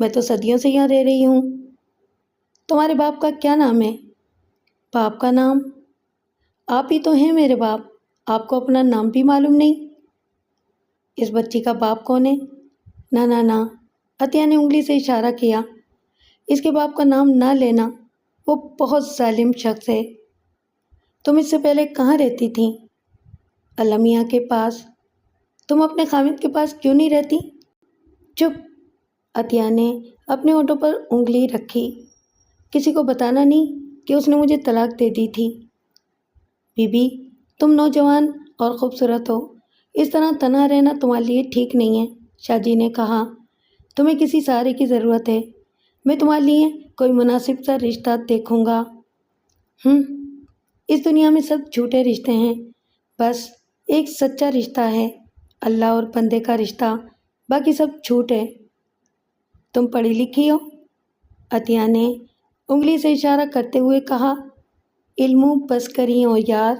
میں تو صدیوں سے یہاں رہ رہی ہوں۔ تمہارے باپ کا کیا نام ہے؟ باپ کا نام؟ آپ ہی تو ہیں میرے باپ، آپ کو اپنا نام بھی معلوم نہیں؟ اس بچی کا باپ کون ہے؟ نہ، عطیہ نے انگلی سے اشارہ کیا۔ اس کے باپ کا نام نہ لینا، وہ بہت ظالم شخص ہے۔ تم اس سے پہلے کہاں رہتی تھیں؟ المیہ کے پاس۔ تم اپنے خامد کے پاس کیوں نہیں رہتی؟ چپ! عطیہ نے اپنے ہونٹوں پر انگلی رکھی۔ کسی کو بتانا نہیں کہ اس نے مجھے طلاق دے دی تھی۔ بی بی، تم نوجوان اور خوبصورت ہو، اس طرح تنہا رہنا تمہارے لیے ٹھیک نہیں ہے، شاہ جی نے کہا۔ تمہیں کسی سہارے کی ضرورت ہے، میں تمہارے لیے کوئی مناسب سا رشتہ دیکھوں گا۔ اس دنیا میں سب جھوٹے رشتے ہیں، بس ایک سچا رشتہ ہے، اللہ اور بندے کا رشتہ، باقی سب جھوٹ ہے۔ تم پڑھی لکھی ہو؟ عطیہ نے انگلی سے اشارہ کرتے ہوئے کہا۔ علموں بس کری ہو یار،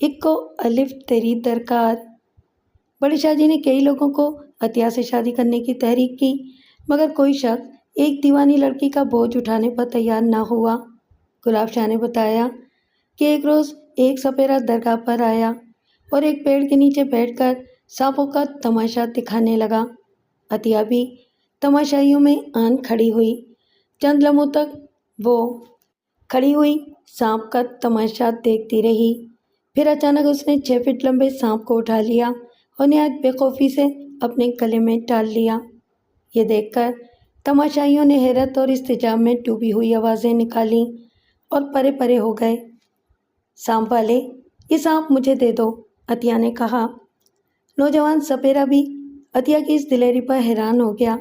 ایک کو الف تیری درکار۔ بڑے شاہ جی نے کئی لوگوں کو عطیہ سے شادی کرنے کی تحریک کی، مگر کوئی شخص ایک دیوانی لڑکی کا بوجھ اٹھانے پر تیار نہ ہوا۔ گلاب شاہ نے بتایا کہ ایک روز ایک سپیرا درگاہ پر آیا اور ایک پیڑ کے نیچے بیٹھ کر سانپوں کا تماشا دکھانے لگا۔ عطیہ بھی تماشائیوں میں آن کھڑی ہوئی۔ چند لمحوں تک وہ کھڑی ہوئی سانپ کا تماشا دیکھتی رہی، پھر اچانک اس نے 6 فٹ لمبے سانپ کو اٹھا لیا اور نہایت بے خوفی سے اپنے گلے میں ڈال لیا۔ یہ دیکھ کر تماشائیوں نے حیرت اور استعجاب میں ڈوبی ہوئی آوازیں نکالیں اور پرے پرے ہو گئے۔ سانپ والے، یہ سانپ مجھے دے دو، عطیہ نے کہا۔ نوجوان سپیرا بھی عطیہ کی اس دلیری پر حیران ہو گیا۔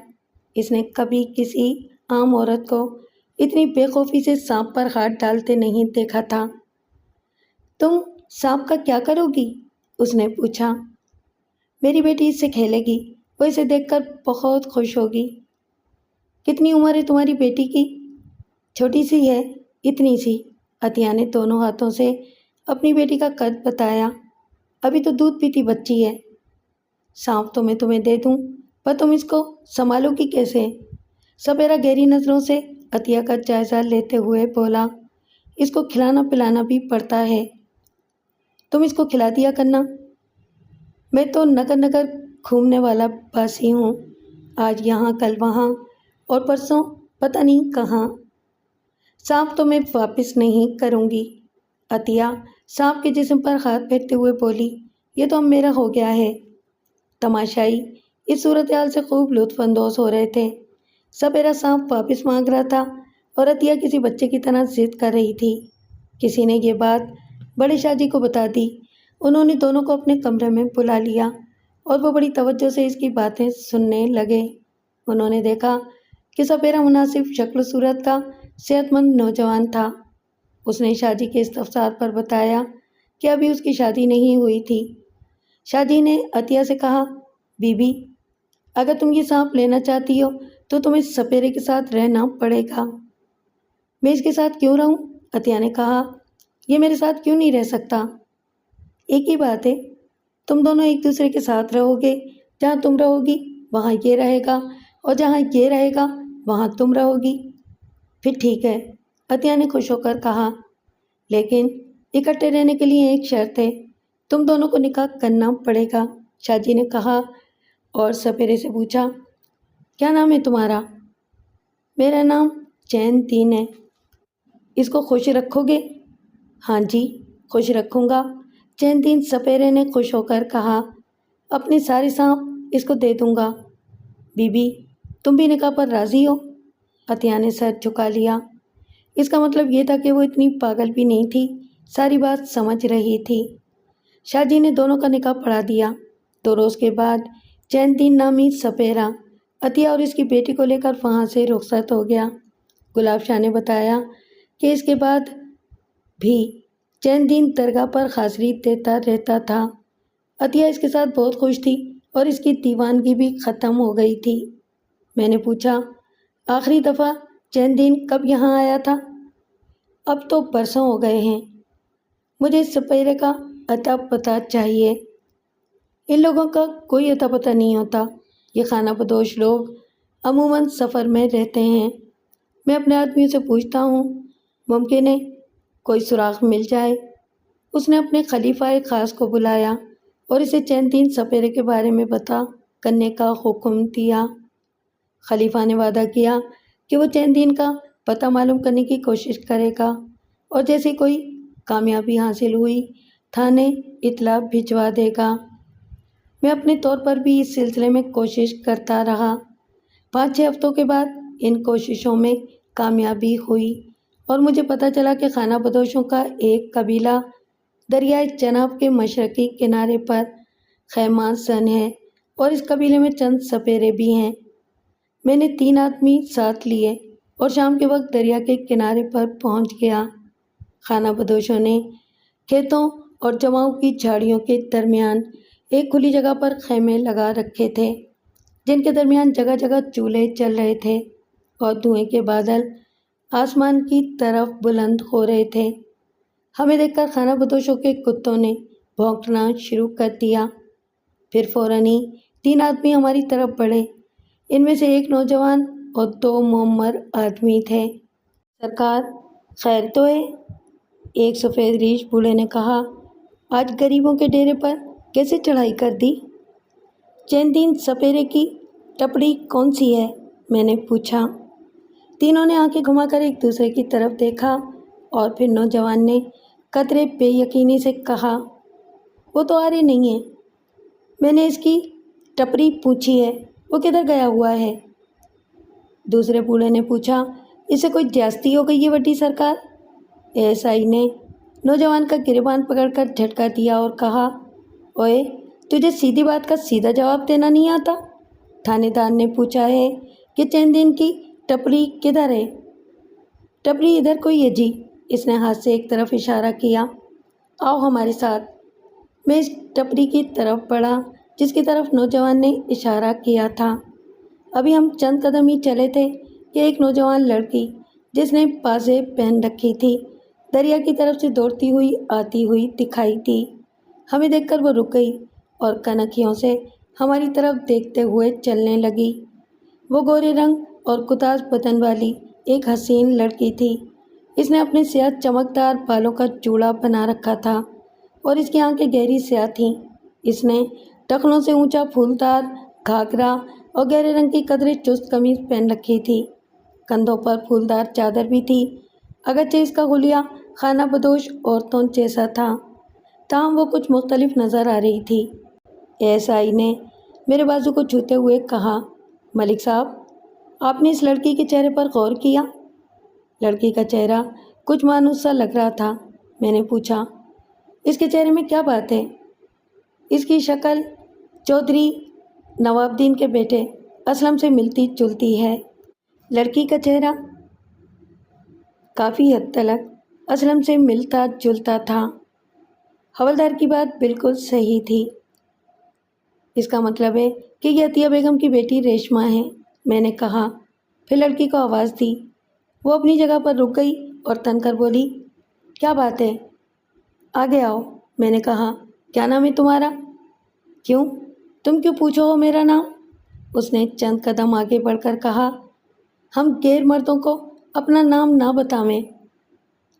اس نے کبھی کسی عام عورت کو اتنی بے خوفی سے سانپ پر ہاتھ ڈالتے نہیں دیکھا تھا۔ تم سانپ کا کیا کرو گی؟ اس نے پوچھا۔ میری بیٹی اس سے کھیلے گی، وہ اسے دیکھ کر بہت خوش ہوگی۔ کتنی عمر ہے تمہاری بیٹی کی؟ چھوٹی سی ہے، اتنی سی۔ عطیہ نے دونوں ہاتھوں سے اپنی بیٹی کا قد بتایا۔ ابھی تو دودھ پیتی بچی ہے۔ سانپ تو میں تمہیں دے دوں، پر تم اس کو سنبھالو گی کیسے؟ سپیرا گہری نظروں سے عطیہ کا جائزہ لیتے ہوئے بولا۔ اس کو کھلانا پلانا بھی پڑتا ہے، تم اس کو کھلا دیا کرنا۔ میں تو نگر نگر گھومنے والا باسی ہوں، آج یہاں کل وہاں اور پرسوں پتہ نہیں کہاں۔ سانپ تو میں واپس نہیں کروں گی۔ عطیہ سانپ کے جسم پر ہاتھ پھیرتے ہوئے بولی۔ یہ تو اب میرا ہو گیا ہے۔ تماشائی اس صورتحال سے خوب لطف اندوز ہو رہے تھے۔ سپیرا سانپ واپس مانگ رہا تھا اور عطیہ کسی بچے کی طرح ضد کر رہی تھی۔ کسی نے یہ بات بڑے شاہ جی کو بتا دی۔ انہوں نے دونوں کو اپنے کمرے میں بلا لیا اور وہ بڑی توجہ سے اس کی باتیں سننے لگے۔ انہوں نے دیکھا کہ سپیرا مناسب شکل و صورت کا صحت مند نوجوان تھا۔ اس نے شاہ جی کے استفسار پر بتایا کہ ابھی اس کی شادی نہیں ہوئی تھی۔ شاہ جی نے عطیہ سے کہا، بی بی، اگر تم یہ سانپ لینا چاہتی ہو تو تمہیں سپیرے کے ساتھ رہنا پڑے گا۔ میں اس کے ساتھ کیوں رہوں؟ عطیہ نے کہا۔ یہ میرے ساتھ کیوں نہیں رہ سکتا؟ ایک ہی بات ہے، تم دونوں ایک دوسرے کے ساتھ رہو گے، جہاں تم رہو گی وہاں یہ رہے گا اور جہاں یہ رہے گا وہاں تم رہو گی۔ پھر ٹھیک ہے، عطیہ نے خوش ہو کر کہا، لیکن اکٹھے رہنے کے لیے ایک شرط ہے، تم دونوں کو نکاح کرنا پڑے گا۔ شاہ جی نے کہا اور سپیرے سے پوچھا، کیا نام ہے تمہارا؟ میرا نام چین دین ہے۔ اس کو خوش رکھو گے؟ ہاں جی، خوش رکھوں گا، چین دین سپیرے نے خوش ہو کر کہا۔ اپنے سارے سانپ اس کو دے دوں گا۔ بی بی، تم بھی نکاح پر راضی ہو؟ عطیہ نے سر جھکا لیا۔ اس کا مطلب یہ تھا کہ وہ اتنی پاگل بھی نہیں تھی، ساری بات سمجھ رہی تھی۔ شاہ جی نے دونوں کا نکاح پڑھا دیا۔ 2 روز کے بعد چین دین نامی سپیرا عطیہ اور اس کی بیٹی کو لے کر وہاں سے رخصت ہو گیا۔ گلاب شاہ نے بتایا کہ اس کے بعد بھی چند دن درگاہ پر حاضری دیتا رہتا تھا۔ عطیہ اس کے ساتھ بہت خوش تھی اور اس کی دیوانگی بھی ختم ہو گئی تھی۔ میں نے پوچھا، آخری دفعہ چند دن کب یہاں آیا تھا؟ اب تو برسوں ہو گئے ہیں۔ مجھے اس سپیرے کا اتا پتہ چاہیے۔ ان لوگوں کا کوئی اتا پتہ نہیں ہوتا۔ یہ خانہ بدوش لوگ عموماً سفر میں رہتے ہیں۔ میں اپنے آدمیوں سے پوچھتا ہوں، ممکن ہے کوئی سراغ مل جائے۔ اس نے اپنے خلیفہ خاص کو بلایا اور اسے چند دن سپیرے کے بارے میں پتہ کرنے کا حکم دیا۔ خلیفہ نے وعدہ کیا کہ وہ چند دن کا پتہ معلوم کرنے کی کوشش کرے گا اور جیسے کوئی کامیابی حاصل ہوئی تھانے اطلاع بھجوا دے گا۔ میں اپنے طور پر بھی اس سلسلے میں کوشش کرتا رہا۔ 5-6 ہفتوں کے بعد ان کوششوں میں کامیابی ہوئی اور مجھے پتہ چلا کہ خانہ بدوشوں کا ایک قبیلہ دریائے چناب کے مشرقی کنارے پر خیمہ زن ہے اور اس قبیلے میں چند سپیرے بھی ہیں۔ میں نے 3 آدمی ساتھ لیے اور شام کے وقت دریا کے کنارے پر پہنچ گیا۔ خانہ بدوشوں نے کھیتوں اور جماؤں کی جھاڑیوں کے درمیان ایک کھلی جگہ پر خیمے لگا رکھے تھے، جن کے درمیان جگہ جگہ چولہے جل رہے تھے اور دھوئیں کے بادل آسمان کی طرف بلند ہو رہے تھے۔ ہمیں دیکھ کر خانہ بدوشوں کے کتوں نے بھونکنا شروع کر دیا۔ پھر فوراً ہی 3 آدمی ہماری طرف بڑھے۔ ان میں سے ایک نوجوان اور 2 معمر آدمی تھے۔ سرکار، خیر تو ہے؟ ایک سفید ریش بوڑھے نے کہا۔ آج غریبوں کے ڈیرے پر کیسے چڑھائی کر دی؟ چند دن سپیرے کی ٹپڑی کون سی ہے؟ میں نے پوچھا۔ تینوں نے آنکھیں گھما کر ایک دوسرے کی طرف دیکھا اور پھر نوجوان نے قدرے بے یقینی سے کہا، وہ تو آ رہے نہیں ہیں۔ میں نے اس کی ٹپڑی پوچھی ہے، وہ کدھر گیا ہوا ہے؟ دوسرے بوڑھے نے پوچھا، اسے کوئی جیاستی ہو گئی ہے وڈی سرکار؟ ASI نے نوجوان کا گریبان پکڑ کر جھٹکا دیا اور کہا، اوئے، تجھے سیدھی بات کا سیدھا جواب دینا نہیں آتا؟ تھانے دار نے پوچھا ہے کہ چند دن کی ٹپڑی کدھر ہے؟ ٹپڑی ادھر کوئی ہے جی۔ اس نے ہاتھ سے ایک طرف اشارہ کیا۔ آؤ ہمارے ساتھ۔ میں اس ٹپڑی کی طرف بڑھا جس کی طرف نوجوان نے اشارہ کیا تھا۔ ابھی ہم چند قدم ہی چلے تھے کہ ایک نوجوان لڑکی جس نے پازے پہن رکھی تھی دریا کی طرف سے دوڑتی ہوئی آتی ہوئی دکھائی دی۔ ہمیں دیکھ کر وہ رک گئی اور کنکھیوں سے ہماری طرف دیکھتے ہوئے چلنے لگی۔ وہ گورے رنگ اور کتاز بدن والی ایک حسین لڑکی تھی۔ اس نے اپنے سیاہ چمکدار بالوں کا جوڑا بنا رکھا تھا اور اس کی آنکھیں گہری سیاہ تھیں۔ اس نے ٹخنوں سے اونچا پھولدار گھاگرا اور گہرے رنگ کی قدرے چست قمیض پہن رکھی تھی۔ کندھوں پر پھولدار چادر بھی تھی۔ اگرچہ اس کا حلیہ خانہ بدوش عورتوں جیسا تھا، تاہم وہ کچھ مختلف نظر آ رہی تھی۔ ASI نے میرے بازو کو چھوتے ہوئے کہا، ملک صاحب، آپ نے اس لڑکی کے چہرے پر غور کیا؟ لڑکی کا چہرہ کچھ مانوس سا لگ رہا تھا۔ میں نے پوچھا، اس کے چہرے میں کیا بات ہے؟ اس کی شکل چودھری نواب الدین کے بیٹے اسلم سے ملتی جلتی ہے۔ لڑکی کا چہرہ کافی حد تک اسلم سے ملتا جلتا تھا۔ حوالدار کی بات بالکل صحیح تھی۔ اس کا مطلب ہے کہ یہ عطیہ بیگم کی بیٹی ریشمہ ہے، میں نے کہا۔ پھر لڑکی کو آواز دی۔ وہ اپنی جگہ پر رک گئی اور تن کر بولی، کیا بات ہے؟ آگے آؤ، میں نے کہا۔ کیا نام ہے تمہارا؟ کیوں؟ تم کیوں پوچھو ہو میرا نام؟ اس نے چند قدم آگے بڑھ کر کہا، ہم غیر مردوں کو اپنا نام نہ بتاویں۔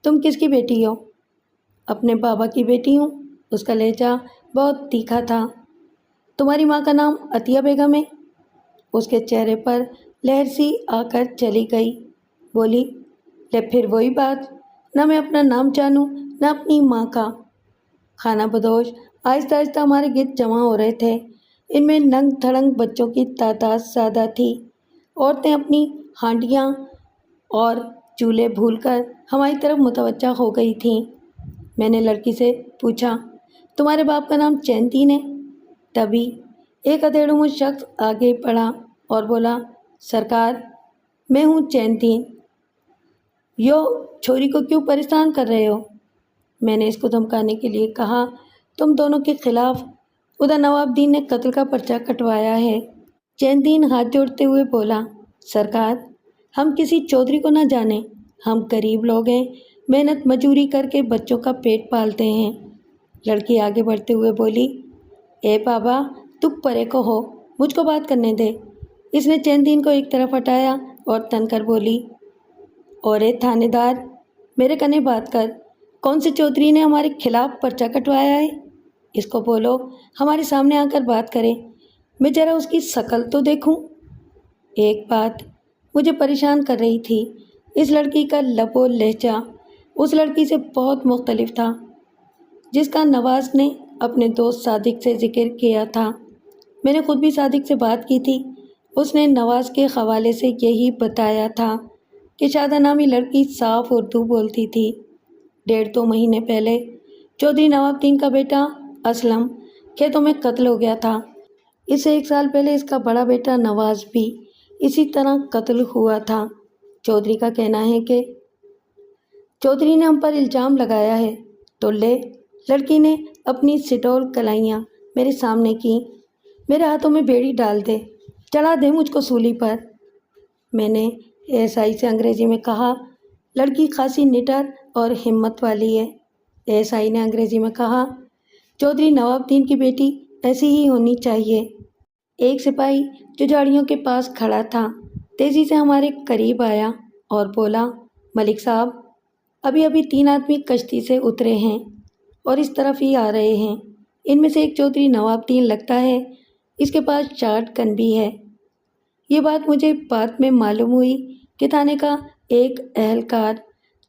تم کس کی بیٹی ہو؟ اپنے بابا کی بیٹی ہوں۔ اس کا لہجہ بہت تیکھا تھا۔ تمہاری ماں کا نام عطیہ بیگم ہے؟ اس کے چہرے پر لہر سی آ کر چلی گئی۔ بولی، لے پھر وہی بات، نہ میں اپنا نام جانوں نہ اپنی ماں کا۔ خانہ بدوش آہستہ آہستہ ہمارے گرد جمع ہو رہے تھے۔ ان میں ننگ دھڑنگ بچوں کی تعداد زیادہ تھی۔ عورتیں اپنی ہانڈیاں اور چولہے بھول کر ہماری طرف متوجہ ہو گئی تھیں۔ میں نے لڑکی سے پوچھا، تمہارے باپ کا نام چین دین ہے؟ تبھی ایک ادھیڑ منہ شخص آگے بڑھا اور بولا، سرکار، میں ہوں چین دین۔ یو چھوری کو کیوں پریشان کر رہے ہو؟ میں نے اس کو دھمکانے کے لیے کہا، تم دونوں کے خلاف ادھر نواب دین نے قتل کا پرچہ کٹوایا ہے۔ چین دین ہاتھ جوڑتے ہوئے بولا، سرکار، ہم کسی چودھری کو نہ جانیں، ہم غریب لوگ ہیں، محنت مزدوری کر کے بچوں کا پیٹ پالتے ہیں۔ لڑکی آگے بڑھتے ہوئے بولی، اے بابا، تو پرے کو ہو، مجھ کو بات کرنے دے۔ اس نے چین دین کو ایک طرف ہٹایا اور تن کر بولی، اور اے تھانے دار، میرے کنے بات کر، کون سے چودھری نے ہمارے خلاف پرچہ کٹوایا ہے؟ اس کو بولو ہمارے سامنے آ کر بات کرے، میں ذرا اس کی شکل تو دیکھوں۔ ایک بات مجھے پریشان کر رہی تھی، اس لڑکی کا لب و لہجہ اس لڑکی سے بہت مختلف تھا جس کا نواز نے اپنے دوست صادق سے ذکر کیا تھا۔ میں نے خود بھی صادق سے بات کی تھی، اس نے نواز کے حوالے سے یہی بتایا تھا کہ شادہ نامی لڑکی صاف اردو بولتی تھی۔ 1.5-2 مہینے پہلے چودھری نواب دین کا بیٹا اسلم کھیتوں میں قتل ہو گیا تھا۔ اس سے 1 سال پہلے اس کا بڑا بیٹا نواز بھی اسی طرح قتل ہوا تھا۔ چودھری کا کہنا ہے کہ چودھری نے ہم پر الزام لگایا ہے تو لے۔ لڑکی نے اپنی سٹول کلائیاں میرے سامنے کی، میرے ہاتھوں میں بیڑی ڈال دے، چڑھا دے مجھ کو سولی پر۔ میں نے ASI سے انگریزی میں کہا، لڑکی خاصی نڈر اور ہمت والی ہے۔ ASI نے انگریزی میں کہا، چودھری نواب دین کی بیٹی ایسی ہی ہونی چاہیے۔ ایک سپاہی جو جھاڑیوں کے پاس کھڑا تھا تیزی سے ہمارے قریب آیا اور بولا، ملک صاحب، ابھی 3 آدمی کشتی سے اترے ہیں اور اس طرف ہی آ رہے ہیں۔ ان میں سے ایک چودھری نواب دین لگتا ہے، اس کے پاس شاٹ گن بھی ہے۔ یہ بات مجھے بعد میں معلوم ہوئی کہ تھانے کا ایک اہلکار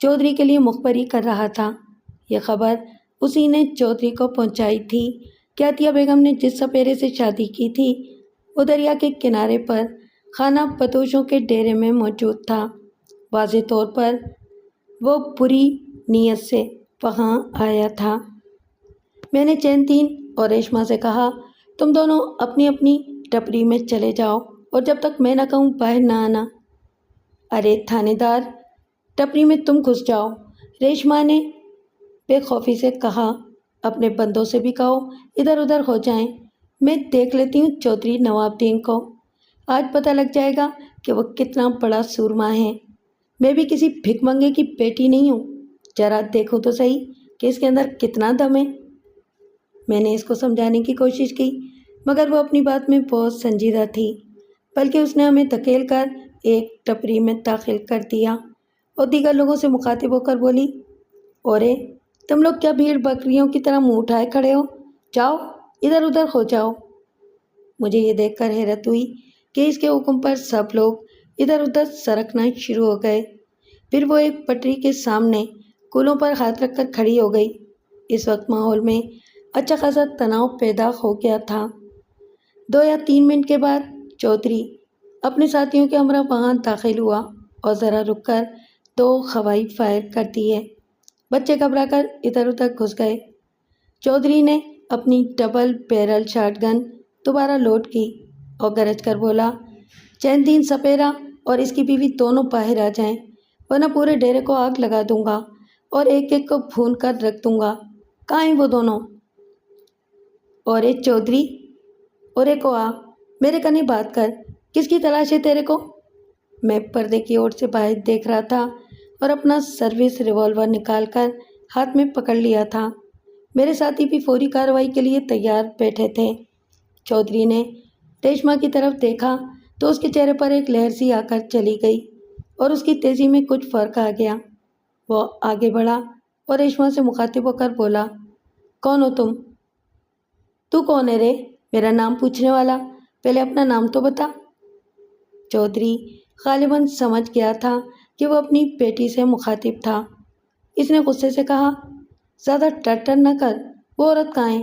چودھری کے لیے مخبری کر رہا تھا۔ یہ خبر اسی نے چودھری کو پہنچائی تھی کہ عطیہ بیگم نے جس سپیرے سے شادی کی تھی وہ دریا کے کنارے پر خانہ بدوشوں کے ڈیرے میں موجود تھا۔ واضح طور پر وہ بری نیت سے وہاں آیا تھا۔ میں نے چین دین اور ریشما سے کہا، تم دونوں اپنی اپنی ٹپری میں چلے جاؤ اور جب تک میں نہ کہوں باہر نہ آنا۔ ارے تھانے دار، ٹپری میں تم گھس جاؤ، ریشما نے بے خوفی سے کہا، اپنے بندوں سے بھی کہو ادھر ادھر ہو جائیں، میں دیکھ لیتی ہوں چودھری نواب دین کو، آج پتہ لگ جائے گا کہ وہ کتنا بڑا سورما ہے۔ میں بھی کسی بھک منگے کی بیٹی نہیں ہوں، ذرا دیکھوں تو صحیح کہ اس کے اندر کتنا دم ہے۔ میں نے اس کو سمجھانے کی کوشش کی مگر وہ اپنی بات میں بہت سنجیدہ تھی، بلکہ اس نے ہمیں دھکیل کر ایک ٹپری میں داخل کر دیا اور دیگر لوگوں سے مخاطب ہو کر بولی، اورے تم لوگ کیا بھیڑ بکریوں کی طرح منہ اٹھائے کھڑے ہو، جاؤ ادھر ادھر ہو جاؤ۔ مجھے یہ دیکھ کر حیرت ہوئی کہ اس کے حکم پر سب لوگ ادھر ادھر سرکنا شروع ہو گئے۔ پھر وہ ایک پٹری کے سامنے کولوں پر ہاتھ رکھ کر کھڑی ہو گئی۔ اس وقت ماحول میں اچھا خاصا تناؤ پیدا ہو گیا تھا۔ 2 یا 3 منٹ کے بعد چودھری اپنے ساتھیوں کے ہمراہ وہاں داخل ہوا اور ذرا رک کر 2 ہوائی فائر کر دیے۔ بچے گھبرا کر ادھر ادھر گھس گئے۔ چودھری نے اپنی ڈبل بیرل شاٹ گن دوبارہ لوڈ کی اور گرج کر بولا، چین دین سپیرا اور اس کی بیوی دونوں باہر آ جائیں ورنہ پورے ڈیرے کو آگ لگا دوں گا اور ایک ایک کو بھون کر رکھ دوں گا۔ کہاں ہیں وہ دونوں؟ اورے چودھری، اورے کو آ، میرے کنے بات کر، کس کی تلاش ہے تیرے کو؟ میں پردے کی اوٹ سے باہر دیکھ رہا تھا اور اپنا سروس ریوالور نکال کر ہاتھ میں پکڑ لیا تھا۔ میرے ساتھی بھی فوری کارروائی کے لیے تیار بیٹھے تھے۔ چودھری نے ریشما کی طرف دیکھا تو اس کے چہرے پر ایک لہر سی آ کر چلی گئی اور اس کی تیزی میں کچھ فرق آ گیا۔ وہ آگے بڑھا اور ریشما سے مخاطب ہو کر بولا، کون ہو تم؟ تو کون ہے رے؟ میرا نام پوچھنے والا، پہلے اپنا نام تو بتا۔ چودھری غالباً سمجھ گیا تھا کہ وہ اپنی بیٹی سے مخاطب تھا۔ اس نے غصے سے کہا، زیادہ ٹر نہ کر، وہ عورت کہاں ہے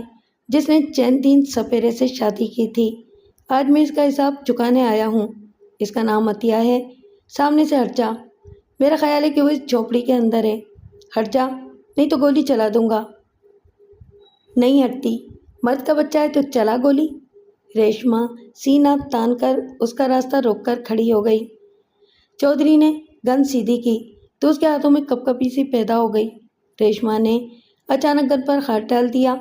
جس نے چین دین سپیرے سے شادی کی تھی؟ آج میں اس کا حساب چکانے آیا ہوں۔ اس کا نام عطیہ ہے۔ سامنے سے ہٹ جا، میرا خیال ہے کہ وہ اس جھونپڑی کے اندر ہے۔ ہٹ جا نہیں تو گولی چلا دوں گا۔ نہیں ہٹتی، مرد کا بچہ ہے تو چلا گولی۔ ریشما سینہ تان کر اس کا راستہ روک کر کھڑی ہو گئی۔ چودھری نے گن سیدھی کی تو اس کے ہاتھوں میں کپکپی سی پیدا ہو گئی۔ ریشما نے اچانک گن پر ہاتھ ڈال دیا۔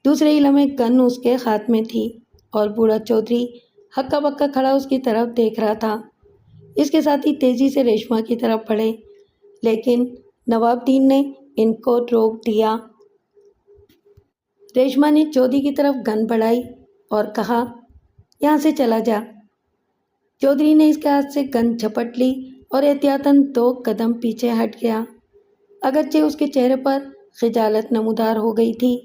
دوسرے ہی لمحے گن اس کے ہاتھ میں تھی اور بوڑھا چودھری ہکا بکا کھڑا اس کی طرف دیکھ رہا تھا۔ اس کے ساتھی تیزی سے ریشما کی طرف بڑھے، لیکن نواب دین نے ان کو روک دیا۔ ریشما نے چودھری کی طرف گن بڑھائی اور کہا، یہاں سے چلا جا۔ چودھری نے اس کے ہاتھ سے گن جھپٹ لی اور احتیاطاً 2 قدم پیچھے ہٹ گیا۔ اگرچہ اس کے چہرے پر خجالت نمودار ہو گئی تھی،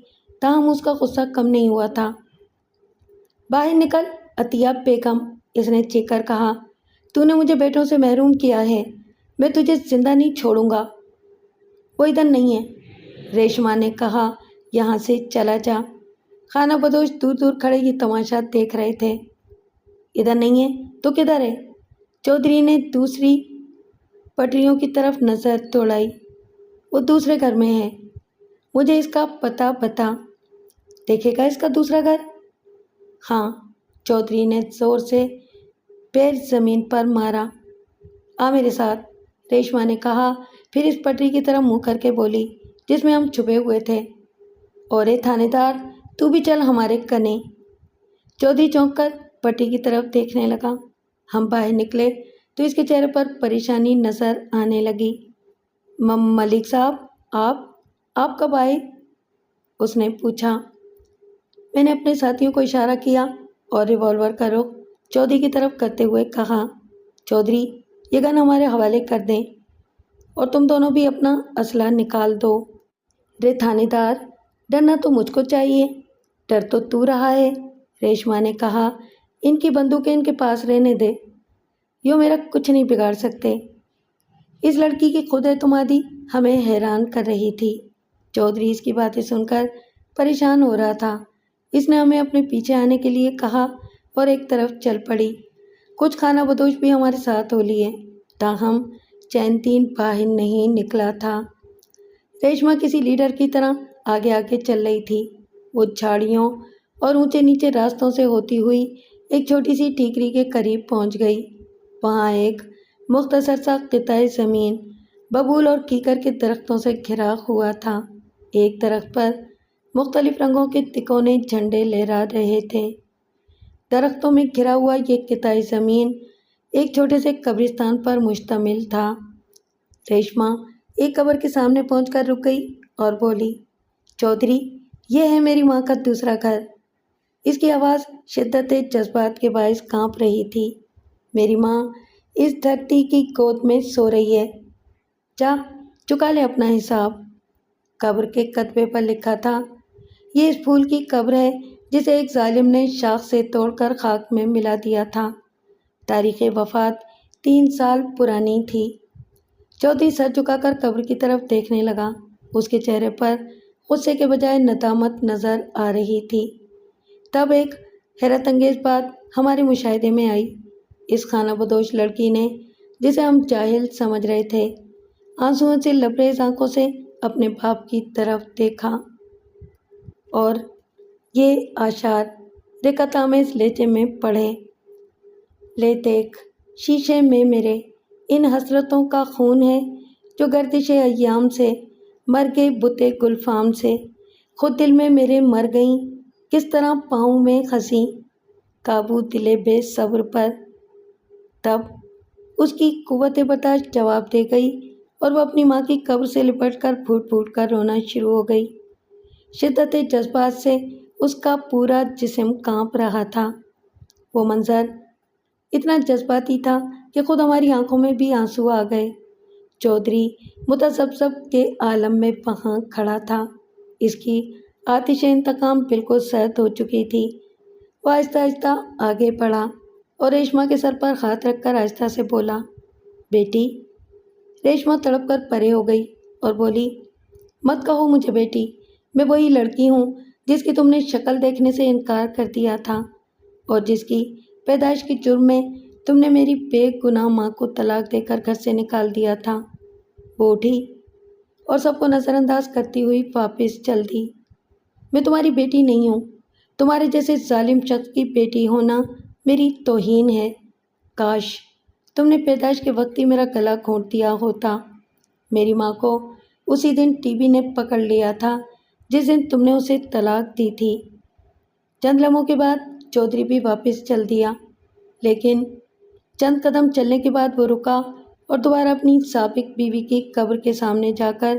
تاہم اس کا غصہ کم نہیں ہوا تھا۔ باہر نکل عطیہ بیگم، اس نے چیخ کر کہا، تو نے مجھے بیٹوں سے محروم کیا ہے، میں تجھے زندہ نہیں چھوڑوں گا۔ وہ ادھر نہیں ہے، ریشما نے کہا، یہاں سے چلا جا۔ خانہ بدوش دور دور کھڑے یہ تماشا دیکھ رہے تھے۔ ادھر نہیں ہے تو کدھر ہے؟ چودھری نے دوسری پٹریوں کی طرف نظر دوڑائی۔ وہ دوسرے گھر میں ہے، مجھے اس کا پتہ بتا۔ دیکھے گا اس کا دوسرا گھر؟ ہاں، چودھری نے زور سے پیر زمین پر مارا۔ آ میرے ساتھ، ریشما نے کہا، پھر اس پٹری کی طرف منہ کر کے بولی جس میں ہم چھپے ہوئے تھے، اور اے تھانے دار، تو بھی چل ہمارے کنے۔ چودھری چونک کر پٹری کی طرف دیکھنے لگا۔ ہم باہر نکلے تو اس کے چہرے پر پریشانی نظر آنے لگی۔ ملک صاحب، آپ کب آئے؟ اس نے پوچھا۔ میں نے اپنے ساتھیوں کو اشارہ کیا اور ریوالور کا رخ چودھری کی طرف کرتے ہوئے کہا، چودھری، یہ گن ہمارے حوالے کر دیں اور تم دونوں بھی اپنا اسلحہ نکال دو۔ رے تھانے دار، ڈرنا تو مجھ کو چاہیے، ڈر تو رہا ہے، ریشما نے کہا، ان کی بندوقیں ان کے پاس رہنے دے، یوں میرا کچھ نہیں بگاڑ سکتے۔ اس لڑکی کی خود اعتمادی ہمیں حیران کر رہی تھی۔ چودھری اس کی باتیں سن کر پریشان ہو رہا تھا۔ اس نے ہمیں اپنے پیچھے آنے کے لیے کہا اور ایک طرف چل پڑی۔ کچھ خانہ بدوش بھی ہمارے ساتھ ہو لیے، تاہم چین تین باہر نہیں نکلا تھا۔ ریشما کسی لیڈر کی طرح آگے آگے چل رہی تھی۔ وہ جھاڑیوں اور اونچے نیچے راستوں سے ہوتی ہوئی ایک چھوٹی سی ٹیکری کے قریب پہنچ گئی۔ وہاں ایک مختصر سا قطعہ زمین ببول اور کیکر کے درختوں سے گھرا ہوا تھا۔ ایک درخت پر مختلف رنگوں کے تکونے جھنڈے لہرا رہے تھے۔ درختوں میں گھرا ہوا یہ قطعہ زمین ایک چھوٹے سے قبرستان پر مشتمل تھا۔ ریشما ایک قبر کے سامنے پہنچ کر رک گئی اور بولی، چودھری، یہ ہے میری ماں کا دوسرا گھر۔ اس کی آواز شدت جذبات کے باعث کانپ رہی تھی۔ میری ماں اس دھرتی کی گود میں سو رہی ہے، جا چکا لے اپنا حساب۔ قبر کے کتبے پر لکھا تھا، یہ اس پھول کی قبر ہے جسے ایک ظالم نے شاخ سے توڑ کر خاک میں ملا دیا تھا۔ تاریخ وفات 3 سال پرانی تھی۔ چودھری سر جھکا کر قبر کی طرف دیکھنے لگا۔ اس کے چہرے پر غصے کے بجائے ندامت نظر آ رہی تھی۔ تب ایک حیرت انگیز بات ہمارے مشاہدے میں آئی۔ اس خانہ بدوش لڑکی نے، جسے ہم جاہل سمجھ رہے تھے، آنسوؤں سے لبریز آنکھوں سے اپنے باپ کی طرف دیکھا اور یہ اشعار رقت آمیز لہجے میں پڑھے، لے دیکھ شیشے میں میرے ان حسرتوں کا خون ہے جو گردش ایام سے مر گئے بتے گلفام سے، خود دل میں میرے مر گئیں کس طرح پاؤں میں خسیں، قابو دل بے صبر پر۔ تب اس کی قوت برداشت جواب دے گئی اور وہ اپنی ماں کی قبر سے لپٹ کر پھوٹ پھوٹ کر رونا شروع ہو گئی۔ شدت جذبات سے اس کا پورا جسم کانپ رہا تھا۔ وہ منظر اتنا جذباتی تھا کہ خود ہماری آنکھوں میں بھی آنسو آ گئے۔ چودھری متذبذب کے عالم میں وہاں کھڑا تھا۔ اس کی آتش انتقام بالکل سرد ہو چکی تھی۔ وہ آہستہ آہستہ آگے بڑھا اور ریشما کے سر پر ہاتھ رکھ کر آہستہ سے بولا، بیٹی۔ ریشما تڑپ کر پرے ہو گئی اور بولی، مت کہو مجھے بیٹی، میں وہی لڑکی ہوں جس کی تم نے شکل دیکھنے سے انکار کر دیا تھا اور جس کی پیدائش کے جرم میں تم نے میری بے گناہ ماں کو طلاق دے کر گھر سے نکال دیا تھا۔ وہ اٹھی اور سب کو نظر انداز کرتی ہوئی واپس چل دی۔ میں تمہاری بیٹی نہیں ہوں، تمہارے جیسے ظالم شخص کی بیٹی ہونا میری توہین ہے۔ کاش تم نے پیدائش کے وقت ہی میرا گلا گھونٹ دیا ہوتا۔ میری ماں کو اسی دن ٹی بی نے پکڑ لیا تھا جس دن تم نے اسے طلاق دی تھی۔ چند لمحوں کے بعد چودھری بھی واپس چل دیا، لیکن چند قدم چلنے کے بعد وہ رکا اور دوبارہ اپنی سابق بیوی کی قبر کے سامنے جا کر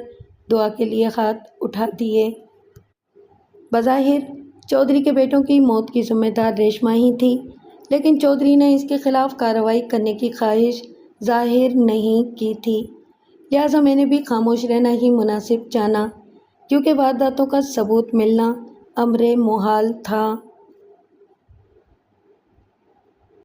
دعا کے لیے ہاتھ اٹھا دیے۔ بظاہر چودھری کے بیٹوں کی موت کی ذمہ دار ریشما ہی تھی، لیکن چودھری نے اس کے خلاف کارروائی کرنے کی خواہش ظاہر نہیں کی تھی، لہٰذا میں نے بھی خاموش رہنا ہی مناسب جانا، کیونکہ وارداتوں کا ثبوت ملنا امر محال تھا۔